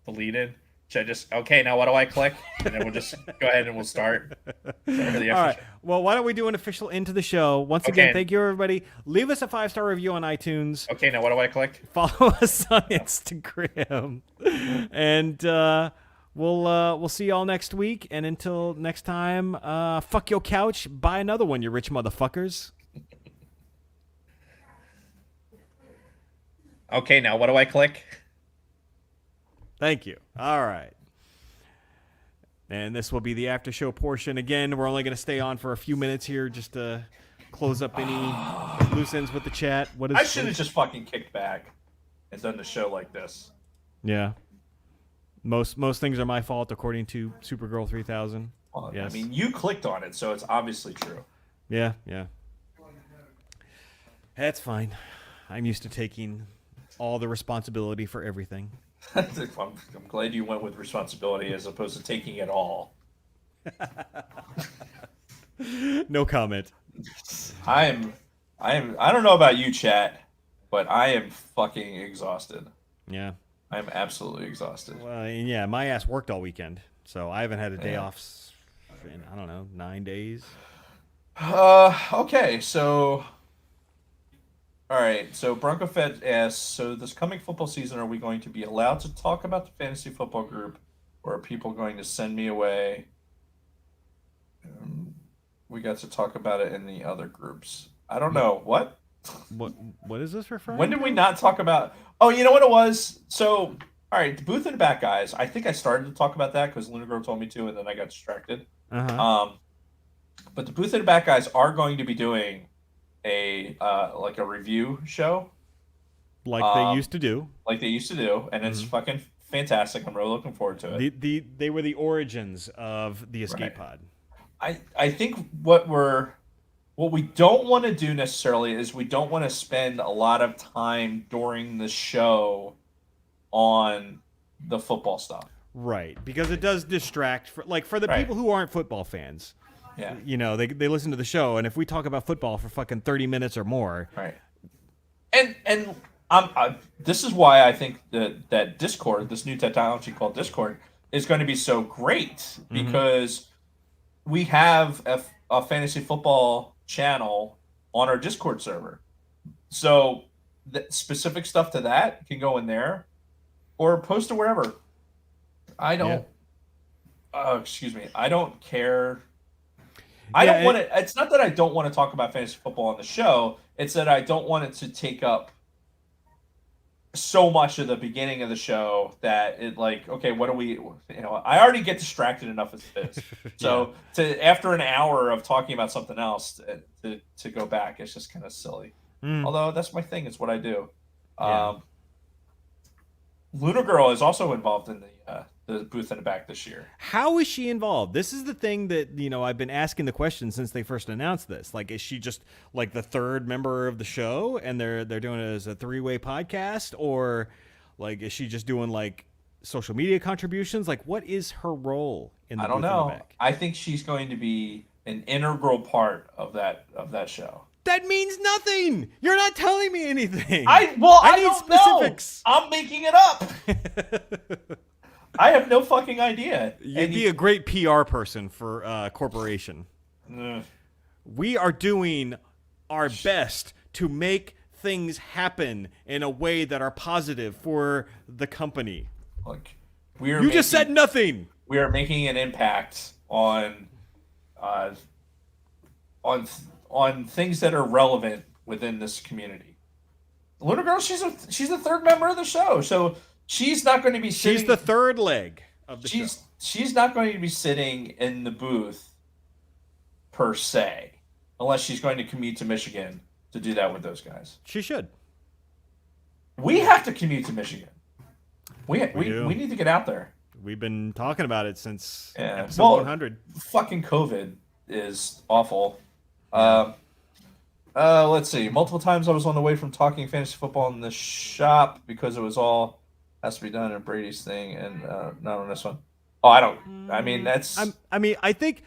the lead in. Should I just, okay, now what do I click? And then we'll just go ahead and we'll start. All right. Well, why don't we do an official end to the show? Once again, thank you, everybody. Leave us a 5-star review on iTunes. Okay, now what do I click? Follow us on Instagram. And we'll see y'all next week. And until next time, fuck your couch. Buy another one, you rich motherfuckers. Okay, now what do I click? Thank you. All right. And this will be the after show portion. Again, we're only going to stay on for a few minutes here just to close up any loose ends with the chat. I should have just fucking kicked back and done the show like this. Yeah. Most things are my fault, according to Supergirl 3000. Well, yes. I mean, you clicked on it, so it's obviously true. Yeah. That's fine. I'm used to taking all the responsibility for everything. I'm glad you went with responsibility as opposed to taking it all. No comment. I don't know about you, chat, but I am fucking exhausted. Yeah. I am absolutely exhausted. Well, and yeah, my ass worked all weekend, so I haven't had a day off in, I don't know, 9 days. Okay, so... All right, so Bronco Fed asks, so this coming football season, are we going to be allowed to talk about the fantasy football group, or are people going to send me away we got to talk about it in the other groups. I don't know what. What is this referring When did to? we not talk about? Oh, you know what it was. So, all right, the Booth and Back guys. I think I started to talk about that because Luna Girl told me to, and then I got distracted. Uh-huh. Um, but the Booth and Back guys are going to be doing a like a review show, Like they um, used to do. like they used to do, and it's Hmm. fucking fantastic. I'm really looking forward to it. They were the origins of the Right. escape pod. I think what we don't want to do necessarily is we don't want to spend a lot of time during the show on the football stuff. Right, because it does distract for the Right. people who aren't football fans. Yeah. They listen to the show, and if we talk about football for fucking 30 minutes or more, Right. And this is why I think that Discord, this new technology called Discord, is going to be so great because we have a fantasy football channel on our Discord server. So the specific stuff to that can go in there or post it wherever. I yeah, don't. Excuse me. I don't care. I yeah, don't want to. It's not that I don't want to talk about fantasy football on the show. It's that I don't want it to take up so much of the beginning of the show that it like, okay, what do we? I already get distracted enough as it is. yeah. So to after an hour of talking about something else to go back, it's just kind of silly. Mm, Although that's my thing. It's what I do. yeah. Um, Luna Girl is also involved in the booth in the back this year. How is she involved? This is the thing that I've been asking the question since they first announced this. Like, is she just like the third member of the show, and they're doing it as a three-way podcast, or like is she just doing like social media contributions? Like, what is her role in the I don't booth in the know. back? I think she's going to be an integral part of that show. That means nothing. You're not telling me anything. I need don't specifics. know. I'm making it up. I have no fucking idea. You'd be a great PR person for a corporation. We are doing our best to make things happen in a way that are positive for the company. Look, You just said nothing. We are making an impact on uh, on things that are relevant within this community. Luna Girl, she's the third member of the show, so she's not going to be sitting. She's the third leg of the show. She's not going to be sitting in the booth per se, unless she's going to commute to Michigan to do that with those guys. She should. We have to commute to Michigan. We do. need to get out there. We've been talking about it since Yeah. episode Well, 100. Fucking COVID is awful. Let's see. Multiple times I was on the way from talking fantasy football in the shop because it was all has to be done in Brady's thing and not on this one. Oh, I don't. I mean, that's. I think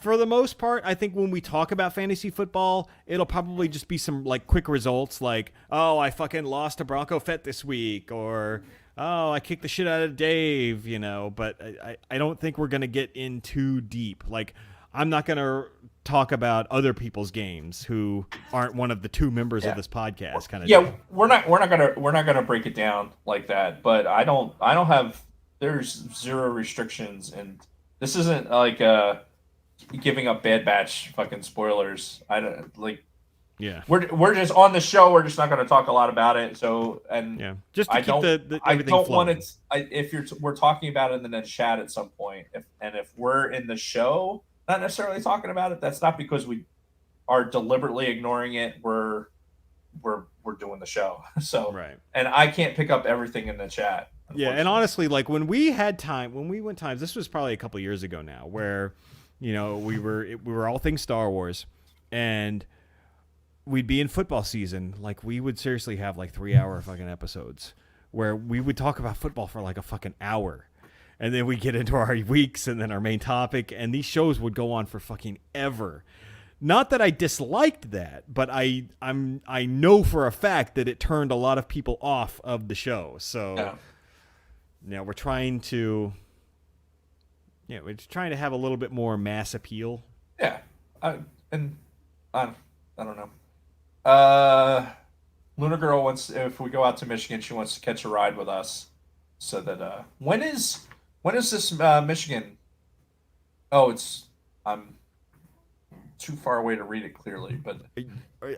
for the most part, I think when we talk about fantasy football, it'll probably just be some like quick results, like, oh, I fucking lost to Bronco Fett this week, or oh, I kicked the shit out of Dave, But I don't think we're gonna get in too deep. Like, I'm not gonna talk about other people's games who aren't one of the two members of this podcast, kind of. Yeah, we're not gonna break it down like that. But I don't have. There's zero restrictions, and this isn't like giving up Bad Batch fucking spoilers. I don't like. Yeah, we're just on the show. We're just not going to talk a lot about it. So yeah, just to keep everything I don't flowing. want it. If we're talking about it in the chat at some point, if we're in the show, not necessarily talking about it, that's not because we are deliberately ignoring it. We're doing the show. So right, and I can't pick up everything in the chat. Yeah, and honestly, like when we went times, this was probably a couple years ago now, where we were all things Star Wars, and we'd be in football season. Like we would seriously have like 3-hour fucking episodes where we would talk about football for like a fucking hour, and then we get into our weeks and then our main topic, and these shows would go on for fucking ever. Not that I disliked that, but I know for a fact that it turned a lot of people off of the show. So. Yeah, we're trying to have a little bit more mass appeal. Yeah, I don't know. Luna Girl wants, if we go out to Michigan, she wants to catch a ride with us. So that when is this Michigan? Oh, it's too far away to read it clearly, but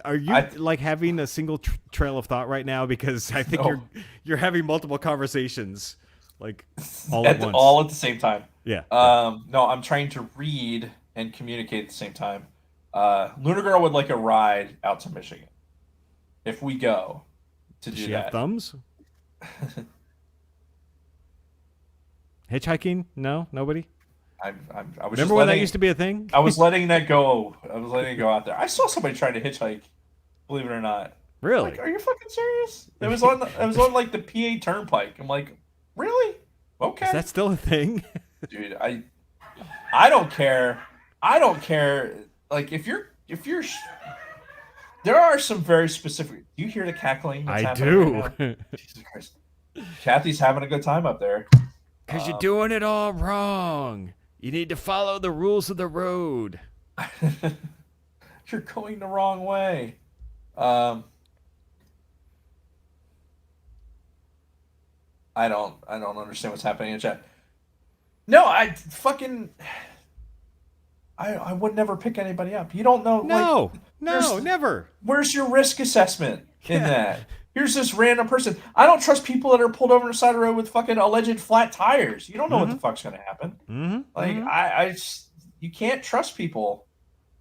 Are you like having a single trail of thought right now? Because I think No. you're having multiple conversations, like all at once. all at the same time. Yeah. No, I'm trying to read and communicate at the same time. Lunar Girl would like a ride out to Michigan if we go to Does do she that. have thumbs? Hitchhiking? No, nobody. I was Remember when that used to be a thing? I was letting that go. I was letting it go out there. I saw somebody trying to hitchhike. Believe it or not. Really? Like, are you fucking serious? It was on. It was on like the PA Turnpike. I'm like, really? Okay. Is that still a thing? Dude, I don't care. I don't care. Like if you're there are some very specific. Do you hear the cackling? That's I happening do. right now? Jesus Christ. Kathy's having a good time up there. Because you're doing it all wrong. You need to follow the rules of the road. You're going the wrong way. I don't understand what's happening in chat. No, I would never pick anybody up. You don't know. No, like, never. Where's your risk assessment in that? Here's this random person. I don't trust people that are pulled over on the side of the road with fucking alleged flat tires. You don't know what the fuck's gonna happen. Like you can't trust people.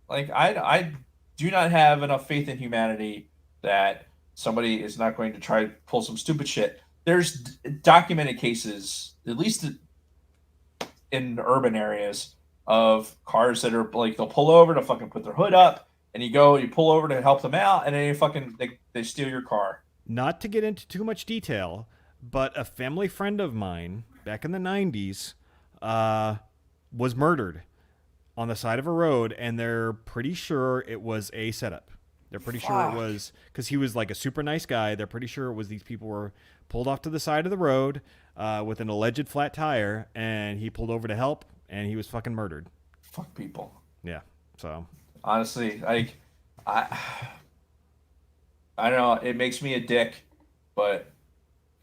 Like I do not have enough faith in humanity that somebody is not going to try to pull some stupid shit. There's documented cases, at least in urban areas, of cars that are like they'll pull over to fucking put their hood up, and you pull over to help them out, and then they steal your car. Not to get into too much detail, but a family friend of mine back in the 90s was murdered on the side of a road, and they're pretty sure it was a setup. They're pretty sure it was because he was like a super nice guy. They're pretty sure it was these people were pulled off to the side of the road with an alleged flat tire, and he pulled over to help, and he was fucking murdered. Fuck people. Yeah. So honestly, like I don't know. It makes me a dick,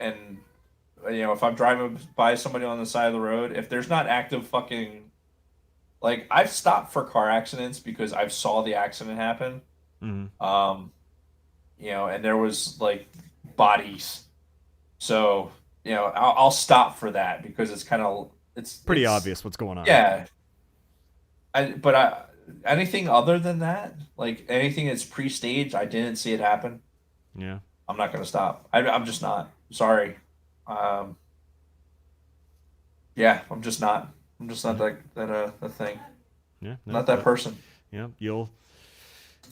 and if I'm driving by somebody on the side of the road, if there's not active fucking, like I've stopped for car accidents because I've saw the accident happen. Mm-hmm. And there was like bodies, so I'll stop for that because it's pretty obvious what's going on. Yeah, anything other than that, like anything that's pre-staged, I didn't see it happen. Yeah, I'm not going to stop. I'm just not. Sorry. Yeah, I'm just not. I'm just not that thing. Yeah, not that person.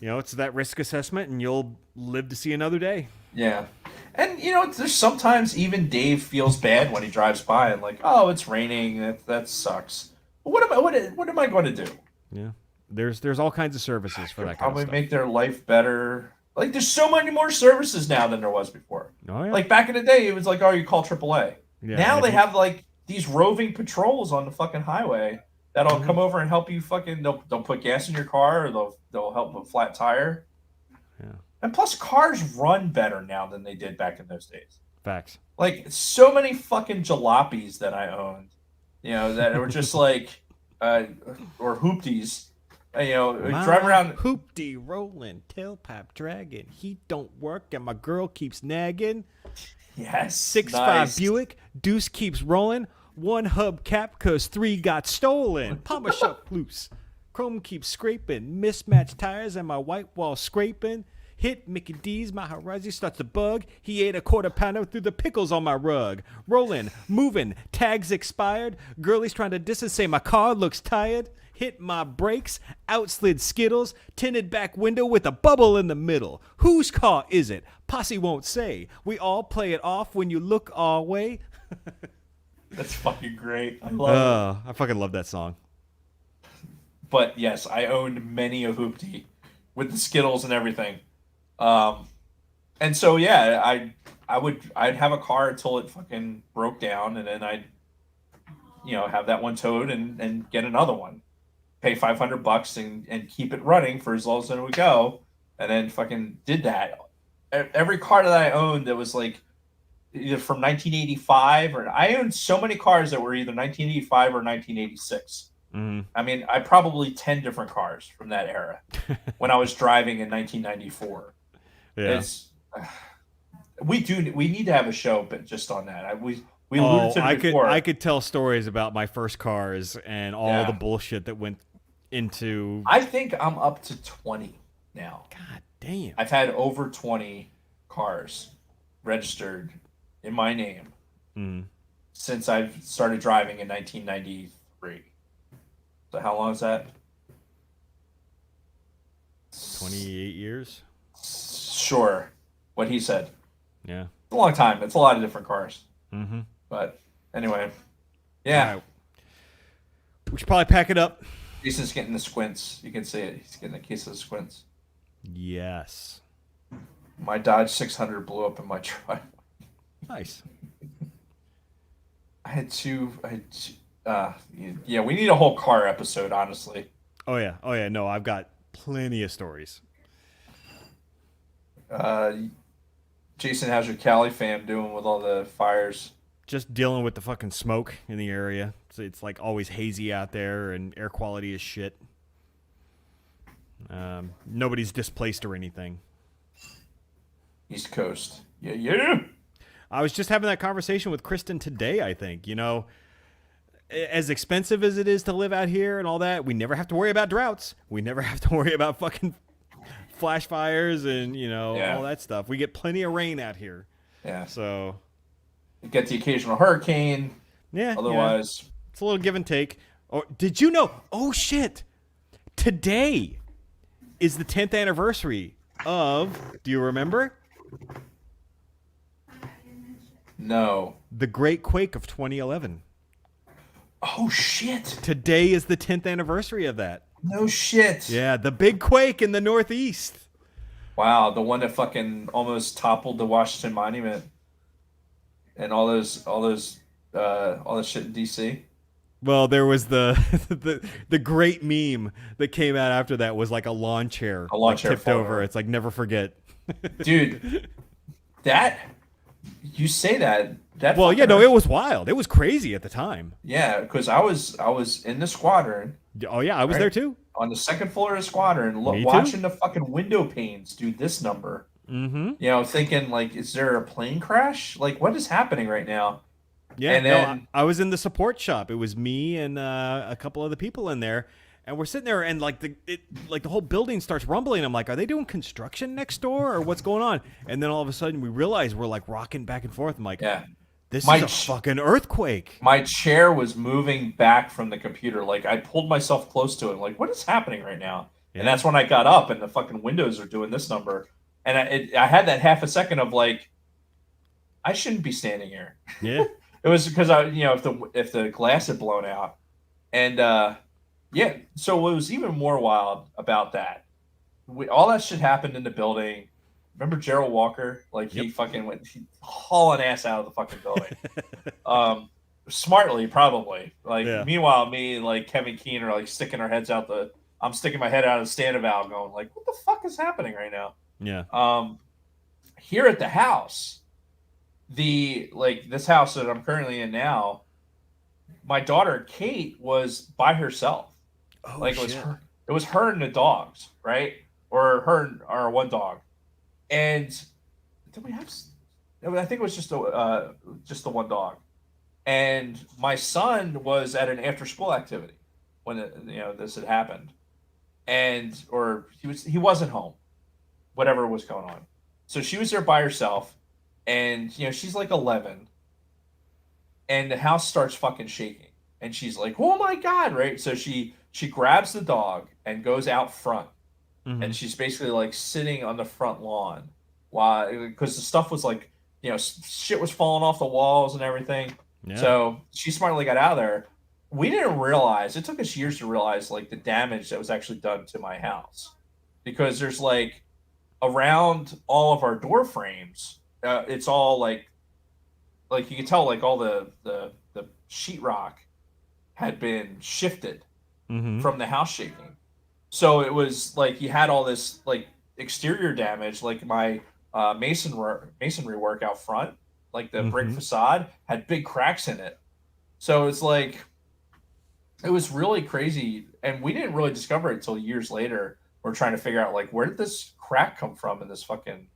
Yeah, it's that risk assessment, and you'll live to see another day. Yeah, and there's sometimes even Dave feels bad when he drives by and like, oh, it's raining. That sucks. But what am I going to do? Yeah. There's all kinds of services for that kind of stuff. Probably make their life better. Like, there's so many more services now than there was before. Oh, yeah. Like, back in the day, it was like, oh, you call AAA. Yeah, now they have, like, these roving patrols on the fucking highway that'll come over and help you fucking... They'll put gas in your car, or they'll help with a flat tire. Yeah. And plus, cars run better now than they did back in those days. Facts. Like, so many fucking jalopies that I owned, that were just like... or hoopties. Drive around hoopty rolling, tailpipe dragging. Heat don't work, and my girl keeps nagging. Yes, 6'5" Buick, Deuce keeps rolling. One hub cap, cause 3 got stolen. Palmer shuck loose, chrome keeps scraping. Mismatched tires and my white wall scraping. Hit Mickey D's, my horizon starts to bug. He ate a quarter pounder through the pickles on my rug. Rolling, moving, tags expired. Girlie's trying to distance, say my car looks tired. Hit my brakes, outslid Skittles, tinted back window with a bubble in the middle. Whose car is it? Posse won't say. We all play it off when you look our way. That's fucking great. I love it. I fucking love that song. But yes, I owned many a hoopty with the Skittles and everything. And so yeah, I'd have a car until it fucking broke down, and then I'd have that one towed and get another one. Pay $500 and keep it running for as long as it would go, and then fucking did that. Every car that I owned that was like either from 1985 or I owned so many cars that were either 1985 or 1986. Mm-hmm. I mean, I probably 10 different cars from that era when I was driving in 1994. Yeah. It's we need to have a show, but just on that. We alluded Oh, to it I before. could tell stories about my first cars and all the Yeah, bullshit that went into. I think I'm up to 20 now. God damn. I've had over 20 cars registered in my name Mm, since I've started driving in 1993. So how long is that? 28 years. Sure, what he said. Yeah. It's a long time. It's a lot of different cars. Mm-hmm. But anyway, All yeah. right. We should probably pack it up. Jason's getting the squints. You can see it. He's getting a case of the squints. Yes. My Dodge 600 blew up in my driveway. Nice. I had two. Yeah, we need a whole car episode, honestly. Oh yeah. Oh yeah. No, I've got plenty of stories. Uh, Jason, how's your Cali fam doing with all the fires? Just dealing with the fucking smoke in the area. So it's like always hazy out there, and air quality is shit. Nobody's displaced or anything. East Coast. Yeah, yeah. I was just having that conversation with Kristen today. I think as expensive as it is to live out here and all that, we never have to worry about droughts. We never have to worry about fucking flash fires and Yeah. all that stuff. We get plenty of rain out here. Yeah. So You get the occasional hurricane. yeah, Otherwise, it's a little give and take. Oh, did you know? Oh shit! Today is the 10th anniversary of. Do you remember no. the Great Quake of 2011? Oh shit! Today is the 10th anniversary of that. No shit. Yeah, the big quake in the Northeast. Wow, the one that fucking almost toppled the Washington Monument and all this shit in DC. Well, there was the the great meme that came out after that was like a lawn chair, A lawn like, chair tipped falling over. over. It's like never forget. Dude, that you say that Well, fucking yeah, no, hurts. it was wild. It was crazy at the time. Yeah, because I was in the squadron, Oh yeah, I was right? there too. On the second floor of the squadron, Me too. watching the fucking window panes do this number. Mm-hmm. Thinking like, is there a plane crash? Like, what is happening right now? Yeah, And no, then I was in the support shop. It was me and a couple other people in there, and we're sitting there, and like the whole building starts rumbling. I'm like, are they doing construction next door, or what's going on? And then all of a sudden, we realize we're like rocking back and forth. I'm like, yeah, this My is a ch- fucking earthquake. my chair was moving back from the computer. Like I pulled myself close to it. Like, what is happening right now? Yeah. And that's when I got up, and the fucking windows are doing this number. And I had that half a second of like, I shouldn't be standing here. Yeah. It was because if the glass had blown out, and yeah. So what was even more wild about that? All that shit happened in the building. Remember Gerald Walker? Like he Yep. fucking went hauling ass out of the fucking building. Smartly, probably. Like Yeah. meanwhile, me and like Kevin Keane are like sticking our heads out the. I'm sticking my head out of the stand valve, going like, "What the fuck is happening right now?" Yeah. Here at the house, this house that I'm currently in now, my daughter Kate was by herself. Oh Like shit. it was her and the dogs, right? Or her and our one dog. And did we have? I think it was just the one dog. And my son was at an after school activity when this had happened, or he wasn't home, whatever was going on. So she was there by herself, and she's like 11, and the house starts fucking shaking, and she's like, "Oh my god!" Right? So she grabs the dog and goes out front, Mhm. and she's basically like sitting on the front lawn while because the stuff was like shit was falling off the walls and everything. Yeah. So she smartly got out of there. We didn't realize, it took us years to realize like the damage that was actually done to my house, because there's like around all of our door frames, it's all like you can tell like all the sheetrock had been shifted Mhm. from the house shaking. So it was like you had all this like exterior damage, like my masonry work out front, like the brick Mhm. facade had big cracks in it. So it's like It was really crazy, and we didn't really discover it until years later. We're trying to figure out like where did this crack come from in this fucking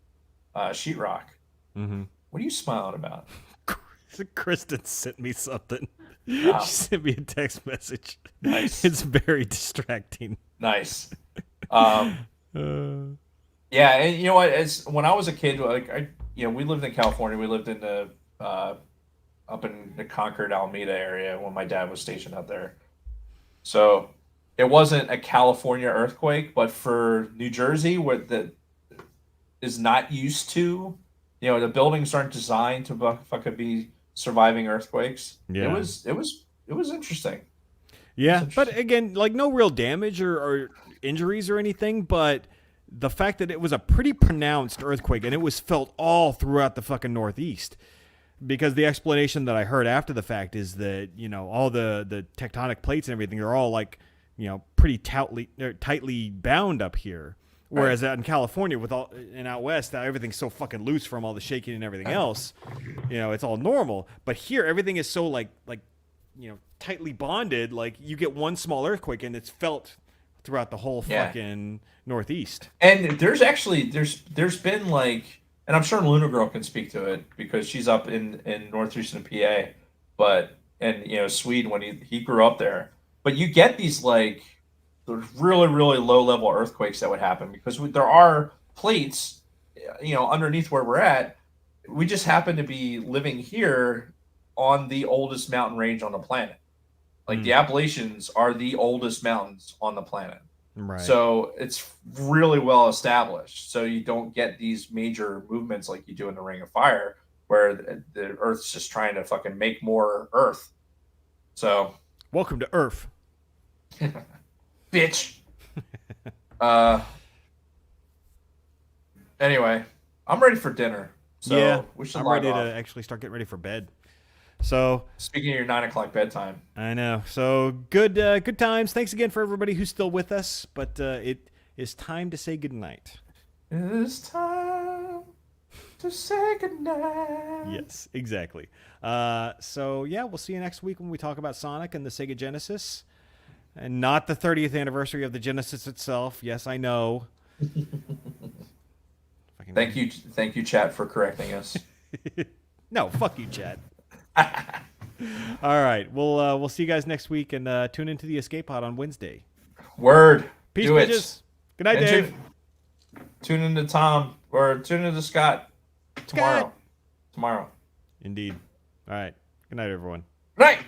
sheetrock? Mm-hmm. What are you smiling about? Kristen sent me something. She Oh, sent me a text message. nice, It's very distracting. nice. Um, Uh, yeah, and you know what? As when I was a kid, like we lived in California. We lived in the up in the Concord, Alameda area when my dad was stationed out there. So it wasn't a California earthquake, but for New Jersey, where that is not used to, the buildings aren't designed to fucking be surviving earthquakes. It yeah. was it was it was interesting. It was Yeah, but interesting. again, like no real damage or injuries or anything, but the fact that it was a pretty pronounced earthquake and it was felt all throughout the fucking Northeast. Because the explanation that I heard after the fact is that, all the tectonic plates and everything are all like, pretty tightly bound up here. Right. Whereas out in California and out west, everything's so fucking loose from all the shaking and everything else. It's all normal. But here, everything is so like tightly bonded. Like you get one small earthquake and it's felt throughout the whole Yeah. fucking Northeast. And there's been like, and I'm sure Luna Girl can speak to it because she's up in northeastern PA, but and Sweden when he grew up there. But you get these like really really low level earthquakes that would happen because there are plates, underneath where we're at. We just happen to be living here on the oldest mountain range on the planet. Like the Mm, Appalachians are the oldest mountains on the planet. right. So it's really well established. So you don't get these major movements like you do in the Ring of Fire, where the Earth's just trying to fucking make more Earth. So, Welcome to Earth. bitch. Uh. Anyway, I'm ready for dinner. So Yeah, we should I'm log ready to off. actually start getting ready for bed. So Speaking of your 9 o'clock bedtime, I know. So good times. Thanks again for everybody who's still with us. But it is time to say goodnight. it's time to say goodnight. Yes, exactly. So yeah, we'll see you next week when we talk about Sonic and the Sega Genesis, and not the 30th anniversary of the Genesis itself. Yes, I know. Thank you, chat, for correcting us. No, fuck you, Chad. All right, we'll see you guys next week, and tune into the Escape Pod on Wednesday. Word, Peace, do it. bitches. Good night, And Dave. tune into Tom or tune into Scott tomorrow. Scott. Tomorrow. Indeed. All right. Good night, everyone. Good night.